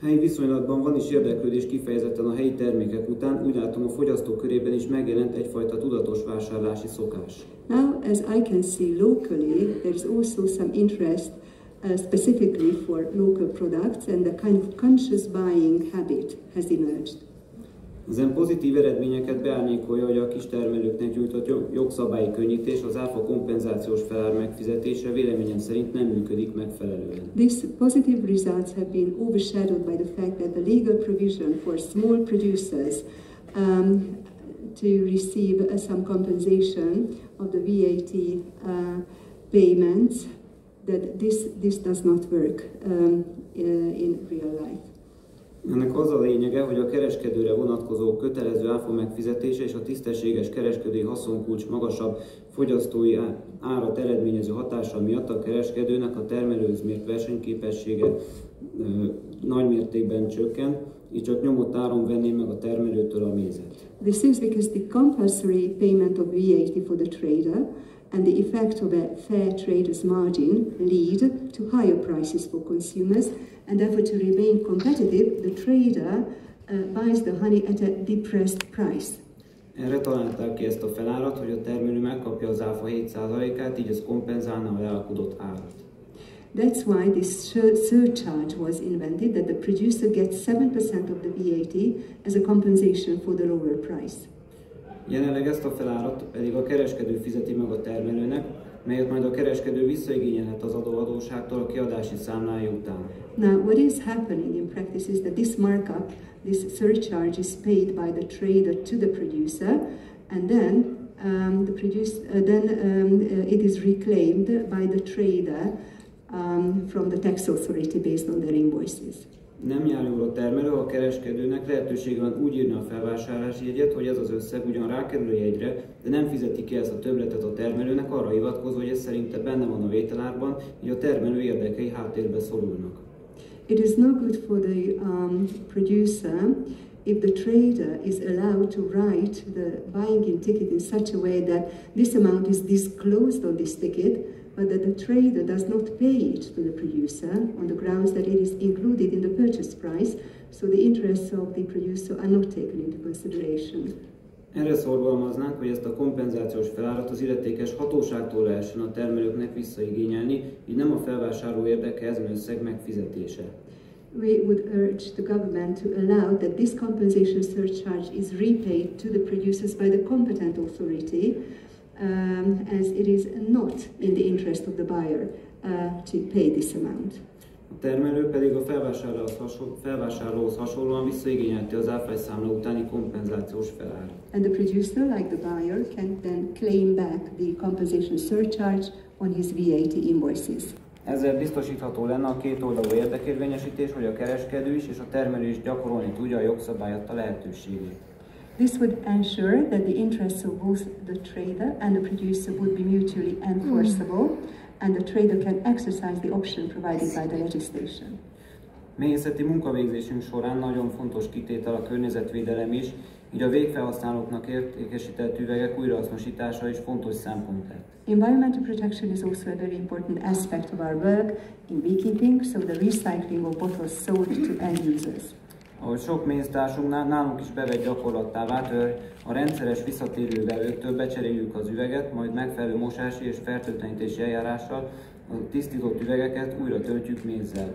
Helyi viszonylatban van is érdeklődés kifejezetten a helyi termékek után, úgy látom a fogyasztók körében is megjelent egyfajta tudatos vásárlási szokás. Now, as I can see locally, there is also some interest specifically for local products, and the kind of conscious buying habit has emerged. Ezen pozitív eredményeket beárnyékolja, hogy a kistermelőknek nyújtott jogszabályi könnyítés, az áfa kompenzációs felár megfizetése véleményem szerint nem működik megfelelően. These positive results have been overshadowed by the fact that the legal provision for small producers to receive some compensation of the VAT payments, that this does not work in real life. Ennek az a lényege, hogy a kereskedőre vonatkozó kötelező áfa megfizetése és a tisztességes kereskedői haszonkulcs magasabb fogyasztói árat eredményező hatása miatt a kereskedőnek a termelőhöz mért versenyképessége nagy mértékben csökken, így csak nyomott áron venné meg a termelőtől a mézet. This is because the compulsory payment of VAT for the trader and the effect of a fair trader's margin lead to higher prices for consumers, and therefore to remain competitive, the trader buys the honey at a depressed price. Erre találták ki ezt a felárat, hogy a termelő megkapja az áfa 7%-át, így ez kompenzálna a lealkudott árat. That's why this surcharge was invented, that the producer gets 7% of the VAT as a compensation for the lower price. Jelenleg ezt a felárat pedig a kereskedő fizeti meg a termelőnek, melyet majd a kereskedő visszaigényelhet az adóhatóságtól a kiadási számlája után. Now, what is happening in practice is that this markup, this surcharge is paid by the trader to the producer, and then it is reclaimed by the trader from the tax authority based on their invoices. Nem jár jól a termelő, a kereskedőnek lehetősége van úgy írni a felvásárlási jegyet, hogy ez az összeg ugyan rákerül a jegyre, de nem fizeti ki ezt a többletet a termelőnek arra hivatkozva, hogy ez szerinte benne van a vételárban, így a termelő érdekei háttérbe szorulnak. It is no good for the producer if the trader is allowed to write the buying-in ticket in such a way that this amount is disclosed on this ticket, but that the trader does not pay it to the producer on the grounds that it is included in the purchase price, so the interests of the producer are not taken into consideration. Erre szorgalmaznánk, hogy ezt a kompenzációs felárat az illetékes hatóságtól lehessen a termelőknek visszaigényelni, így nem a felvásárló érdeke ezen összeg megfizetése. We would urge the government to allow that this compensation surcharge is repaid to the producers by the competent authority, as it is not in the interest of the buyer to pay this amount. A termelő pedig a felvásárlóhoz hasonlóan visszaigényelti az áfályszámla utáni kompenzációs felárat. And the producer, like the buyer, can then claim back the compensation surcharge on his VAT invoices. Ezzel biztosítható lenne a kétoldalú érdekérvényesítés, hogy a kereskedő is és a termelő is gyakorolni tudja a jogszabály adta lehetőségét. This would ensure that the interests of both the trader and the producer would be mutually enforceable, and the trader can exercise the option provided by the legislation. Méhészeti munkavégzésünk során nagyon fontos kitétel a környezetvédelem is, így a végfelhasználóknak értékesített üvegek újrahasznosítása is fontos szempont lett. Environmental protection is also a very important aspect of our work in beekeeping, so the recycling of bottles sold to end users. Ahogy sok méztársunknál, nálunk is bevett gyakorlattá vált, hogy a rendszeres visszatérő vevőktől becseréljük az üveget, majd megfelelő mosási és fertőtlenítési eljárással a tisztított üvegeket újra töltjük mézzel.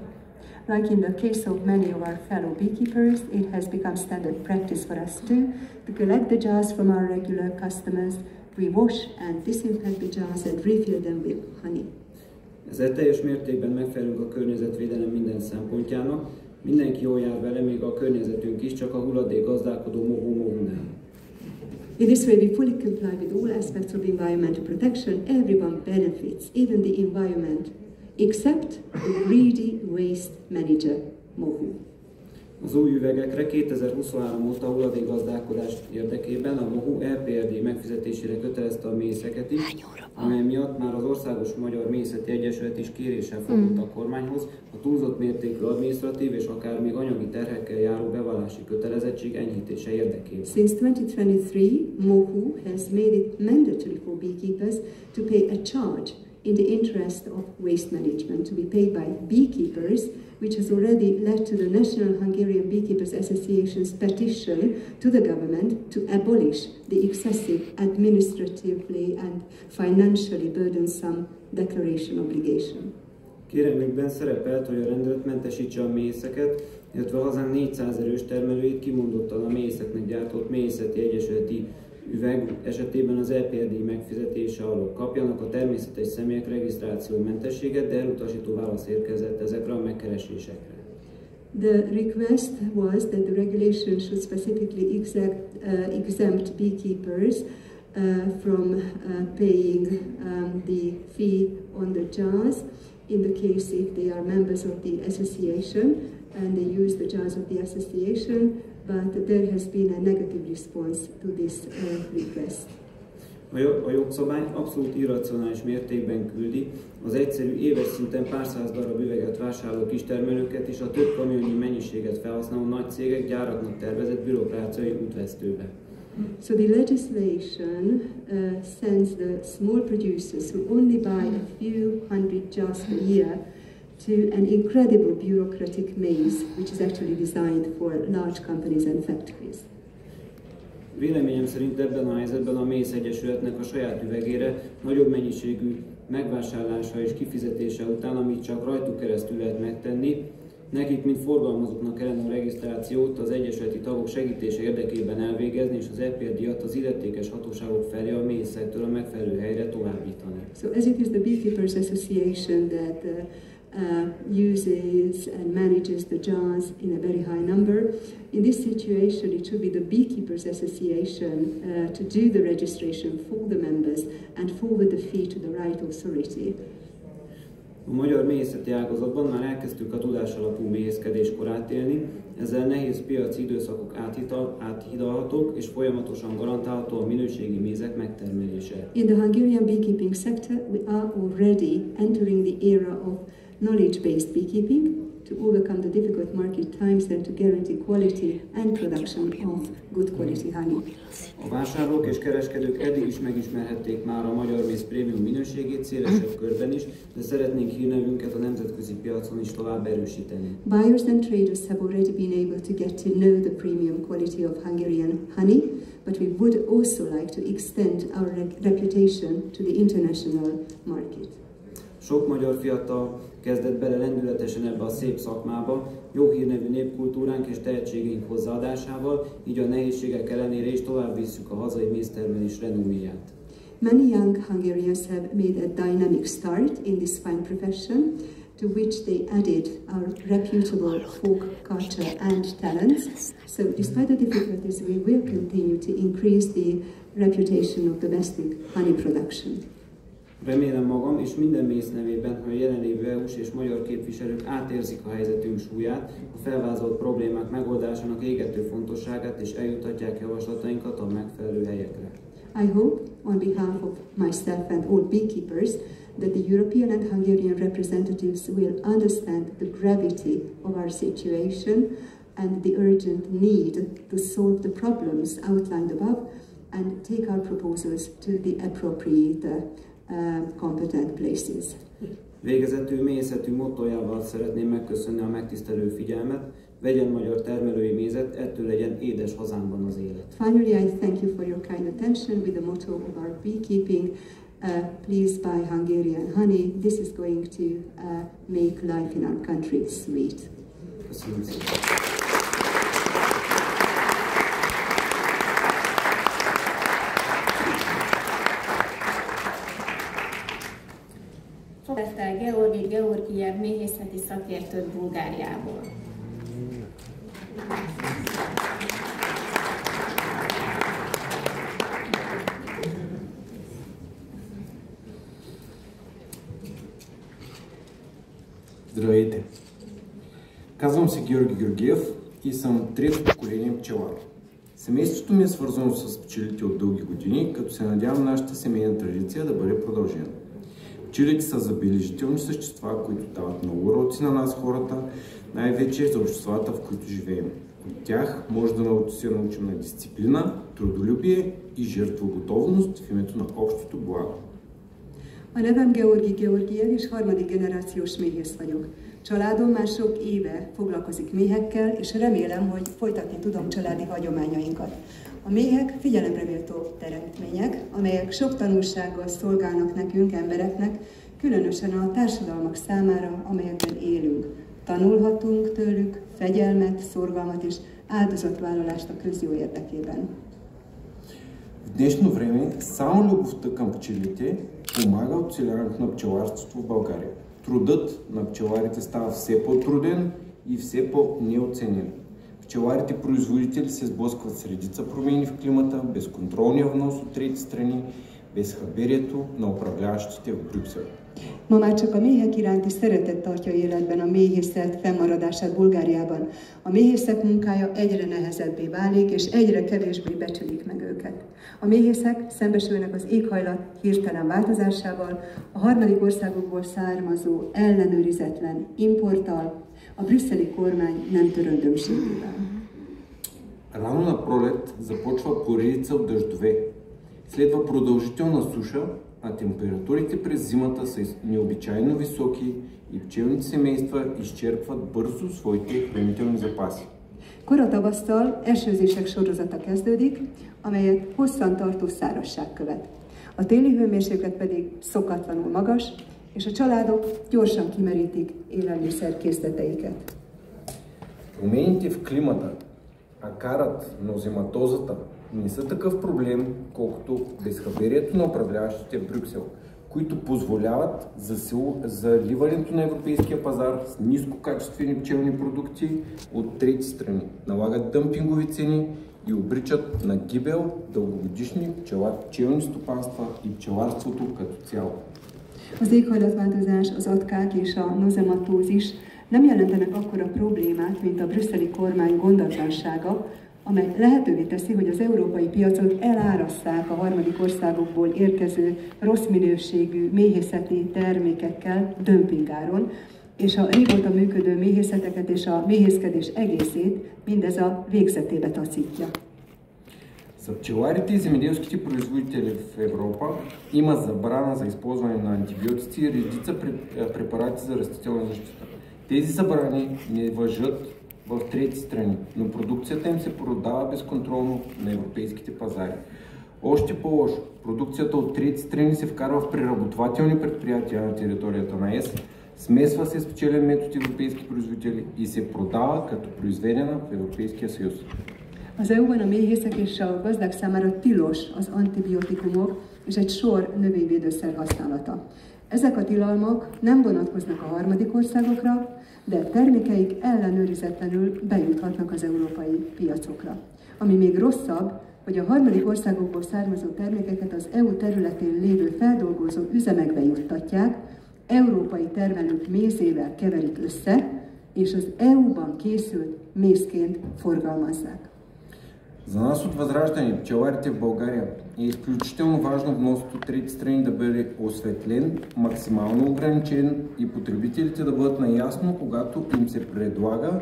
Like in the case of many of our fellow beekeepers, it has become standard practice for us too to collect the jars from our regular customers. We wash and disinfect the jars and refill them with honey. Ezzel teljes mértékben megfelelünk a környezetvédelem minden szempontjának. Mindenki jól jár vele, még a környezetünk is, csak a hulladék gazdálkodó mohó nem. In this way, we fully comply with all aspects of environmental protection. Everyone benefits, even the environment, except the greedy waste manager, mohu. Az új üvegekre 2023 óta a hulladékgazdálkodás érdekében a MOHU EPRD megfizetésére kötelezte a méhészeket is, amely miatt már az Országos Magyar Méhészeti Egyesület is kéréssel fordult a kormányhoz a túlzott mértékű adminisztratív és akár még anyagi terhekkel járó bevallási kötelezettség enyhítése érdekében. Since 2023, MOHU has made it mandatory for beekeepers to pay a charge in the interest of waste management to be paid by beekeepers, which has already led to the National Hungarian Beekeepers Association's petition to the government to abolish the excessive administratively and financially burdensome declaration obligation. Kérelmükben szerepelt, hogy a rendelet mentesítse a méhészeket, illetve a hazánk 400 erős termelőit kimondottan a méhészeknek gyártott méhészeti egyesületi üveg esetében az EPRD megfizetése alól kapjanak a természetes személyek regisztrációmentességet, de elutasító válasz érkezett ezekre a megkeresésekre. The request was that the regulation should specifically exempt beekeepers from paying the fee on the jars in the case if they are members of the association and they use the jars of the association, but there has been a negative response to this request. A jogszabály abszolút irracionális mértékben küldi az egyszerű éves szinten pár száz darab üveget vásárló kistermelőket és a több kamionnyi mennyiséget felhasználó nagy cégek gyáraknak tervezett bürokráciai útvesztőbe. So the legislation sends the small producers who only buy a few hundred jars per year to an incredible bureaucratic maze, which is actually designed for large companies and factories. Véleményem szerint ebben a helyzetben a Méhész Egyesületnek a saját üvegére nagyobb mennyiségű megvásárlása és kifizetése után, amit csak rajtuk keresztül lehet megtenni, nekik, mint forgalmazóknak kellene a regisztrációt az egyesületi tagok segítése érdekében elvégezni, és az EPRD-at az illetékes hatóságok felé a méhészektől a megfelelő helyre továbbítani. So as it is the Beekeepers Association that uses and manages the jars in a very high number, in this situation it should be the Beekeepers Association to do the registration for the members and forward the fee to the right authority. A magyar méhészeti ágazatban már elkezdtük a tudásalapú méhészkedéskor átélni, ezzel nehéz piaci időszakok áthidalhatók és folyamatosan garantálható a minőségi mézek megtermelése. In the Hungarian beekeeping sector, we are already entering the era of knowledge-based beekeeping to overcome the difficult market times and to guarantee quality and production of good quality honey. A vásárlók és kereskedők eddig is megismerhették már a magyar méz prémium minőségét szélesebb körben is, de szeretnénk hírnevünket a nemzetközi piacon is tovább erősíteni. Buyers and traders have already been able to get to know the premium quality of Hungarian honey, but we would also like to extend our reputation to the international market. Sok magyar fiatal kezdett bele lendületesen ebbe a szép szakmába, jó hírnevű népkultúránk és tehetségeink hozzáadásával, így a nehézségek ellenére is tovább visszük a hazai méztermelés renoméját. Many young Hungarians have made a dynamic start in this fine profession, to which they added our reputable folk culture and talents. So despite the difficulties, we will continue to increase the reputation of domestic honey production. Remélem magam és minden mész nevében, hogy a jelenlévő EU-s és magyar képviselők átérzik a helyzetünk súlyát, a felvázolt problémák megoldásának égető fontosságát és eljutatják javaslatainkat a megfelelő helyekre. I hope, on behalf of myself and all beekeepers, that the European and Hungarian representatives will understand the gravity of our situation and the urgent need to solve the problems outlined above and take our proposals to the appropriate competent places. Végezetül méhészetű mottójával szeretném megköszönni a megtisztelő figyelmet, vegyen magyar termelői mézet, ettől legyen édes hazánkban az élet. Finally, I thank you for your kind attention with the motto of our beekeeping. Please buy Hungarian honey. This is going to make life in our country sweet. Köszönöm szépen. Felvételen Georgiev méhészeti szakértőt Bulgáriából. Здравейте! Казвам се Георги Георгиев и съм трето поколение пчелар. Семейството ми е свързано с пчелите от дълги години, като се надявам нашата семейна традиция да бъде продължена. Пчелите са забележителни същества, които дават много уроци на нас хората, най-вече за обществата, в които живеем. От тях може да се научим на дисциплина, трудолюбие и жертвоготовност в името на общото благо. A nevem Georgi Georgiev, és harmadik generációs méhész vagyok. Családom már sok éve foglalkozik méhekkel, és remélem, hogy folytatni tudom családi hagyományainkat. A méhek figyelemreméltó teremtmények, amelyek sok tanulsággal szolgálnak nekünk, embereknek, különösen a társadalmak számára, amelyekben élünk. Tanulhatunk tőlük fegyelmet, szorgalmat és áldozatvállalást a közjó érdekében. В днешно време само любовта към пчелите помага оцеляването на пчеларството в България. Трудът на пчеларите става все по-труден и все по-неоценен. Пчеларите производители се сблъскват с редица промени в климата, безконтролния внос от трети страни, безхаберието на управляващите в Брюксел. Ma már csak a méhek iránti szeretet tartja életben a méhészet fennmaradását Bulgáriában. A méhészek munkája egyre nehezebbé válik, és egyre kevésbé becsülik meg őket. A méhészek szembesülnek az éghajlat hirtelen változásával, a harmadik országokból származó ellenőrizetlen importtal, a brüsszeli kormány nem törődömségével. Рано на пролет започва поредица от дъждове. Следва продължителна суша, а температурите през зимата са необичайно високи и пчелните семейства изчерпват bързо своите хранителни запаси. Kora tavasszal esőzések sorozata kezdődik, amelyet hosszantartó szárazság követ. A téli hőmérséklet pedig szokatlanul magas, és a családok gyorsan kimerítik élelmiszerkészleteiket. Промените в климата, а карат нозематозата не са такъв проблем, колкото безхаберието на управляващите в Брюксел, които позволяват заливането на европейския пазар с нискокачествени пчелни продукти от трети страни, налагат дъмпингови цени и обричат на гибел дългогодишни пчелни стопанства и пчеларството като цяло. Az éghajlatváltozás, az atkák és a nozematózis nem jelentenek akkora problémát, mint a brüsszeli kormány gondatlansága, amely lehetővé teszi, hogy az európai piacot elárasszák a harmadik országokból érkező rossz minőségű méhészeti termékekkel dömpingáron, és a régóta működő méhészeteket és a méhészkedés egészét mindez a végzetébe taszítja. За пчеларите и земеделските производители в Европа има забрана за използване на антибиотици и редица препарати за растителна защита. Тези забрани не важат в трети страни, но продукцията им се продава безконтролно на европейските пазари. Още по-лошо, продукцията от трети страни се вкарва в преработвателни предприятия на територията на ЕС, смесва се с пчелен метод европейски производители и се продава като произведена в Европейския съюз. Az EU-ban a méhészek és a gazdák számára tilos az antibiotikumok és egy sor növényvédőszer használata. Ezek a tilalmak nem vonatkoznak a harmadik országokra, de termékeik ellenőrizetlenül bejuthatnak az európai piacokra. Ami még rosszabb, hogy a harmadik országokból származó termékeket az EU területén lévő feldolgozó üzemekbe juttatják, európai termelők mézével keverik össze, és az EU-ban készült mézként forgalmazzák. За нас от Възраждане, пчеларите в България, е изключително важно вносът от трети страни да бъде осветлен, максимално ограничен и потребителите да бъдат наясно, когато им се предлага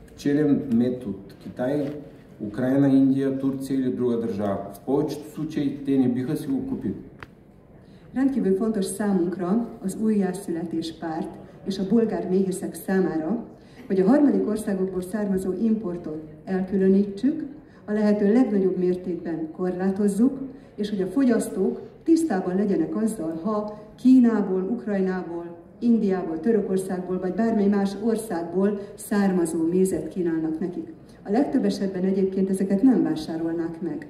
пчелен мед от Китай, Украина, Индия, Турция или друга държава. В повечето случаи те не биха си го купили. Rendkívül fontos számunkra, az újjászületés párt és a bolgár méhészek számára, hogy a harmadik országokból származó importot elkülönítsük, a lehető legnagyobb mértékben korlátozzuk, és hogy a fogyasztók tisztában legyenek azzal, ha Kínából, Ukrajnából, Indiából, Törökországból vagy bármely más országból származó mézet kínálnak nekik. A legtöbb esetben egyébként ezeket nem vásárolnák meg.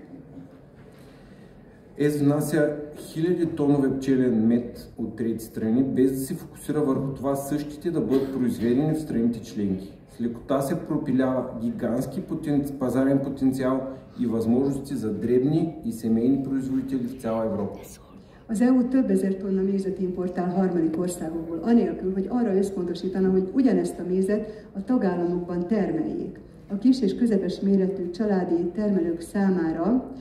ЕС внася хиляди тонове пчелен мед от трети страни, без да се фокусира върху това същите да бъдат произведени в страните членки. С лекота се пропилява гигантски пазарен потенциал и възможности за дребни и семейни производители в цяла Европа. Az EU több ezer tonna mézet importál harmadik országokból, anélkül, hogy arra összpontosítana, hogy ugyanezt a mézet a tagállamokban termeljék. A kis és közepes méretű családi termelők számára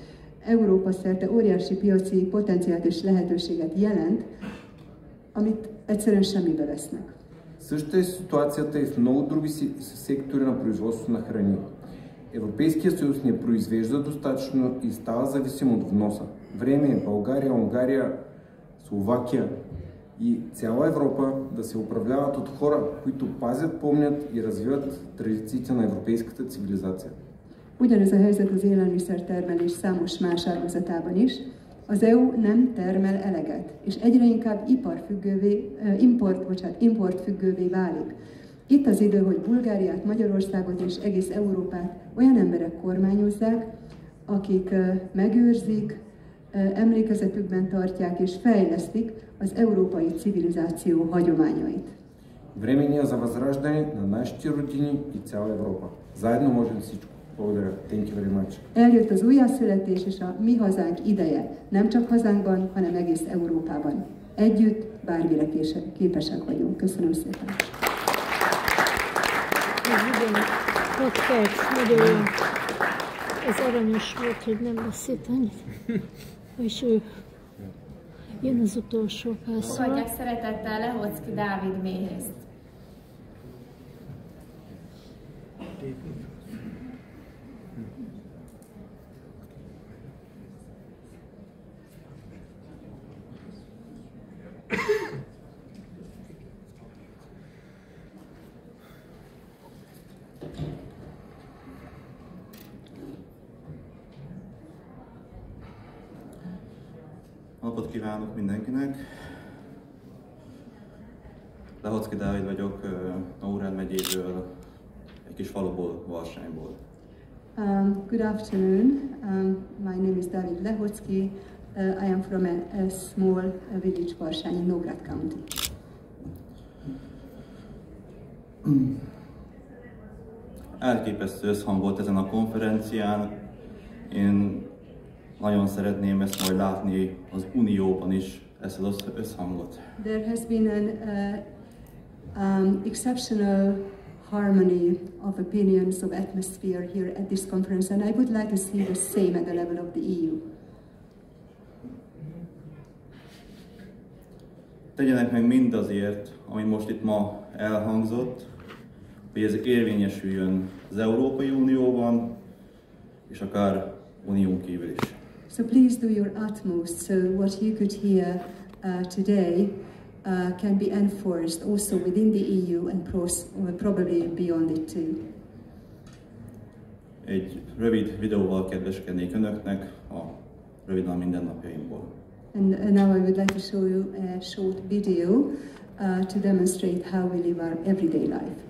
Európa szerte óriási piaci potenciált és lehetőséget jelent, amit egyszerűen semmibe vesznek. Същата е ситуацията и в много други сектори на производство на храни. Европейския съюз не произвежда достатъчно и става зависим от вноса. Време е България, Унгария, Словакия и цяла Европа да се управляват от хора, които пазят, помнят и развиват традициите на европейската цивилизация. Ugyanez a helyzet az élelmiszertermelés számos más ágazatában is. Az EU nem termel eleget, és egyre inkább importfüggővé válik. Itt az idő, hogy Bulgáriát, Magyarországot és egész Európát olyan emberek kormányozzák, akik megőrzik, emlékezetükben tartják és fejlesztik az európai civilizáció hagyományait. Време ни е за възраждане на нашите родини и цяла Европа. Заедно можем всичко. Thank you very much. Eljött az újjászületés és a Mi Hazánk ideje, nem csak hazánkban, hanem egész Európában. Együtt bármire képesek vagyunk. Köszönöm szépen. Ez aranyos volt, hogy nem beszélt annyit. És ő jön az utolsó felszól. Fogadják szeretettel Lehocki Dávid méhészt. Napot kívánok mindenkinek! Lehocki Dávid vagyok, Órád megyéből, egy kis faluból, Varsányból. Good afternoon. My name is David Lehocki. I am from a small village, Varsany, in Nógrád County. Elképesztő összhang volt ezen a konferencián. Én nagyon szeretném ezt majd látni az Unióban is, ezt az összhangot. There has been an exceptional harmony of opinions, of atmosphere here at this conference, and I would like to see the same at the level of the EU. Tegyenek meg mindazért, ami most itt ma elhangzott, hogy ez érvényesüljön az Európai Unióban, és akár unión kívül is. So please do your utmost so what you could hear today can be enforced also within the EU and probably beyond it too. Egy rövid videóval kedveskednék önöknek a röviden a mindennapjaimból. And now I would like to show you a short video to demonstrate how we live our everyday life.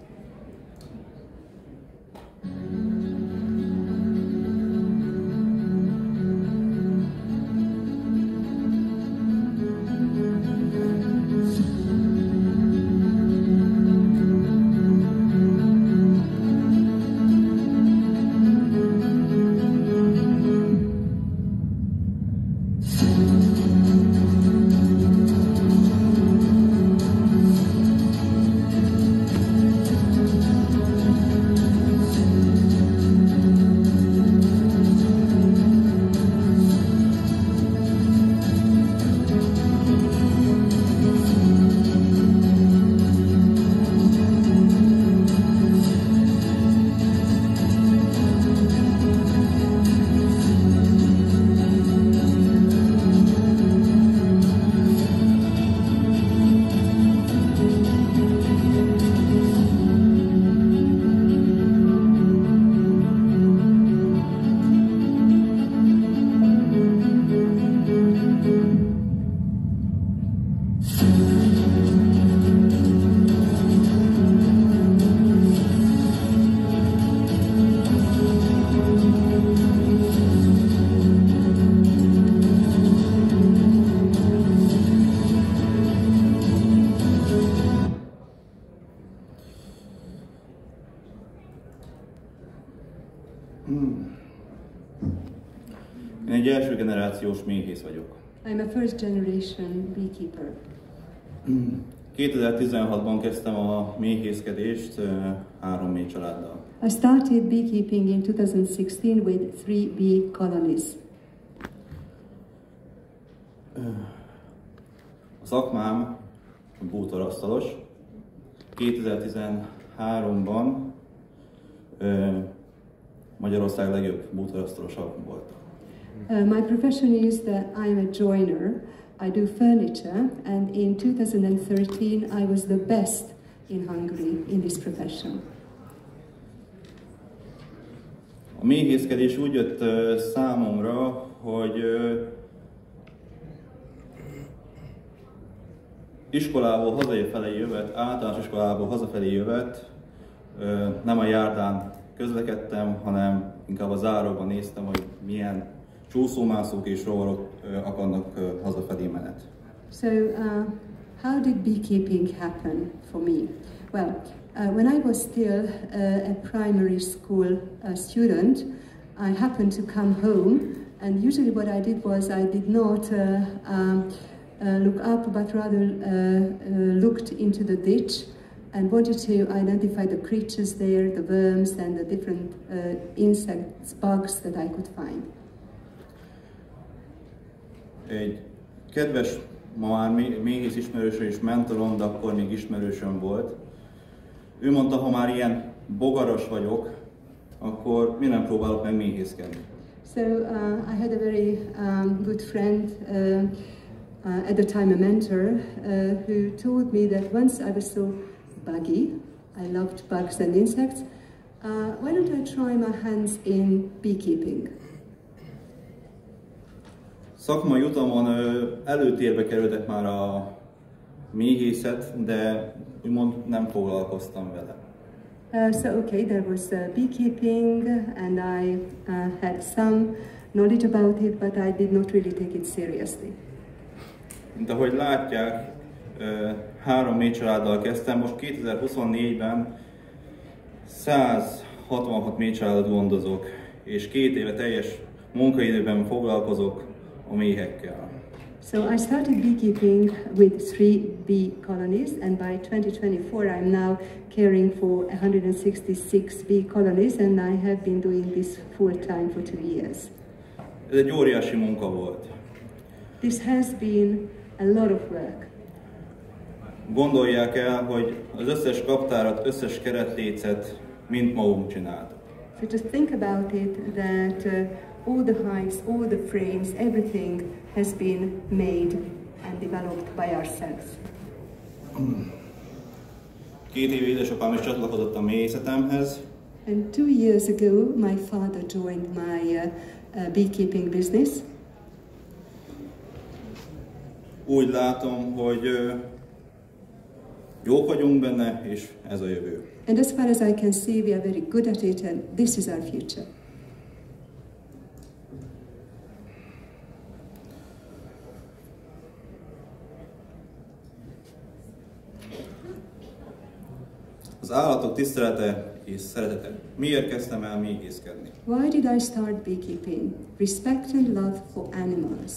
Én egy első generációs méhész vagyok. I'm a first generation beekeeper. 2016-ban kezdtem a méhészkedést 3 méh családdal. I started beekeeping in 2016 with 3 bee colonies. A szakmám bútorasztalos. 2013-ban Magyarország legjobb bútorasztalosa volt. My profession is that I'm a joiner. I do furniture, and in 2013 I was the best in Hungary in this profession. A méhészkedés úgy jött számomra, hogy iskolából hazafelé jövet, általános iskolából hazafelé jövet, nem a járdán közlekedtem, hanem inkább a záróban néztem, hogy milyen csúszómászók és rovarok akarnak hazafelé menet. So, how did beekeeping happen for me? Well, when I was still a primary school student, I happened to come home, and usually what I did was I did not look up, but rather looked into the ditch and wanted to identify the creatures there, the worms and the different insects, bugs that I could find. Egy kedves, ma már méhész ismerősöm és mentorom, de akkor még ismerősöm volt. Ő mondta, ha már ilyen bogaras vagyok, akkor mi nem próbálok meg méhészkedni. So I had a very good friend, at the time a mentor, who told me that once I was so buggy, I loved bugs and insects, why don't I try my hands in beekeeping? Szakmai utamon előtérbe kerültek már a méhészet, de úgymond nem foglalkoztam vele. So okay, there was beekeeping, and I had some knowledge about it, but I did not really take it seriously. De ahogy látják, 3 méh családdal kezdtem, most 2024-ben 166 méh családot gondozok, és 2 éve teljes munkaidőben foglalkozok a méhekkel. So I started beekeeping with 3 bee colonies, and by 2024 I'm now caring for 166 bee colonies, and I have been doing this full time for 2 years. Ez egy óriási munka volt. This has been a lot of work. Gondolják el, hogy az összes kaptárat, összes keretlécet mind magunk csináltuk. So just think about it that all the hives, all the frames, everything has been made and developed by ourselves. 2 éve édesapám is csatlakozott a méhészetemhez. And 2 years ago, my father joined my beekeeping business. Úgy látom, hogy jók vagyunk benne, és ez a jövő. And as far as I can see, we are very good at it, and this is our future. Az állatok tisztelete és szeretete. Miért kezdtem el méhészkedni? Why did I start beekeeping? Respect and love for animals.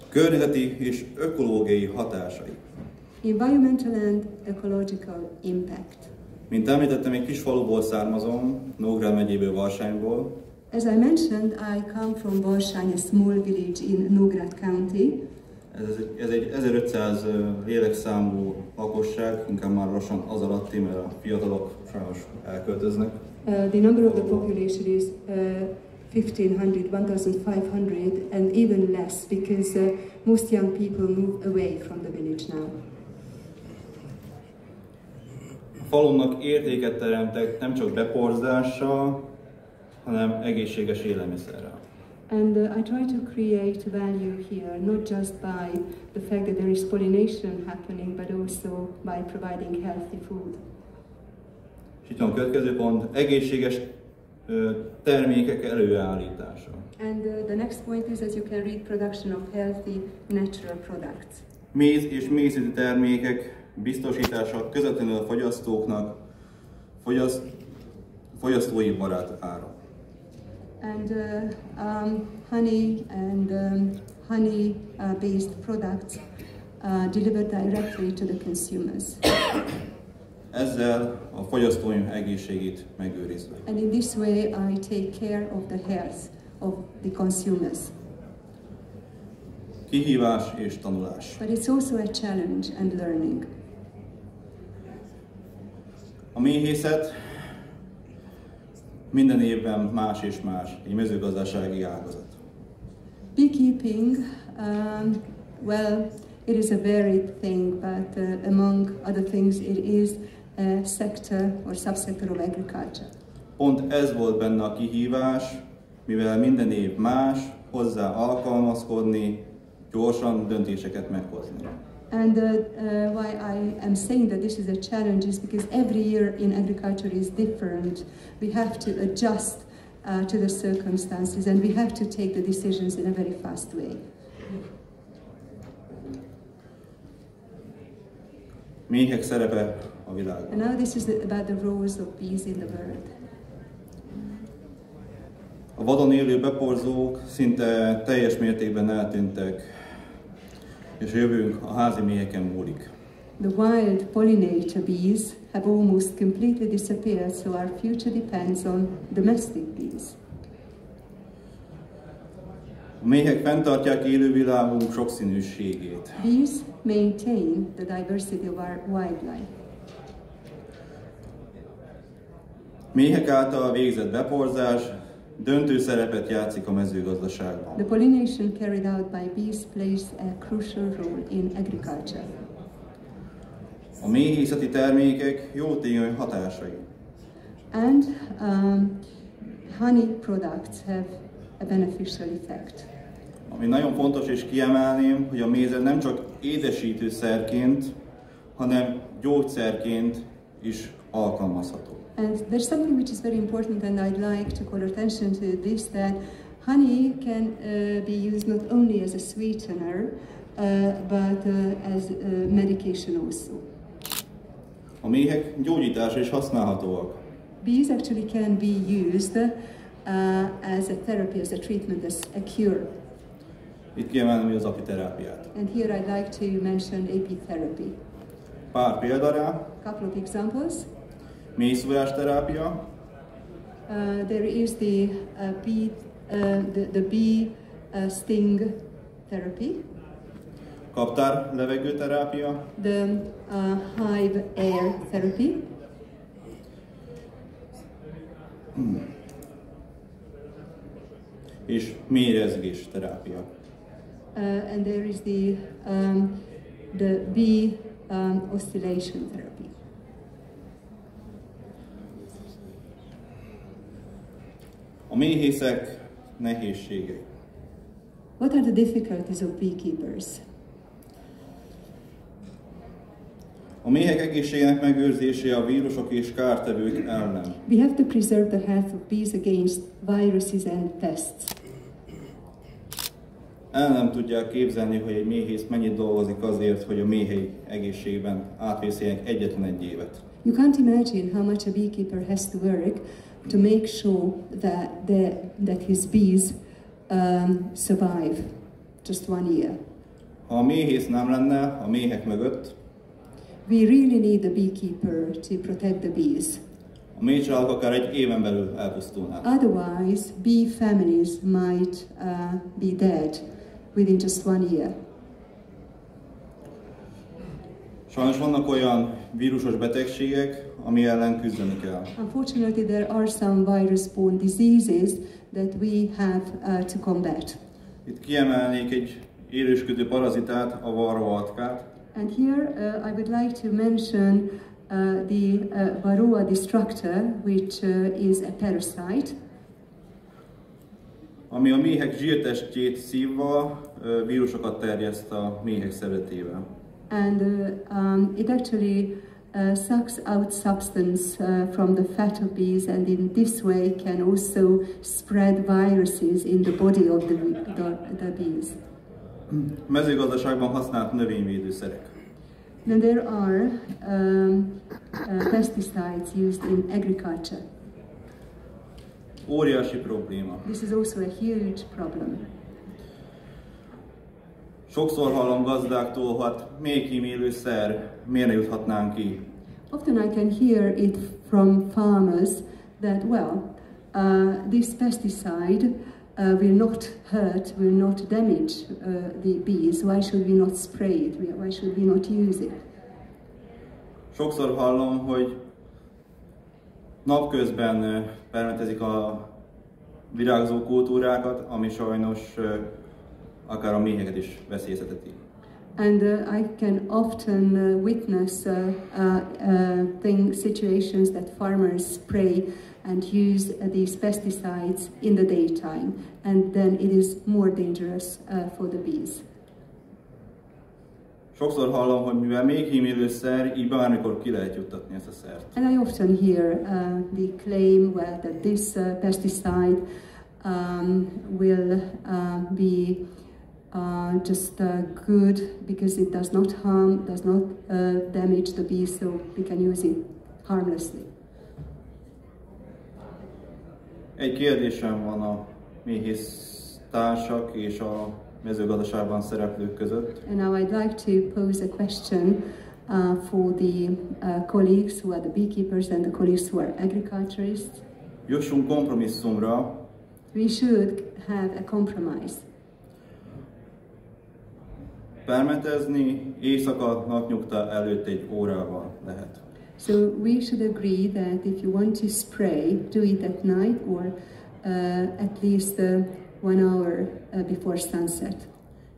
Környezeti és ökológiai hatásai. Environmental and ecological impact. Mint említettem, egy kis faluból származom, Nógrád megyéből, Varsányból. As I mentioned, I come from Varsany, a small village in Nógrád County. Ez egy 1500 lélekszámú lakosság, inkább már lassan az alatti, mert a fiatalok sajnos elköltöznek. The number of the population is 1500, 1500, and even less because most young people move away from the village now. A falunak értéket teremtek nem csak beporzással, hanem egészséges élelmiszerrel. And I try to create value here, not just by the fact that there is pollination happening, but also by providing healthy food. És itt van a következő pont, egészséges termékek előállítása. And the next point is, as you can read, production of healthy natural products. Méz és mézeti termékek biztosítása közvetlenül a fogyasztóknak fogyasztói barát ára. And honey and honey-based products delivered directly to the consumers. Ezzel a fogyasztóim egészségét megőrizve. And in this way I take care of the health of the consumers. Kihívás és tanulás. But it's also a challenge and learning. A méhészet minden évben más és más, egy mezőgazdasági ágazat. Beekeeping, well, it is a varied thing, but among other things, it is a sector or subsector of agriculture. Pont ez volt benne a kihívás, mivel minden év más, hozzá alkalmazkodni, gyorsan döntéseket meghozni. And why I am saying that this is a challenge is because every year in agriculture is different. We have to adjust to the circumstances, and we have to take the decisions in a very fast way. Méhek szerepe a világban. And now this is about the roles of bees in the world. A vadon élő beporzók szinte teljes mértékben eltűntek, és a jövőnk a házi méheken múlik. The wild pollinator bees have almost completely disappeared, so our future depends on domestic bees. A méhek fenntartják élővilágunk sokszínűségét. Bees maintain the diversity of our wildlife. Méhek által végzett beporzás döntő szerepet játszik a mezőgazdaságban. The pollination carried out by bees plays a crucial role in agriculture. A méhészeti termékek jótékony hatásai. And honey products have a beneficial effect. Ami nagyon fontos és kiemelném, hogy a méz nem csak édesítőszerként, hanem gyógyszerként is alkalmazható. And there's something which is very important, and I'd like to call attention to this, that honey can be used not only as a sweetener, but as medication also. A méhek gyógyításra is használhatóak. Bees actually can be used as a therapy, as a treatment, as a cure. Itt kiemelném az apiterápiát. And here I'd like to mention apitherapy. Pár példa rá. Couple of examples. Mélyszórásterápia. There is the bee sting therapy. Kaptár levegőterápia. The hive air therapy. És mélyrezgés terápia. And there is the bee oscillation therapy. A méhészek nehézségei. What are the difficulties of beekeepers? A méhek egészségének megőrzése a vírusok és kártevők ellen. We have to preserve the health of bees against viruses and pests. El nem tudják képzelni, hogy egy méhész mennyit dolgozik azért, hogy a méhei egészségben átvészeljenek egyetlen egy évet. You can't imagine how much a beekeeper has to work to make sure that his bees survive just 1 year. Ha a méhész nem lenne a méhek mögött, we really need the beekeeper to protect the bees. A méhcsaládok akár egy éven belül elpusztulnának. Otherwise, bee families might be dead within just 1 year. Sajnos vannak olyan vírusos betegségek, ami ellen küzdeni kell. Unfortunately, there are some virus-borne diseases that we have to combat. Itt kiemelnék egy élősködő parazitát, a varroatkát. And here I would like to mention the varroa destructor, which is a parasite. Ami a méhek zsírtestjét szívva vírusokat terjeszt a méhek szervezetével. And it actually sucks out substance from the fat of bees, and in this way can also spread viruses in the body of the bees. Mezőgazdaságban használt növényvédőszerek. Then there are pesticides used in agriculture. Óriási probléma. This is also a huge problem. Sokszor hallom gazdáktól, hát méhkímélőszer, miért ne juthatnánk ki? Often I can hear it from farmers that, well, this pesticide will not hurt, will not damage the bees. Why should we not spray it? Why should we not use it? Sokszor hallom, hogy napközben permetezik a virágzó kultúrákat, ami sajnos akár a méheket is veszélyezteti. And I can often witness situations that farmers spray and use these pesticides in the daytime, and then it is more dangerous for the bees. Sokszor hallom, hogy mivel méhkímélőszer, így bármikor ki lehet juttatni ezt a szert. And I often hear the claim, well, that this pesticide will be just good because it does not harm, does not damage the bees, so we can use it harmlessly. Egy kérdésem van a méhésztársak és a mezőgazdaságban szereplők között. And now I'd like to pose a question for the colleagues who are the beekeepers and the colleagues who are agriculturists. Jussunk kompromisszumra. We should have a compromise. Permetezni éjszaka napnyugta előtt egy órával lehet. So we should agree that if you want to spray, do it at night or at least 1 hour before sunset.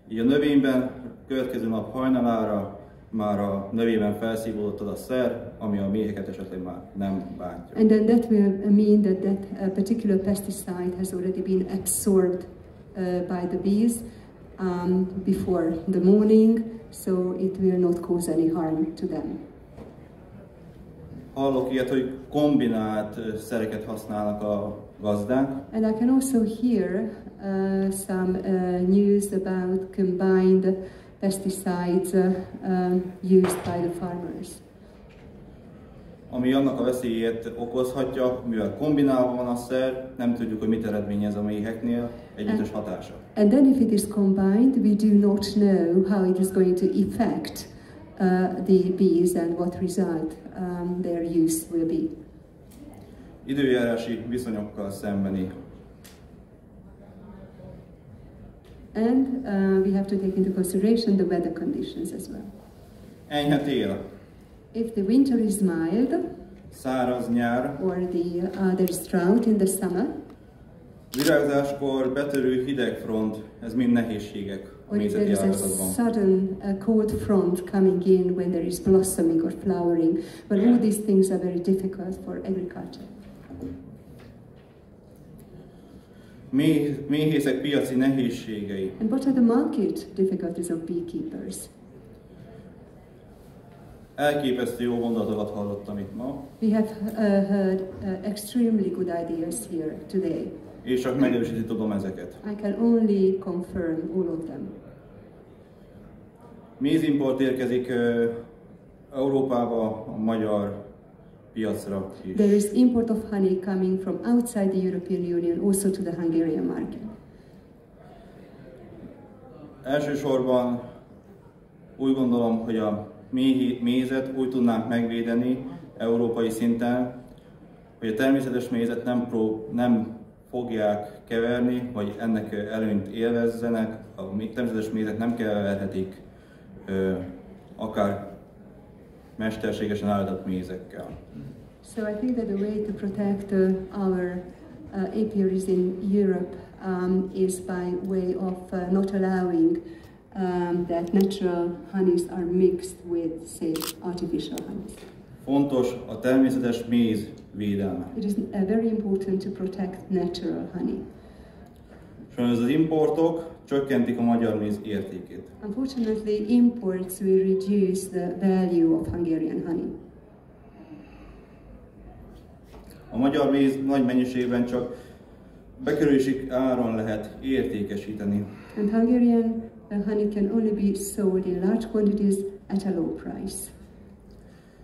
Így a növényben következő nap hajnalára már a növényben felszívódott az a szer, ami a méheket esetleg már nem bántja. And then that will mean that particular pesticide has already been absorbed by the bees before the morning, so it will not cause any harm to them. Hallok ilyet, hogy kombinált szereket használnak a gazdák. And I can also hear some news about combined pesticides used by the farmers. ami annak a veszélyét okozhatja, mivel kombinálva van a szer, nem tudjuk, hogy mit eredményez a méheknél együttes hatása. And then if it is combined, we do not know how it is going to affect the bees and what result their use will be. Időjárási viszonyokkal szembeni. And we have to take into consideration the weather conditions as well. Enyhe tél. If the winter is mild, száraz nyár, or there is drought in the summer, virágzáskor betörő hideg front, ez mind nehézségek a mézeti ágazatban. Or there is a sudden cold front coming in when there is blossoming or flowering, but all these things are very difficult for agriculture. Méhészek piaci nehézségei. And what are the market difficulties of beekeepers? Elképesztő jó gondolatokat hallottam itt ma. We have heard extremely good ideas here today. És csak megerősíteni tudom ezeket. I can only confirm all of them. Mézimport érkezik Európába, a magyar piacra is. There is import of honey coming from outside the European Union also to the Hungarian market. Elsősorban úgy gondolom, hogy a mézet úgy tudnánk megvédeni európai szinten, hogy a természetes mézet nem fogják keverni, vagy ennek előnyt élvezzenek, a természetes mézet nem keverhetik akár mesterségesen állított mézekkel. So I think that the way to protect our apiaries in Europe is by way of not allowing that natural honeys are mixed with, say, artificial honeys. Fontos a természetes méz védelme. It is very important to protect natural honey. Sajnos az importok csökkentik a magyar méz értékét. Unfortunately, imports will reduce the value of Hungarian honey. A magyar méz nagy mennyiségben csak bekerülési áron lehet értékesíteni. And Hungarian honey can only be sold in large quantities at a low price.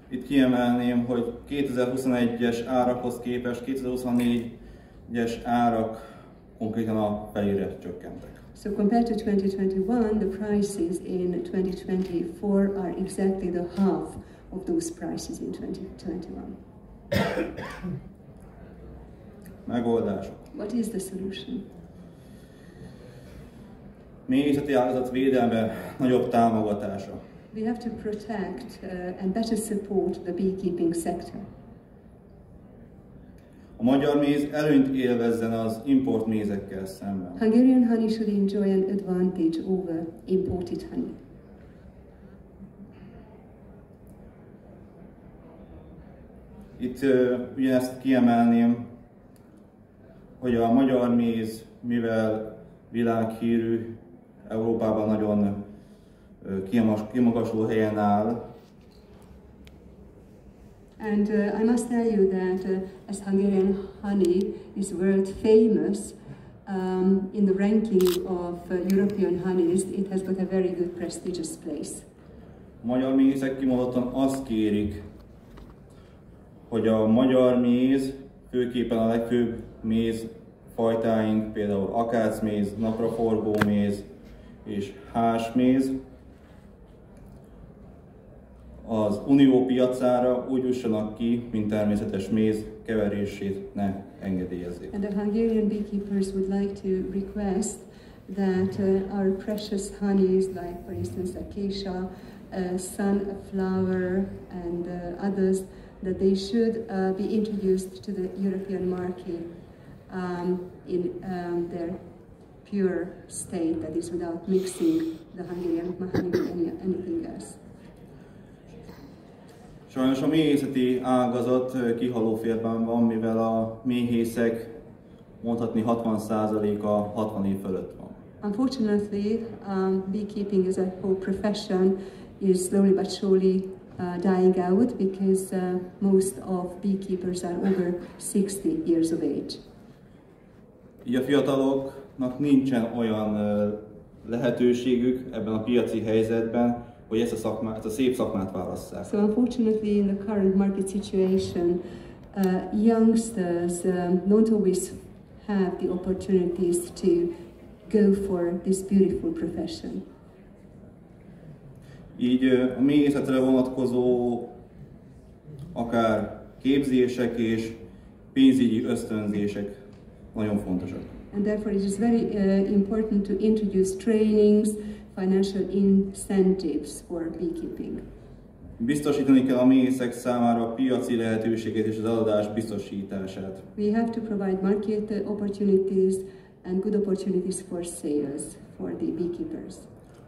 Itt kiemelném, hogy 2021-es árakhoz képest 2024-es árak konkrétan a felére csökkentek. So compared to 2021, the prices in 2024 are exactly the half of those prices in 2021. Megoldások. What is the solution? Méhészeti ágazat védelme, nagyobb támogatása. We have to protect and better support the beekeeping sector. A magyar méz előnyt élvezzen az import mézekkel szemben. Hungarian honey should enjoy an advantage over imported honey. Itt ugyanezt kiemelném, hogy a magyar méz, mivel világhírű, Európában nagyon kimagasló helyen áll. And I must tell you that as Hungarian honey is world famous, in the ranking of European honeys, it has got a very good prestigious place. A magyar méhészek kimondottan azt kérik, hogy a magyar méz, főképpen a legfőbb méz fajtáink, például akácméz, napraforgó méz és hásméz, az unió piacára úgy jussanak ki, mint természetes méz keverését ne engedélyezzék. And the Hungarian beekeepers would like to request that our precious honeys, like for instance acacia, sunflower and others, that they should be introduced to the European market in their pure state, that is without mixing the Hungarian honey with anything else. Sajnos a méhészeti ágazat kihalófélben van, mivel a méhészek mondhatni 60%-a 60 év fölött van. Unfortunately, beekeeping as a whole profession is slowly but surely dying out because most of beekeepers are over 60 years of age. Így a fiataloknak nincsen olyan lehetőségük ebben a piaci helyzetben, hogy ezt a szép szakmát válasszák. So unfortunately, in the current market situation, youngsters don't always have the opportunities to go for this beautiful profession. Így a mészetre vonatkozó akár képzések és pénzügyi ösztönzések nagyon fontosak. And therefore it is very important to introduce trainings, financial incentives for beekeeping. Biztosítani kell a méhészek számára a piaci lehetőséget és az eladás biztosítását. We have to provide market opportunities and good opportunities for sales for the beekeepers.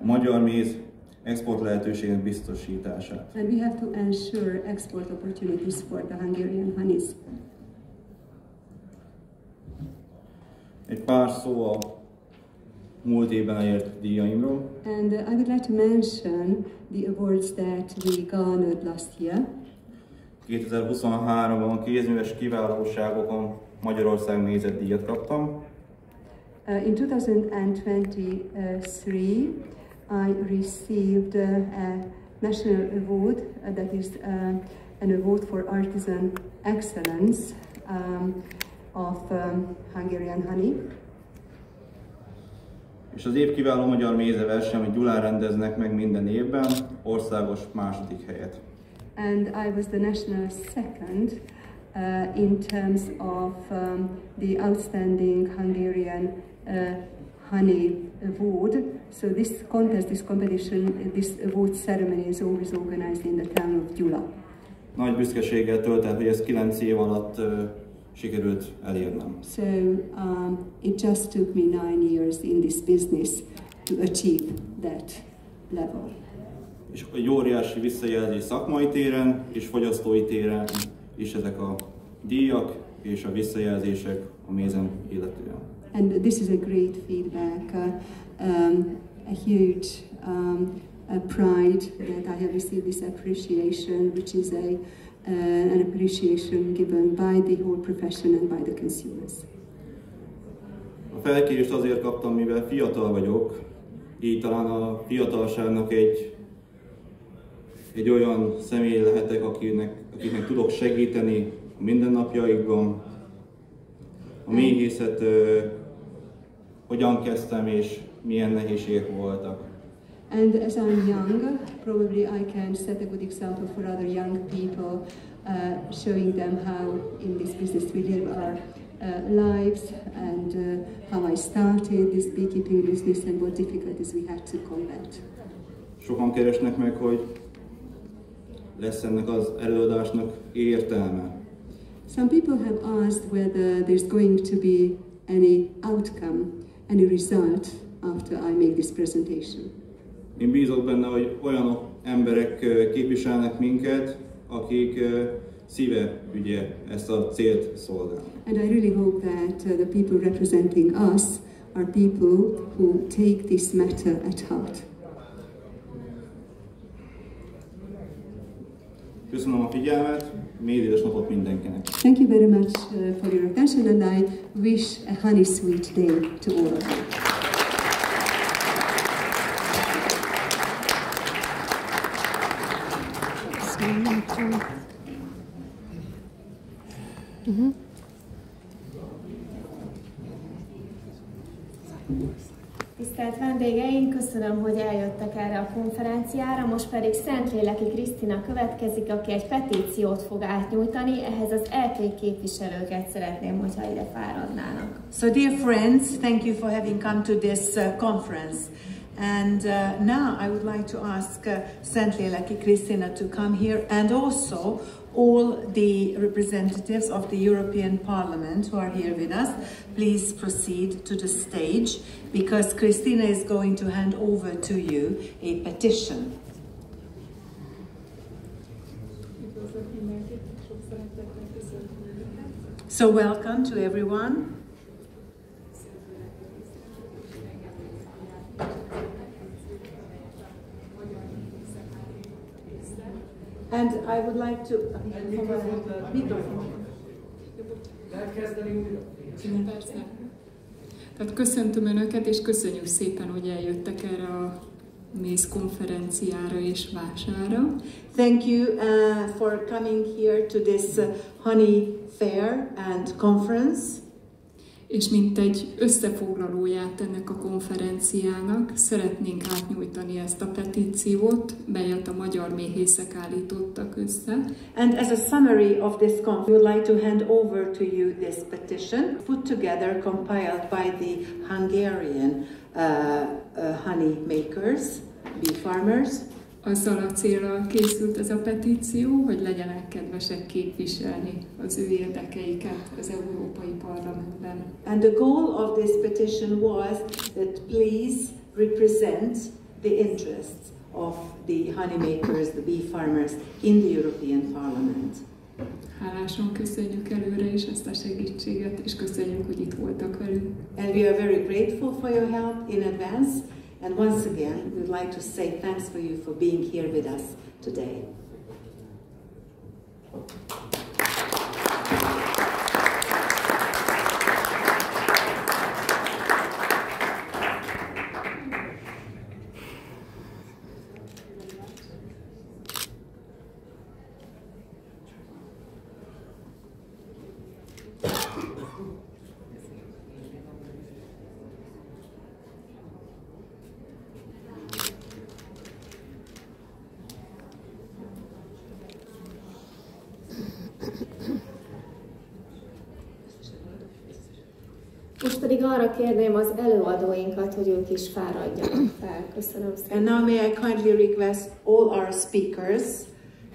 A magyar méz export lehetőségek biztosítását. And we have to ensure export opportunities for the Hungarian honeys. Egy pár szó a múlt évben elért díjaimról. And I would like to mention the awards that we garnered last year. 2023-ban a kézműves kiválóságokon Magyarország mézet díjat kaptam. In 2023, I received a national award that is an award for artisan excellence of Hungarian honey. És az év kiváló magyar méze verseny, amit Gyulán rendeznek meg minden évben, országos második helyet. And I was the national second in terms of the outstanding Hungarian honey award. So this contest, this competition, this award ceremony is always organized in the town of Gyula. Nagy büszkeséggel tölt el, hogy ezt 9 év alatt sikerült elérnem. So it just took me 9 years in this business to achieve that level. És egy óriási visszajelzés szakmai téren és fogyasztói téren is ezek a díjak és a visszajelzések a mézem illetően. And this is a great feedback, a huge pride that I have received this appreciation, which is an appreciation given by the whole profession and by the consumers. A felkérést azért kaptam, mivel fiatal vagyok, így talán a fiatalságnak egy olyan személy lehetek, akiknek tudok segíteni a mindennapjaikban. A méhészet hogyan kezdtem és milyen nehézségek voltak. And as I'm young, probably I can set a good example for other young people, showing them how in this business we live our lives and how I started this beekeeping business and what difficulties we had to combat. Sokan keresnek meg, hogy lesz ennek az előadásnak értelme. Some people have asked whether there's going to be any outcome, any result after I make this presentation. Én bízok benne, hogy olyan emberek képviselnek minket, akik szíve ügye ezt a célt szolgál. And I really hope that the people representing us are people who take this matter at heart. Köszönöm a figyelmet, mézédes napot mindenkinek. Thank you very much for your attention, and I wish a honey sweet day to all of you. Tisztelt vendégeink, köszönöm, hogy eljöttek erre a konferenciára, most pedig Szentléleki Krisztina következik, aki egy petíciót fog átnyújtani, ehhez az EP képviselőket szeretném, hogyha ide fáradnának. So dear friends, thank you for having come to this conference. And now I would like to ask Szentléleki Krisztina to come here, and also all the representatives of the European Parliament who are here with us. Please proceed to the stage, because Krisztina is going to hand over to you a petition. So welcome to everyone. And I would like to... Tehát köszöntöm Önöket, és köszönjük szépen, hogy eljöttek erre a méz konferenciára és vására. Thank you for coming here to this honey fair and conference. És mint egy összefoglalóját ennek a konferenciának szeretnénk átnyújtani ezt a petíciót, melyet a magyar méhészek állítottak össze. And as a summary of this conference, we would like to hand over to you this petition, put together, compiled by the Hungarian honey makers, bee farmers. Azzal a célral készült ez a petíció, hogy legyenek kedvesek képviselni az ő érdekeiket az Európai Parlamentben. And the goal of this petition was that please represent the interests of the honey makers, the bee farmers in the European Parliament. Hálásan köszönjük előre is ezt a segítséget, és köszönjük, hogy itt voltak velünk. And we are very grateful for your help in advance. And once again, we would like to say thanks for you for being here with us today. Most pedig arra kérném az előadóinkat, hogy ők is fáradjanak fel. Köszönöm szépen. And now may I kindly request all our speakers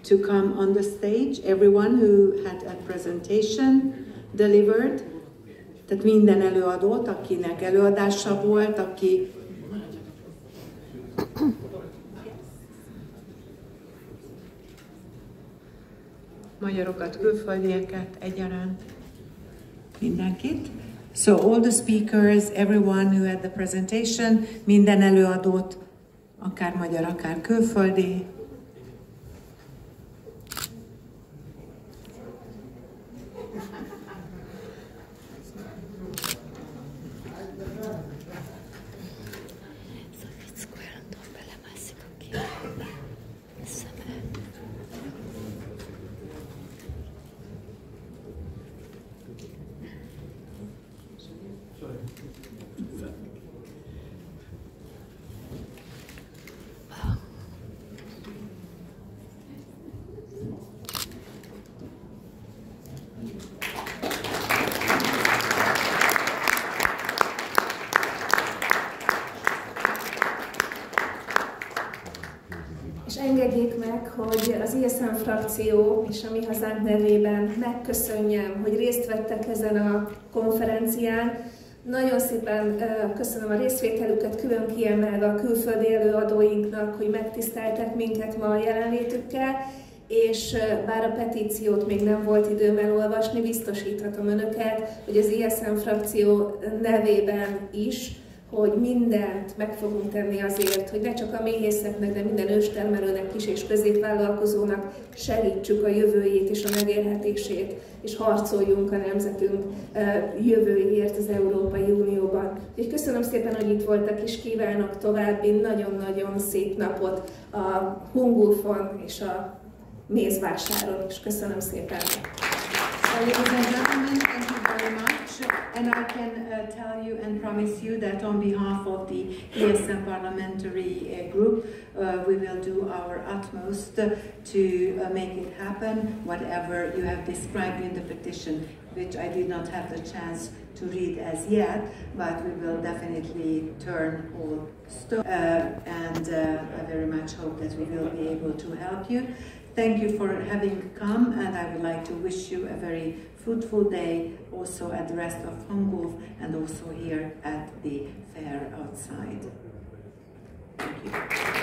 to come on the stage, everyone who had a presentation delivered. Tehát minden előadót, akinek előadása volt, aki magyarokat, külföldieket egyaránt, mindenkit. So all the speakers, everyone who had the presentation, minden előadót, akár magyar, akár külföldi. Engedjék meg, hogy az ISM frakció és a Mi Hazánk nevében megköszönjem, hogy részt vettek ezen a konferencián. Nagyon szépen köszönöm a részvételüket, külön kiemelve a külföldi előadóinknak, hogy megtiszteltek minket ma a jelenlétükkel, és bár a petíciót még nem volt időm elolvasni, biztosíthatom önöket, hogy az ISM frakció nevében is, hogy mindent meg fogunk tenni azért, hogy ne csak a méhészeknek, de minden őstermelőnek, kis- és középvállalkozónak segítsük a jövőjét és a megélhetését, és harcoljunk a nemzetünk jövőjéért az Európai Unióban. Úgyhogy köszönöm szépen, hogy itt voltak, és kívánok további nagyon-nagyon szép napot a Hungulfon és a mézvásáron is. Köszönöm szépen! Ladies and gentlemen, thank you very much. And I can tell you and promise you that on behalf of the ESM parliamentary group, we will do our utmost to make it happen, whatever you have described in the petition, which I did not have the chance to read as yet, but we will definitely turn all stones. I very much hope that we will be able to help you. Thank you for having come, and I would like to wish you a very fruitful day also at the rest of Hungulf and also here at the fair outside. Thank you.